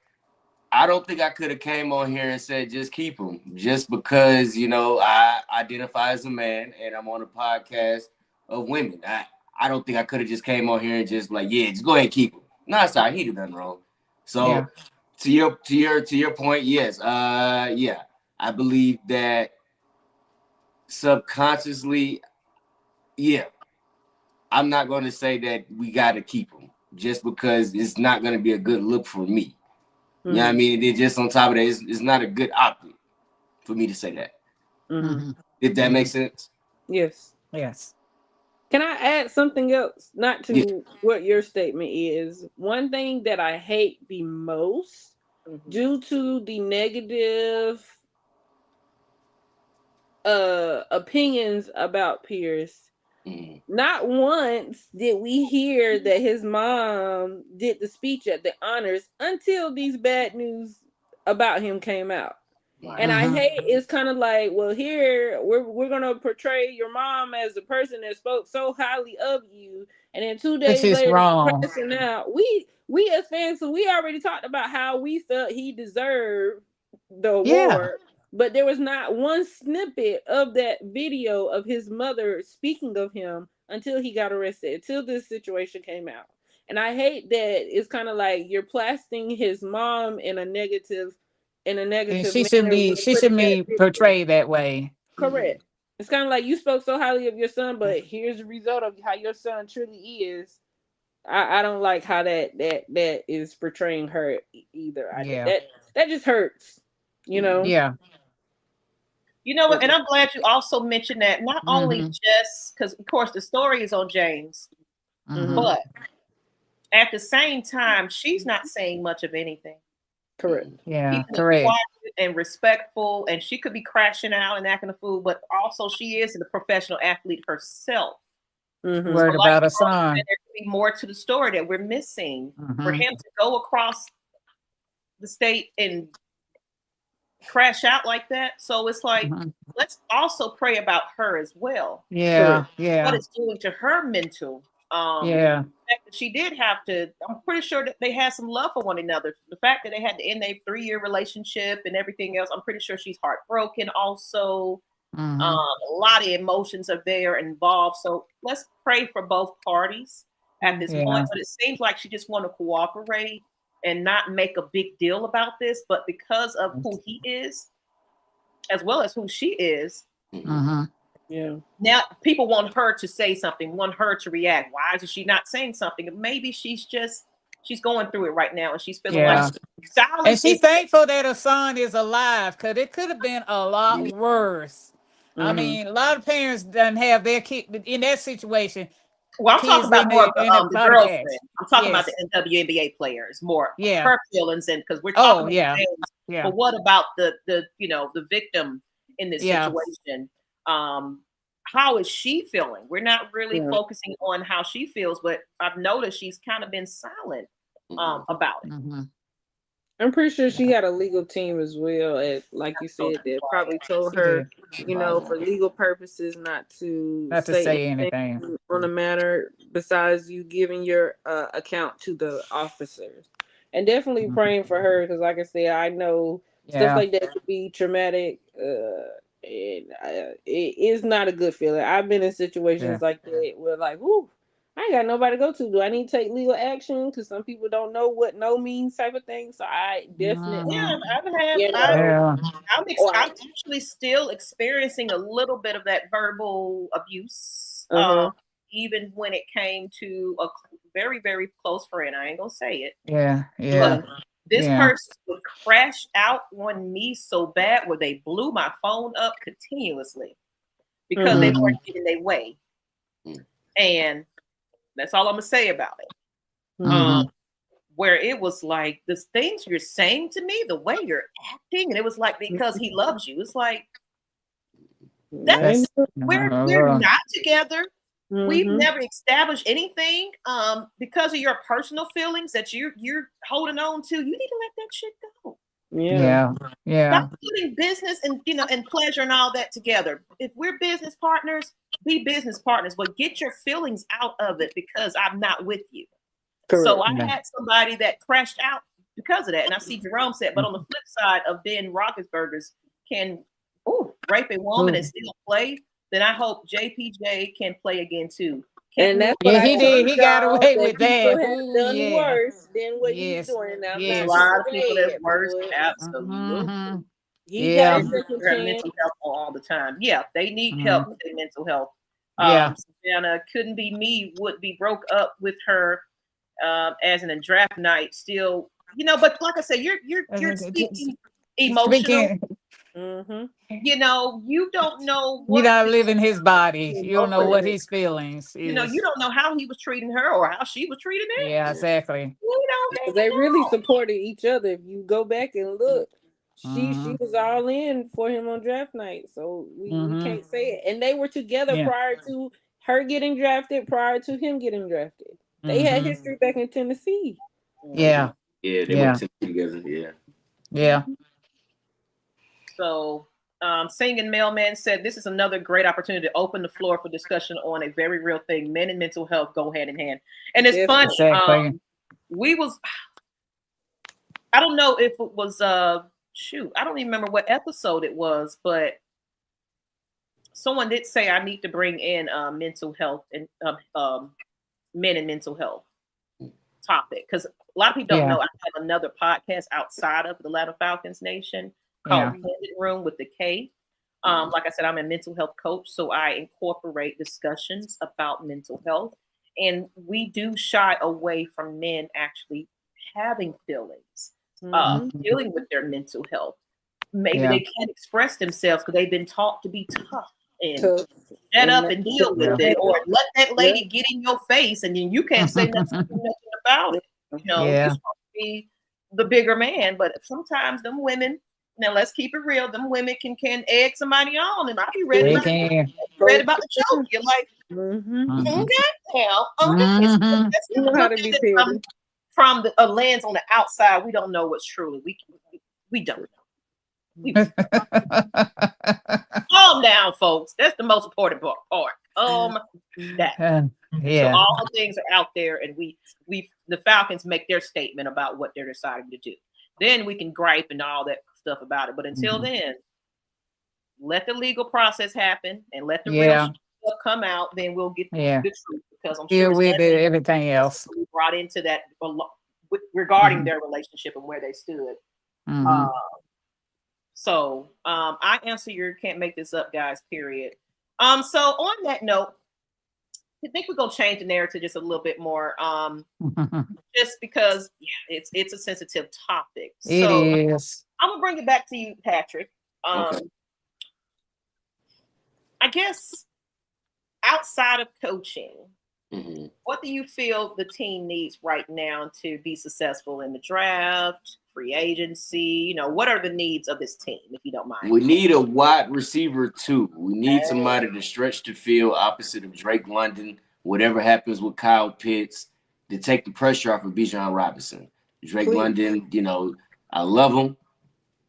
[SPEAKER 3] I don't think I could have came on here and said just keep him, just because I identify as a man and I'm on a podcast of women. I don't think I could have just came on here and just just go ahead and keep him. No, sorry, he did nothing wrong. So to your point, yes, I believe that subconsciously, I'm not going to say that we got to keep him just because it's not going to be a good look for me. You know what I mean? And then just on top of that, it's not a good optic for me to say that. If that makes sense.
[SPEAKER 4] Yes.
[SPEAKER 2] Yes.
[SPEAKER 4] Can I add something else? Not to what your statement is. One thing that I hate the most, due to the negative opinions about Pierce, not once did we hear that his mom did the speech at the honors until these bad news about him came out. And I hate, it's kind of like, well, here we're gonna portray your mom as the person that spoke so highly of you, and then 2 days
[SPEAKER 2] Which is
[SPEAKER 4] later,
[SPEAKER 2] wrong.
[SPEAKER 4] pressing out. We as fans, so we already talked about how we felt he deserved the award, but there was not one snippet of that video of his mother speaking of him until he got arrested, until this situation came out. And I hate that it's kind of like you're plastering his mom in a negative
[SPEAKER 2] And she should
[SPEAKER 4] manner.
[SPEAKER 2] be portrayed that way.
[SPEAKER 4] Correct. It's kind of like you spoke so highly of your son, but here's the result of how your son truly is. I don't like how that is portraying her either. That just hurts, you know.
[SPEAKER 2] Yeah.
[SPEAKER 1] You know what? And I'm glad you also mentioned that not only just because, of course, the story is on James, but at the same time, she's not saying much of anything.
[SPEAKER 4] Correct.
[SPEAKER 2] Yeah.
[SPEAKER 1] Keeping
[SPEAKER 2] Correct.
[SPEAKER 1] quiet and respectful, and she could be crashing out and acting a fool, but also she is a professional athlete herself.
[SPEAKER 2] Worried about her son.
[SPEAKER 1] There could be more to the story that we're missing for him to go across the state and crash out like that. So it's like, let's also pray about her as well.
[SPEAKER 2] Yeah.
[SPEAKER 1] What it's doing to her mental. The fact that she did have to, I'm pretty sure that they had some love for one another. The fact that they had to end their 3-year relationship and everything else, I'm pretty sure she's heartbroken also. A lot of emotions are there involved. So let's pray for both parties at this point. But it seems like she just want to cooperate and not make a big deal about this. But because of who he is, as well as who she is, now people want her to say something, want her to react. Why is she not saying something? Maybe she's going through it right now, and she's feeling like
[SPEAKER 2] and she's thankful that her son is alive, because it could have been a lot worse. I mean, a lot of parents doesn't have their kid in that situation.
[SPEAKER 1] Well, I'm talking about more of the girlfriend. I'm talking about the WNBA players, more her feelings, and because we're talking about things, but what about the victim in this situation? How is she feeling? We're not really focusing on how she feels, but I've noticed she's kind of been silent about it.
[SPEAKER 4] I'm pretty sure she had a legal team as well, like you said, that probably told her, for legal purposes, not to say anything on the matter besides you giving your account to the officers. And definitely praying for her, because like I said, I know stuff like that could be traumatic. It is not a good feeling. I've been in situations like that where like, whoo, I ain't got nobody to go to. Do I need to take legal action? Because some people don't know what no means, type of thing. So I definitely,
[SPEAKER 1] I'm actually still experiencing a little bit of that verbal abuse, even when it came to a very, very close friend. I ain't gonna say it. But this person would crash out on me so bad where they blew my phone up continuously because they weren't getting their way. And that's all I'm gonna say about it. Where it was like, the things you're saying to me, the way you're acting, and it was like, because he loves you. It's like, we're not together. We've never established anything because of your personal feelings that you're holding on to. You need to let that shit go. Stop putting business and and pleasure and all that together. If we're business partners, be business partners, but get your feelings out of it because I'm not with you. Correct. So I had somebody that crashed out because of that. And I see Jerome said, but on the flip side of Ben Roethlisberger's can rape a woman and still play, then I hope JPJ can play again too.
[SPEAKER 4] And that's what
[SPEAKER 2] he did. He got away with that.
[SPEAKER 4] Done worse than what he's doing now.
[SPEAKER 1] A lot of people that's worse. Absolutely. He got a second chance. Mental health all the time. Yeah, they need help with their mental health. Savannah, couldn't be me, would be broke up with her as in a draft night. Still, but like I said, you're speaking emotional.
[SPEAKER 4] Mm-hmm.
[SPEAKER 1] You don't know
[SPEAKER 2] You
[SPEAKER 1] what
[SPEAKER 2] don't live in his body. You don't know what his feelings is.
[SPEAKER 1] you don't know how he was treating her or how she was treating him.
[SPEAKER 2] Yeah, exactly.
[SPEAKER 4] They really supported each other. If you go back and look, she was all in for him on draft night. So we can't say it. And they were together prior to her getting drafted, prior to him getting drafted. They had history back in Tennessee.
[SPEAKER 2] Yeah.
[SPEAKER 3] Yeah, they went together. Yeah.
[SPEAKER 2] Yeah.
[SPEAKER 1] So, Singing Mailman said, this is another great opportunity to open the floor for discussion on a very real thing. Men and mental health go hand in hand. And it's funny.
[SPEAKER 2] Exactly.
[SPEAKER 1] I don't know if it was, I don't even remember what episode it was, but someone did say I need to bring in mental health and men and mental health topic. Because a lot of people don't know I have another podcast outside of the Atlanta Falcons Nation called Candid Room with the K. Like I said, I'm a mental health coach, so I incorporate discussions about mental health. And we do shy away from men actually having feelings, dealing with their mental health. Maybe they can't express themselves because they've been taught to be tough and shut up and deal with it, or let that lady get in your face and then you can't say nothing about it. You're supposed to be the bigger man, but sometimes them women, now let's keep it real, them women can egg somebody on, and I'll be ready about the choke. You're like, from the lens on the outside, we don't know what's truly. We don't know. Calm down, folks. That's the most important part. So all the things are out there, and the Falcons make their statement about what they're deciding to do. Then we can gripe and all that stuff about it. But until then, let the legal process happen and let the real stuff come out. Then we'll get the truth, because I'm sure
[SPEAKER 2] with everything else
[SPEAKER 1] we brought into that regarding their relationship and where they stood. So I answer your can't make this up, guys, period. So on that note, I think we're gonna change the narrative just a little bit more. Just because it's a sensitive topic.
[SPEAKER 2] It is.
[SPEAKER 1] I'm gonna bring it back to you, Patrick. I guess outside of coaching, what do you feel the team needs right now to be successful in the draft, free agency? What are the needs of this team, if you don't mind?
[SPEAKER 3] We need a wide receiver too. We need somebody to stretch the field opposite of Drake London. Whatever happens with Kyle Pitts, to take the pressure off of Bijan Robinson. Drake London, I love him.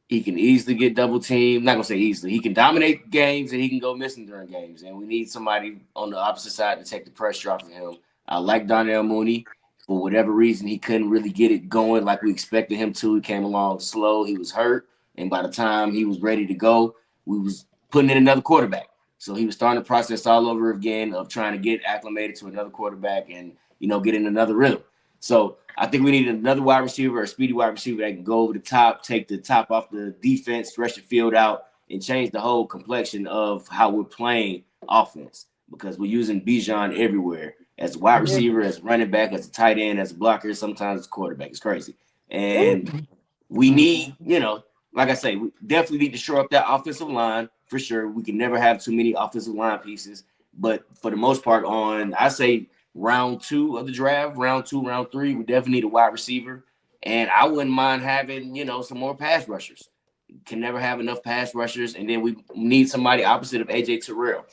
[SPEAKER 3] He can easily get double teamed. Not gonna say easily. He can dominate games and he can go missing during games. And we need somebody on the opposite side to take the pressure off of him. I like Donnell Mooney. For whatever reason, he couldn't really get it going like we expected him to. He came along slow. He was hurt. And by the time he was ready to go, we was putting in another quarterback. So he was starting the process all over again of trying to get acclimated to another quarterback and, get in another rhythm. So I think we need another wide receiver, a speedy wide receiver that can go over the top, take the top off the defense, stretch the field out, and change the whole complexion of how we're playing offense, because we're using Bijan everywhere as a wide receiver, as a running back, as a tight end, as a blocker, sometimes as a quarterback. It's crazy. And we need, like I say, we definitely need to shore up that offensive line for sure. We can never have too many offensive line pieces, but for the most part I say round 2 of the draft, round 2, round 3, we definitely need a wide receiver. And I wouldn't mind having, some more pass rushers. Can never have enough pass rushers. And then we need somebody opposite of AJ Terrell.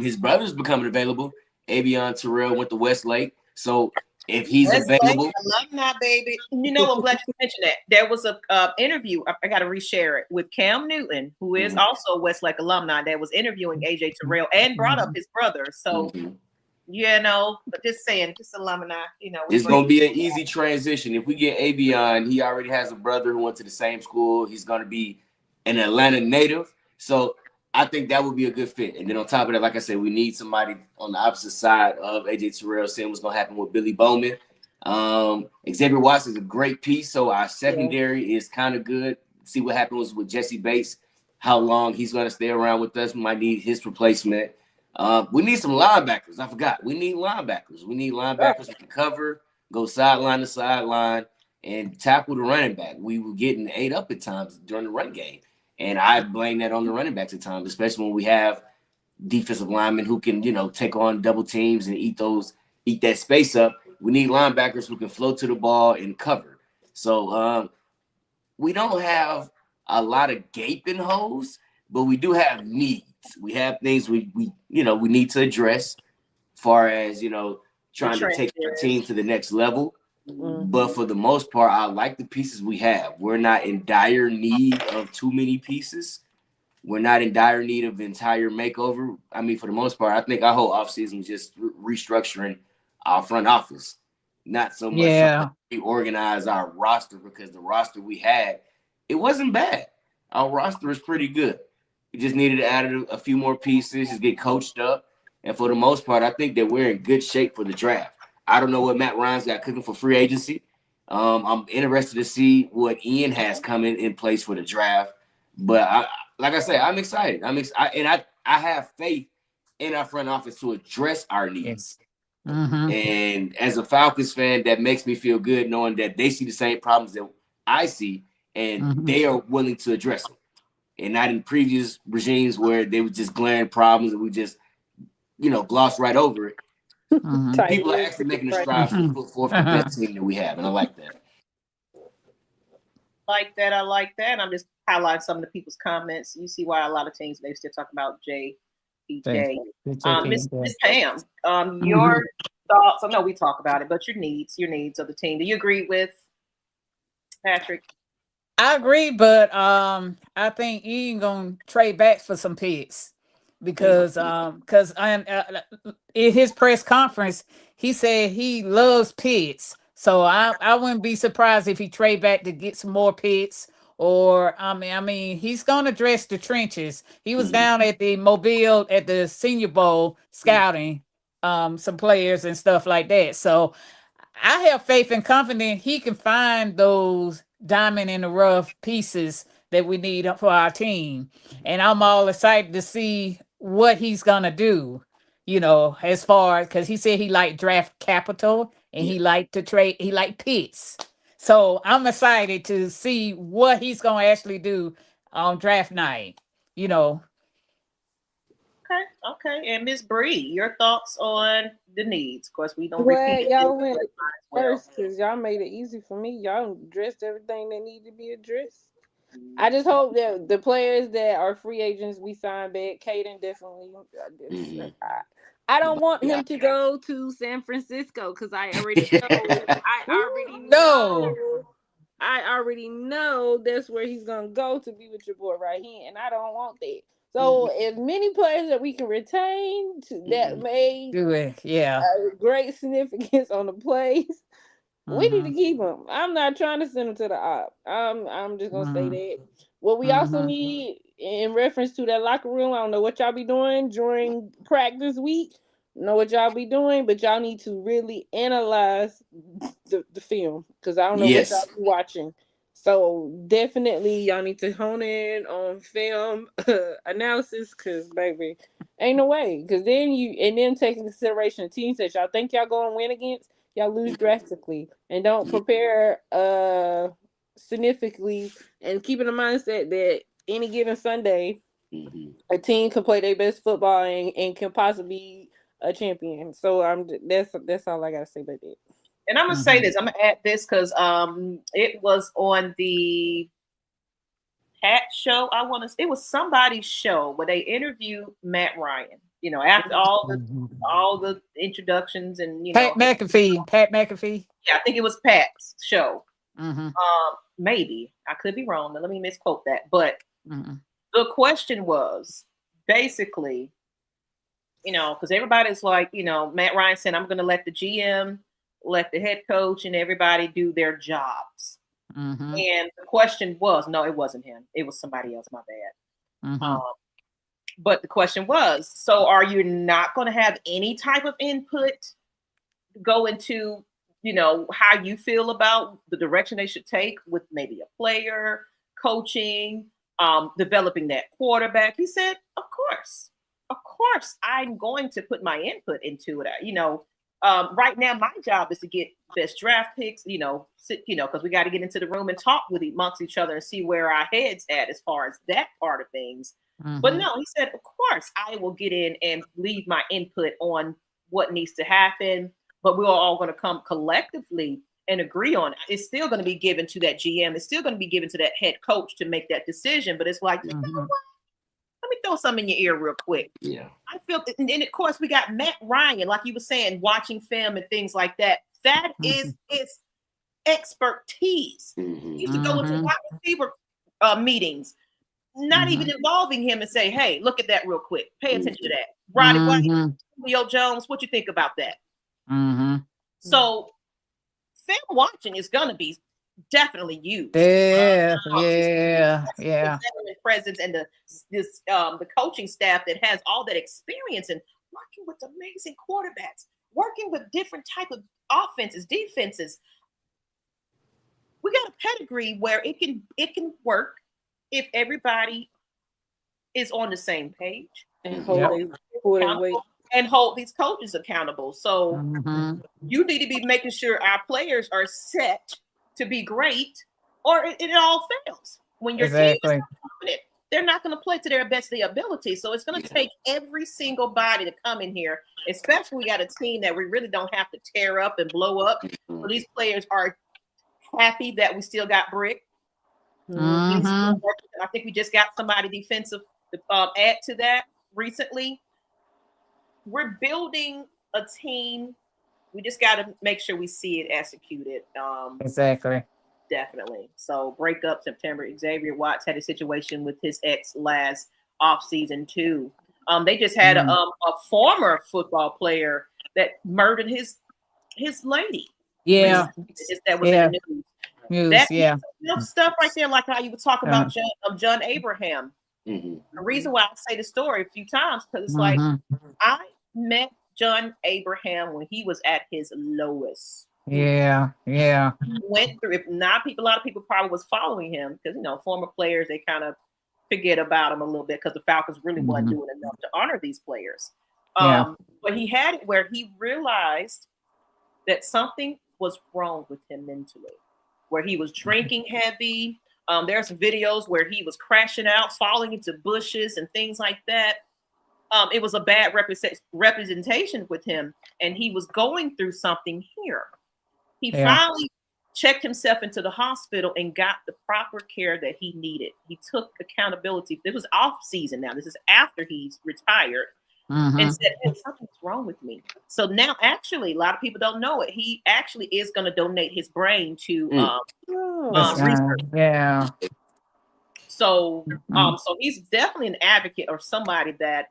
[SPEAKER 3] His brother's becoming available. Avion Terrell went to Westlake. So if he's available.
[SPEAKER 1] Alumni, baby. I'm glad you mentioned that. There was a interview, I got to reshare it, with Cam Newton, who is also a Westlake alumni, that was interviewing AJ Terrell and brought up his brother. So, but just saying, just alumni,
[SPEAKER 3] It's going to be an easy transition. If we get Avion, he already has a brother who went to the same school. He's going to be an Atlanta native. So I think that would be a good fit. And then on top of that, like I said, we need somebody on the opposite side of AJ Terrell, seeing what's going to happen with Billy Bowman. Xavier Watts is a great piece. So our secondary is kind of good. See what happens with Jesse Bates, how long he's going to stay around with us. We might need his replacement. We need some linebackers. I forgot. We need linebackers. We need linebackers who can cover, go sideline to sideline, and tackle the running back. We were getting ate up at times during the run game. And I blame that on the running backs at times, especially when we have defensive linemen who can, take on double teams and eat that space up. We need linebackers who can flow to the ball and cover. So we don't have a lot of gaping holes, but we do have needs. We have things we need to address, as far as trying to take our team to the next level. But for the most part, I like the pieces we have. We're not in dire need of too many pieces. We're not in dire need of entire makeover. I mean, for the most part, I think our whole offseason was just restructuring our front office, not so much trying to reorganize our roster, because the roster we had, it wasn't bad. Our roster is pretty good. We just needed to add a few more pieces, just get coached up. And for the most part, I think that we're in good shape for the draft. I don't know what Matt Ryan's got cooking for free agency. I'm interested to see what Ian has coming in place for the draft. But like I say, I'm excited. I have faith in our front office to address our needs. And as a Falcons fan, that makes me feel good knowing that they see the same problems that I see, and they are willing to address them. And not in previous regimes where they were just glaring problems and we just, gloss right over it. People are actually making the strides to put forth the best team that we have, and I like that.
[SPEAKER 1] I like that. I'm just highlighting some of the people's comments. You see why a lot of teams maybe still talk about JPJ. Miss Pam, your thoughts? I know we talk about it, but your needs of the team. Do you agree with Patrick?
[SPEAKER 2] I agree, but I think Ian gonna trade back for some picks, because in his press conference he said he loves picks. So I wouldn't be surprised if he trade back to get some more picks. Or I mean he's gonna address the trenches. He was down at the Mobile at the Senior Bowl scouting some players and stuff like that. So I have faith and confidence he can find those diamond in the rough pieces that we need for our team. And I'm all excited to see what he's gonna do, as far, because he said he liked draft capital and he liked to trade, he liked picks. So I'm excited to see what he's gonna actually do on draft night.
[SPEAKER 1] Okay. And Miss Bree, your thoughts on the needs? Of course, we don't
[SPEAKER 4] repeat. Y'all went first because y'all made it easy for me. Y'all addressed everything that needed to be addressed. I just hope that the players that are free agents we sign back. Caden definitely. I don't want him to go to San Francisco because I already know. I already know that's where he's gonna go to be with your boy right here, and I don't want that. So as many players that we can retain that may
[SPEAKER 2] do it,
[SPEAKER 4] great significance on the plays, we need to keep them. I'm not trying to send them to the op. I'm just gonna say that. What we also need in reference to that locker room, I don't know what y'all be doing during practice week. Know what y'all be doing, but y'all need to really analyze the film, because I don't know what y'all be watching. So definitely y'all need to hone in on film analysis, because baby, ain't no way. Because then take into consideration the teams that y'all think y'all going to win against, y'all lose drastically, and don't prepare significantly, and keep in the mindset that any given Sunday, a team can play their best football and can possibly be a champion. So that's all I gotta say about that.
[SPEAKER 1] And I'm gonna say this. I'm gonna add this because it was on the Pat show. It was somebody's show where they interviewed Matt Ryan. After all the introductions and
[SPEAKER 2] Pat McAfee.
[SPEAKER 1] Yeah, I think it was Pat's show. Maybe I could be wrong. Let me misquote that. But the question was basically, because everybody's like, Matt Ryan said, I'm going to let the GM, let the head coach, and everybody do their jobs. And the question was, no, it wasn't him. It was somebody else. My bad. But the question was, so are you not going to have any type of input go into, how you feel about the direction they should take with maybe a player, coaching, developing that quarterback? He said, of course. course, I'm going to put my input into it. Right now, my job is to get best draft picks, because we got to get into the room and talk amongst each other and see where our heads at as far as that part of things. But no, he said, of course, I will get in and leave my input on what needs to happen, but we're all going to come collectively and agree on it. It's still going to be given to that GM. It's still going to be given to that head coach to make that decision. But it's like, you know what? Let me throw something in your ear real quick.
[SPEAKER 3] Yeah.
[SPEAKER 1] I feel, and then of course we got Matt Ryan, like you were saying, watching film and things like that. That is his expertise. He used to go into wide receiver meetings, not even involving him, and say, "Hey, look at that real quick. Pay attention to that." Ryder White, Julio Jones, what you think about that? So, film watching is gonna be definitely used.
[SPEAKER 2] Yeah.
[SPEAKER 1] Presence and the coaching staff that has all that experience and working with amazing quarterbacks, working with different type of offenses, defenses. We got a pedigree where it can work if everybody is on the same page
[SPEAKER 4] And hold
[SPEAKER 1] these coaches accountable. So you need to be making sure our players are set to be great, or it all fails. When your team is not confident, they're not going to play to their best of their ability. So it's going to take every single body to come in here, especially we got a team that we really don't have to tear up and blow up. So these players are happy that we still got Brick. I think we just got somebody defensive to add to that recently. We're building a team. We just got to make sure we see it executed.
[SPEAKER 2] Exactly.
[SPEAKER 1] Definitely. So breakup September. Xavier Watts had a situation with his ex last offseason too. They just had a former football player that murdered his lady.
[SPEAKER 2] Yeah.
[SPEAKER 1] That was in the news. Stuff right there, like how you would talk about John Abraham. The reason why I say the story a few times, because it's like I met John Abraham when he was at his lowest.
[SPEAKER 2] Yeah.
[SPEAKER 1] Went through, if not people, a lot of people probably was following him because former players, they kind of forget about him a little bit because the Falcons really wasn't doing enough to honor these players. But he had it where he realized that something was wrong with him mentally, where he was drinking heavy. There's some videos where he was crashing out, falling into bushes and things like that. It was a bad representation with him, and he was going through something here. He finally checked himself into the hospital and got the proper care that he needed. He took accountability. It was off season now. This is after he's retired. And said, hey, something's wrong with me. So now, actually, a lot of people don't know it. He actually is going to donate his brain to research.
[SPEAKER 2] Yeah.
[SPEAKER 1] So, so he's definitely an advocate or somebody that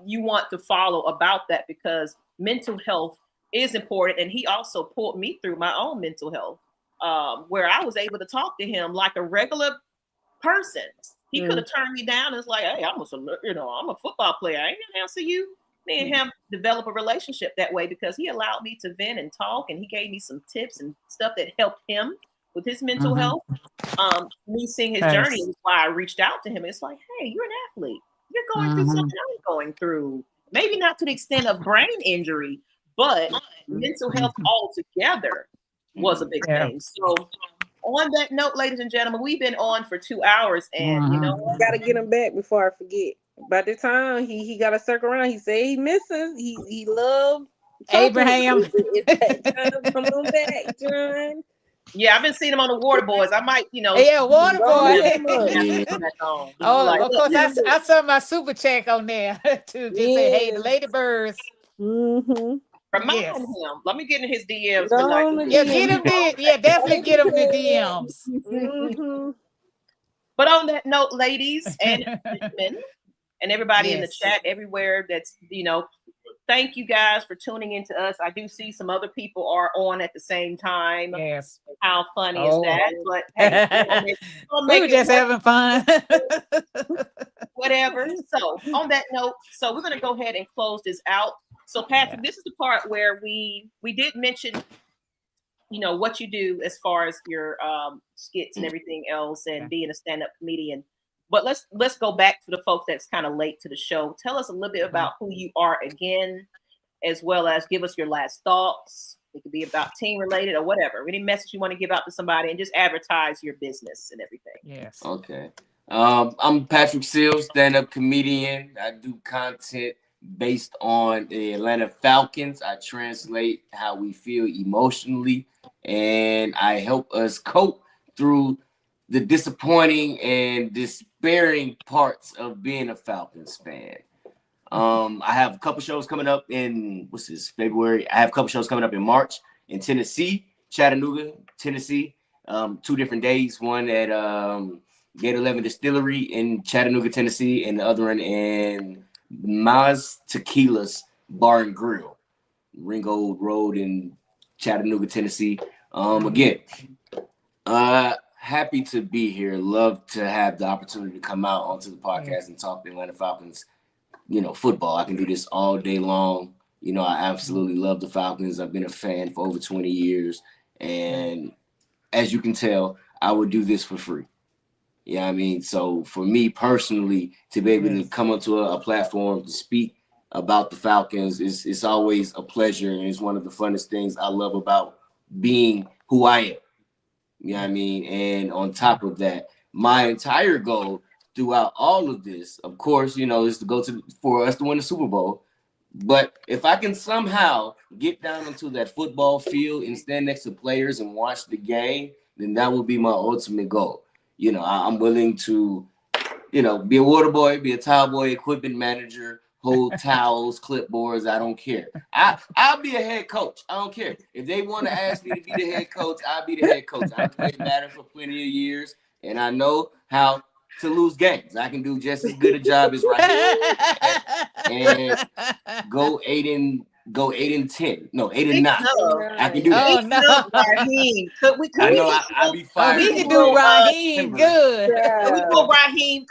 [SPEAKER 1] you want to follow about that, because mental health is important. And he also pulled me through my own mental health, where I was able to talk to him like a regular person. He could have turned me down and was like, hey, I'm a football player. I ain't gonna answer you. Me and him develop a relationship that way because he allowed me to vent and talk, and he gave me some tips and stuff that helped him with his mental health. Me seeing his journey is why I reached out to him. It's like, hey, you're an athlete. You're going through something I'm going through. Maybe not to the extent of brain injury, but mental health altogether was a big thing. So on that note, ladies and gentlemen, we've been on for 2 hours, and you know what?
[SPEAKER 4] Got to get him back before I forget. By the time he got to circle around, he said he misses. He loved
[SPEAKER 2] Abraham.
[SPEAKER 4] Come on back, John.
[SPEAKER 1] Yeah, I've been seeing him on the Water Boys. I might,
[SPEAKER 2] Water Boy.
[SPEAKER 1] Of
[SPEAKER 2] course, I saw my super check on there to just say, hey, the Ladybirds.
[SPEAKER 1] Remind him. Let me get in his DMs.
[SPEAKER 2] Get him definitely get him the DMs.
[SPEAKER 1] But on that note, ladies and gentlemen, and everybody in the chat everywhere, that's thank you guys for tuning in to us. I do see some other people are on at the same time.
[SPEAKER 2] Yes.
[SPEAKER 1] How funny is that? But hey,
[SPEAKER 2] we were just having fun.
[SPEAKER 1] Whatever. So on that note, we're gonna go ahead and close this out. So Patrick, this is the part where we did mention, what you do as far as your skits and everything else, and being a stand-up comedian. But let's go back to the folks that's kind of late to the show. Tell us a little bit about who you are again, as well as give us your last thoughts. It could be about team related or whatever. Any message you want to give out to somebody, and just advertise your business and everything.
[SPEAKER 2] Yes.
[SPEAKER 3] Okay. I'm Patrick Seals, stand-up comedian. I do content based on the Atlanta Falcons. I translate how we feel emotionally, and I help us cope through the disappointing and despairing parts of being a Falcons fan. I have a couple shows coming up in February. I have a couple shows coming up in March in Tennessee, Chattanooga, Tennessee. 2 different days. One at Gate 11 Distillery in Chattanooga, Tennessee, and the other one in Ms Tequila's Bar and Grill, Ringgold Road in Chattanooga, Tennessee. Again, happy to be here. Love to have the opportunity to come out onto the podcast and talk the Atlanta Falcons. Football. I can do this all day long. I absolutely love the Falcons. I've been a fan for over 20 years. And as you can tell, I would do this for free. You know what I mean? So for me personally, to be able to come onto a platform to speak about the Falcons, it's always a pleasure. And it's one of the funnest things I love about being who I am. You know what I mean? And on top of that, my entire goal throughout all of this, of course, is to for us to win the Super Bowl. But if I can somehow get down onto that football field and stand next to players and watch the game, then that would be my ultimate goal. I'm willing to, be a water boy, be a towel boy, equipment manager, hold towels, clipboards. I don't care. I'll be a head coach. I don't care. If they want to ask me to be the head coach, I'll be the head coach. I've played Madden for plenty of years, and I know how to lose games. I can do just as good a job as Ryder and go 8-10. No, 8-9. I can do that.
[SPEAKER 2] Oh no,
[SPEAKER 1] Raheem.
[SPEAKER 3] I know I'll be fine.
[SPEAKER 2] we can do Raheem good.
[SPEAKER 1] Can we go, Raheem?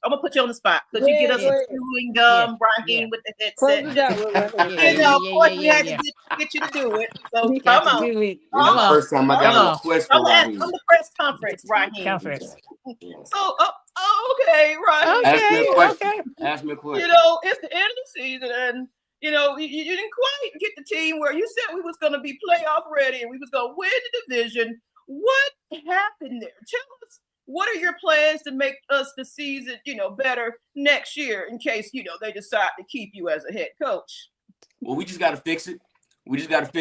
[SPEAKER 1] I'm gonna put you on the spot. Could you get us a chewing gum, Raheem, with the headset? Of course, we had to get you to do it. So come on.
[SPEAKER 3] First time I got a request for Raheem.
[SPEAKER 1] On the press conference, Raheem. So, okay, Raheem.
[SPEAKER 3] Ask me a question.
[SPEAKER 1] It's the end of the season, and you didn't quite get the team where you said we was going to be playoff ready and we was going to win the division. What happened there? Tell us, what are your plans to make us the season, better next year in case, they decide to keep you as a head coach?
[SPEAKER 3] Well, we just got to fix it. We got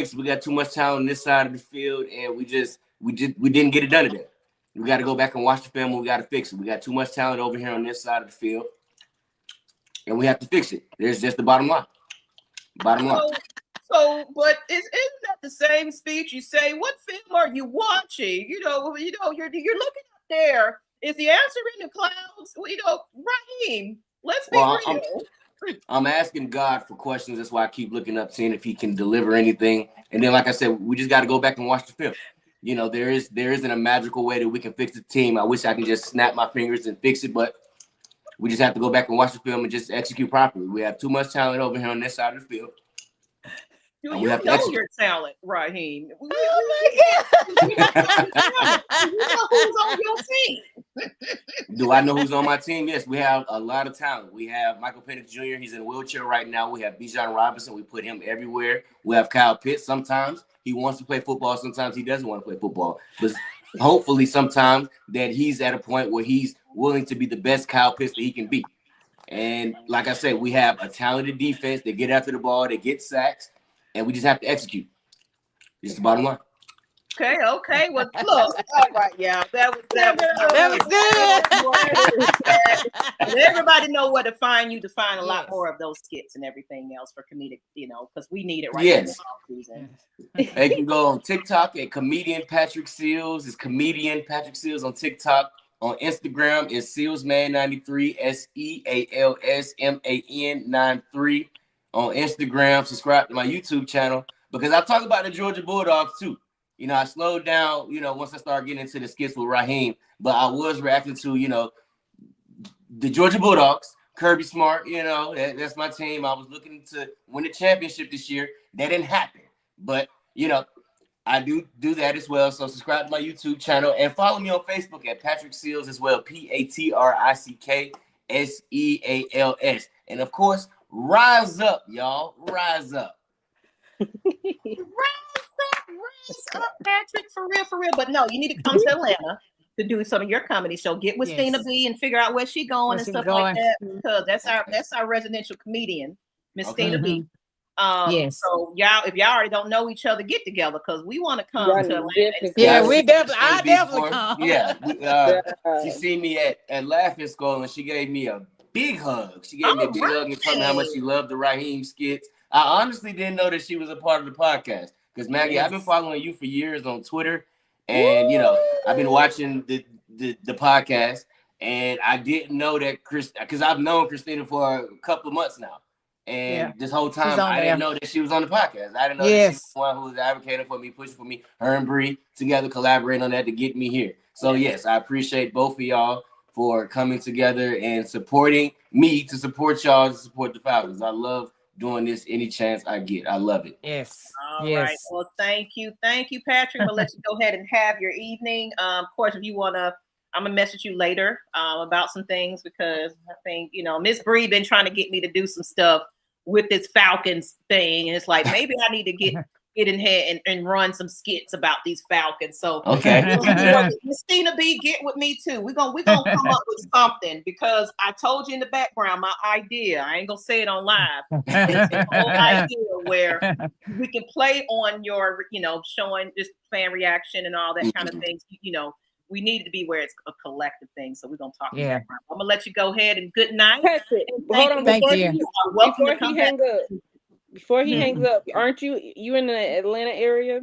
[SPEAKER 3] too much talent on this side of the field, and we didn't get it done today. We got to go back and watch the film. We got to fix it. We got too much talent over here on this side of the field, and we have to fix it. There's just the bottom line. But isn't that the same speech you say? What film are you watching? You're looking up there. Is the answer in the clouds? Raheem, let's be real. I'm asking God for questions. That's why I keep looking up, seeing if He can deliver anything. And then, like I said, we just got to go back and watch the film. There isn't a magical way that we can fix the team. I wish I could just snap my fingers and fix it, but we just have to go back and watch the film and just execute properly. We have too much talent over here on this side of the field.
[SPEAKER 1] You know your talent, Raheem.
[SPEAKER 2] Oh my
[SPEAKER 1] God. You know who's on your team.
[SPEAKER 3] Do I know who's on my team? Yes, we have a lot of talent. We have Michael Penix Jr. He's in a wheelchair right now. We have Bijan Robinson. We put him everywhere. We have Kyle Pitts. Sometimes he wants to play football. Sometimes he doesn't want to play football. But hopefully sometimes that he's at a point where he's willing to be the best Kyle Pitts that he can be. And like I said, we have a talented defense. They get after the ball. They get sacks. And we just have to execute. This is the bottom line.
[SPEAKER 1] Okay. Well, look. All right, yeah. That was good. Everybody know where to find you to find a lot more of those skits and everything else for comedic, because we need it right now. Season.
[SPEAKER 3] They can go on TikTok at comedian Patrick Seals. It's comedian Patrick Seals on TikTok. On Instagram, it's SealsMan93, SEALSMAN 93. On Instagram, subscribe to my YouTube channel because I talk about the Georgia Bulldogs too. I slowed down, once I started getting into the skits with Raheem, but I was reacting to, the Georgia Bulldogs, Kirby Smart, that's my team. I was looking to win the championship this year. That didn't happen. But, I do that as well. So subscribe to my YouTube channel and follow me on Facebook at Patrick Seals as well. PatrickSeals. And of course, rise up, y'all. Rise up.
[SPEAKER 1] Rise up, Patrick, for real. But no, you need to come to Atlanta to do some of your comedy show. Get with Stina B and figure out where she going and stuff like that. Because that's our residential comedian, Miss Stina B. So y'all, if y'all already don't know each other, get together because we want to come to Atlanta.
[SPEAKER 2] Yeah, I definitely come.
[SPEAKER 3] Yeah, she seen me at Laughing Skull and she gave me a big hug. She gave me a big hug and told me how much she loved the Raheem skits. I honestly didn't know that she was a part of the podcast because Maggie, I've been following you for years on Twitter, and I've been watching the podcast, and I didn't know that because I've known Christina for a couple of months now. And this whole time, I didn't know that she was on the podcast. I didn't know that she was the one who was advocating for me, pushing for me. Her and Bree together collaborating on that to get me here. So, yes, I appreciate both of y'all for coming together and supporting me to support y'all to support the Falcons. I love doing this any chance I get. I love it.
[SPEAKER 2] Yes.
[SPEAKER 1] All right. Well, thank you, Patrick. We'll let you go ahead and have your evening. Of course, if you want to, I'm gonna message you later about some things because I think Miss Bree been trying to get me to do some stuff with this Falcons thing, and it's like maybe I need to get in here and run some skits about these Falcons. So Christina B, get with me too. We're gonna come up with something because I told you in the background my idea. I ain't gonna say it on live. It's a whole idea where we can play on your showing this fan reaction and all that kind of things. We need it to be where it's a collective thing. So we're gonna talk. I'm gonna let you go ahead and good night.
[SPEAKER 4] Hold on,
[SPEAKER 2] thank you.
[SPEAKER 4] Before he hangs up, aren't you in the Atlanta area?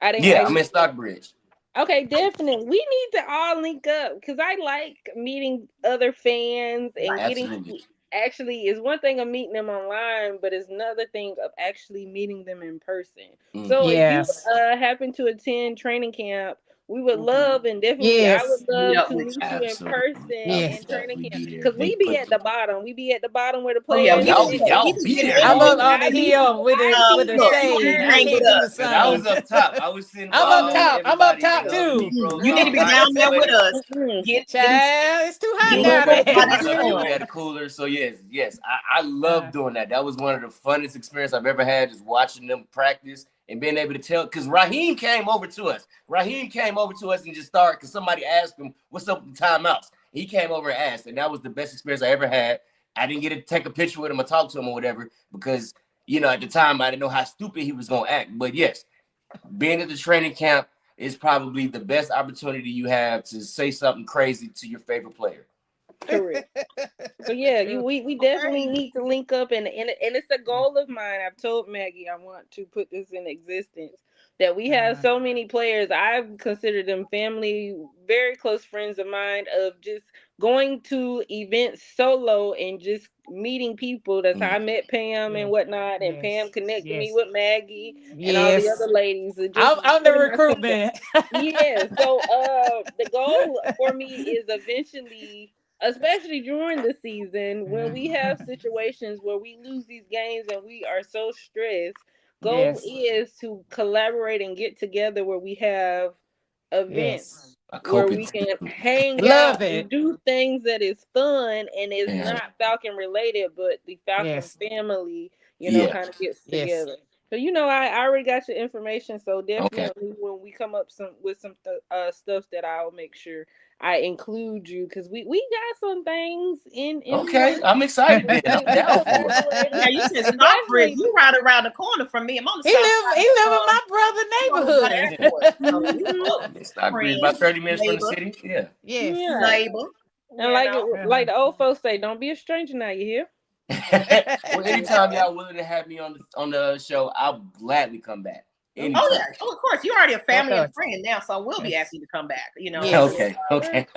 [SPEAKER 3] I'm in Stockbridge.
[SPEAKER 4] Okay, definitely. We need to all link up because I like meeting other fans and getting. Actually, it's one thing of meeting them online, but it's another thing of actually meeting them in person. So if you happen to attend training camp, we would love and definitely I would love to meet you in person and training camp because we be at the bottom. We be at the bottom where the players.
[SPEAKER 3] Y'all be there.
[SPEAKER 2] I'm up on the hill with the shade. I can't do the sun.
[SPEAKER 3] I was up top. I was sitting.
[SPEAKER 2] I'm up top too.
[SPEAKER 1] You need to be down there with us.
[SPEAKER 2] Child, it's too hot down there.
[SPEAKER 3] We had a cooler, so yes. I love doing that. That was one of the funnest experiences I've ever had, just watching them practice. And being able to tell, because Raheem came over to us. And just started, because somebody asked him, what's up with the timeouts? He came over and asked, and that was the best experience I ever had. I didn't get to take a picture with him or talk to him or whatever, because, at the time, I didn't know how stupid he was going to act. But yes, being at the training camp is probably the best opportunity you have to say something crazy to your favorite player.
[SPEAKER 4] Correct. So we definitely need to link up and it's a goal of mine. I've told Maggie I want to put this in existence that we have so many players. I've considered them family, very close friends of mine, of just going to events solo and just meeting people. That's how I met Pam and whatnot, and Pam connected me with Maggie and all the other ladies.
[SPEAKER 2] I'm the recruitment.
[SPEAKER 4] So the goal for me is eventually, especially during the season, when we have situations where we lose these games and we are so stressed, goal is to collaborate and get together where we have events where we can hang out and do things that is fun and is not Falcon related, but the Falcon family, kind of gets together. So I already got your information, so definitely when we come up with some stuff that I'll make sure I include you because we got some things in
[SPEAKER 3] I'm excited. I'm down for it.
[SPEAKER 1] Yeah, you said Stockbridge. You right around the corner from me. I'm on the
[SPEAKER 2] He live in my brother's neighborhood.
[SPEAKER 3] Stockbridge, about 30 minutes from the city.
[SPEAKER 1] Neighbor.
[SPEAKER 4] And like the old folks say, don't be a stranger now. You hear?
[SPEAKER 3] Well, anytime y'all willing to have me on the show, I'll gladly come back. Anytime.
[SPEAKER 1] Of course. You're already a family and friend now, so we'll be asking you to come back.
[SPEAKER 3] Okay.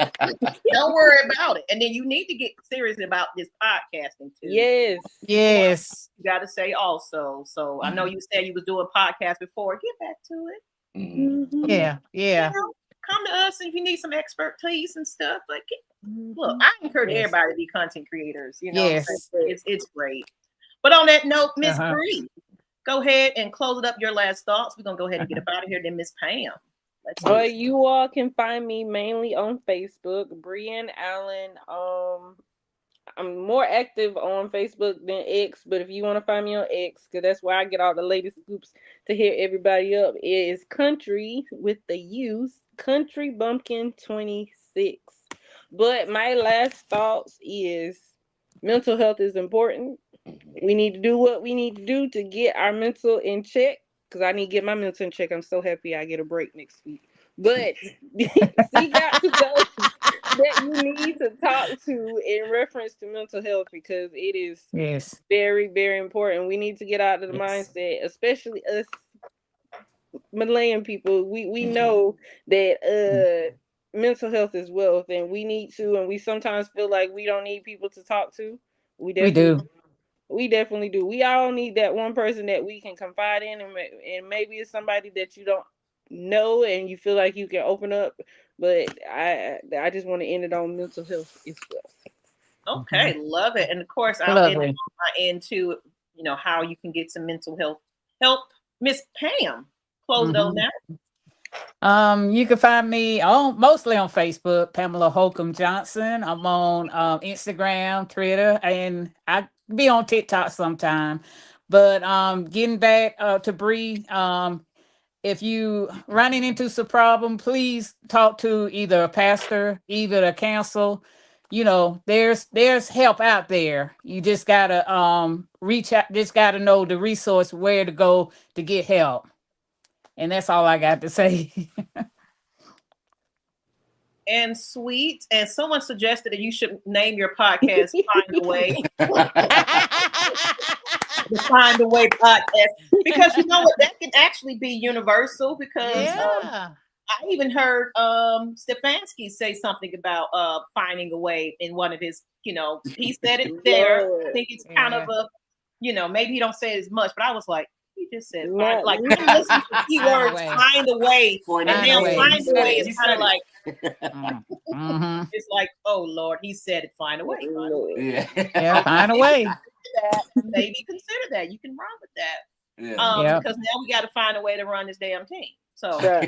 [SPEAKER 1] Don't worry about it. And then you need to get serious about this podcasting too.
[SPEAKER 2] Yes.
[SPEAKER 1] You got to say also. So I know you said you was doing podcasts before. Get back to it.
[SPEAKER 2] Yeah.
[SPEAKER 1] Come to us if you need some expertise and stuff. Like, look, I encourage everybody to be content creators. It's great. But on that note, Miss Bree, go ahead and close it up. Your last thoughts. We're gonna go ahead and get up out of here. Then Miss Pam. Let's do it.
[SPEAKER 4] You all can find me mainly on Facebook, Brian Allen. I'm more active on Facebook than X, but if you want to find me on X, because that's where I get all the latest scoops to hit everybody up, it is Country with the U's, Country Bumpkin 26. But my last thoughts is mental health is important. We need to do what we need to do to get our mental in check, because I need to get my mental in check. I'm so happy I get a break next week. But seek out to those that you need to talk to in reference to mental health, because it is very, very important. We need to get out of the mindset, especially us Malayan people. We know that mental health is wealth, and we need to, and we sometimes feel like we don't need people to talk to. We do. We definitely do. We all need that one person that we can confide in, and maybe it's somebody that you don't know and you feel like you can open up. But I just want to end it on mental health as well.
[SPEAKER 1] Okay, love it. And of course, I'll end on my end too. You know how you can get some mental health help. Miss Pam, close it on now.
[SPEAKER 2] You can find me mostly on Facebook, Pamela Holcomb Johnson. I'm on Instagram, Twitter, and I be on TikTok sometime. But getting back to Bree, if you running into some problem, please talk to either a pastor, either a counsel. You know, there's help out there. You just gotta reach out, just gotta know the resource where to go to get help. And that's all I got to say.
[SPEAKER 1] And sweet. And someone suggested that you should name your podcast Find a Way. The Find a Way podcast. Because you know what? That can actually be universal, because I even heard Stefanski say something about finding a way in one of his, he said it there. I think it's kind of a, maybe he don't say it as much, but I was like, he just said find, like listen to keywords, find a way. And now find a way is kind of like it's like, oh Lord, he said it, find a way. Find a way.
[SPEAKER 2] Yeah, find a way.
[SPEAKER 1] Maybe consider that. You can run with that. Because now we got to find a way to run this damn team. So
[SPEAKER 2] there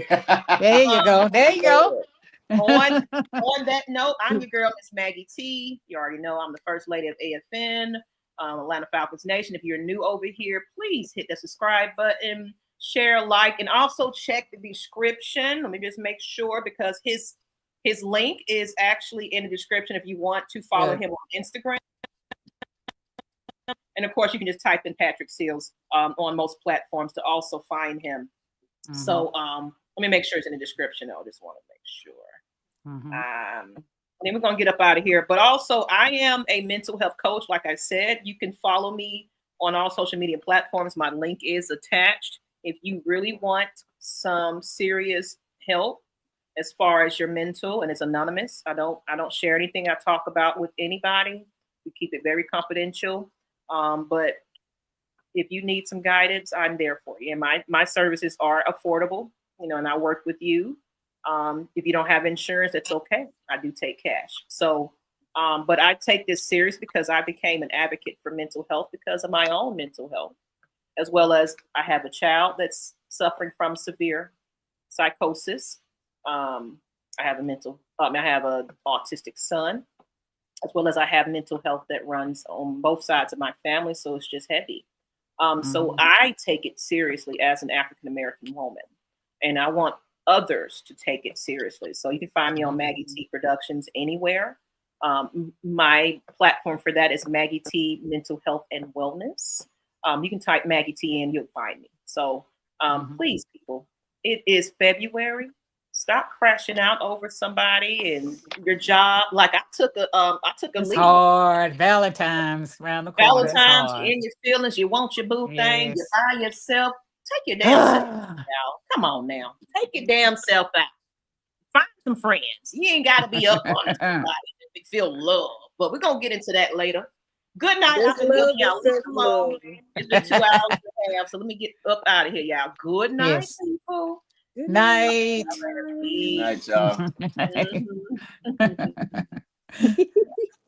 [SPEAKER 2] you go. There you go.
[SPEAKER 1] on that note, I'm your girl, Ms Maggie T. You already know I'm the first lady of AFN. Atlanta Falcons Nation. If you're new over here, please hit the subscribe button, share, like, and also check the description. Let me just make sure, because his link is actually in the description if you want to follow him on Instagram. And of course, you can just type in Patrick Seals on most platforms to also find him. So let me make sure it's in the description. I just want to make sure. Then we're going to get up out of here. But also, I am a mental health coach. Like I said, you can follow me on all social media platforms. My link is attached. If you really want some serious help as far as your mental, and it's anonymous. I don't share anything I talk about with anybody. We keep it very confidential. But if you need some guidance, I'm there for you. And my services are affordable, and I work with you. If you don't have insurance, it's okay. I do take cash. So, but I take this serious because I became an advocate for mental health because of my own mental health, as well as I have a child that's suffering from severe psychosis. I have an autistic son, as well as I have mental health that runs on both sides of my family. So it's just heavy. So I take it seriously as an African-American woman, and I want others to take it seriously. So you can find me on Maggietproductions anywhere. My platform for that is Maggie T Mental Health and Wellness. You can type Maggie T in, you'll find me. So please, people, it is February. Stop crashing out over somebody and your job. Like I took a leave.
[SPEAKER 2] Hard. Valentine's around the corner.
[SPEAKER 1] Valentine's, you're in your feelings. You want your boo thing. You're by yourself. Take your damn self out. Come on now. Take your damn self out. Find some friends. You ain't got to be up on somebody to feel love. But we're going to get into that later. Good night. I've been giving y'all alone. It's been 2 hours and a half. So let me get up out of here, y'all. Good night, people.
[SPEAKER 2] Good night.
[SPEAKER 3] Night, y'all.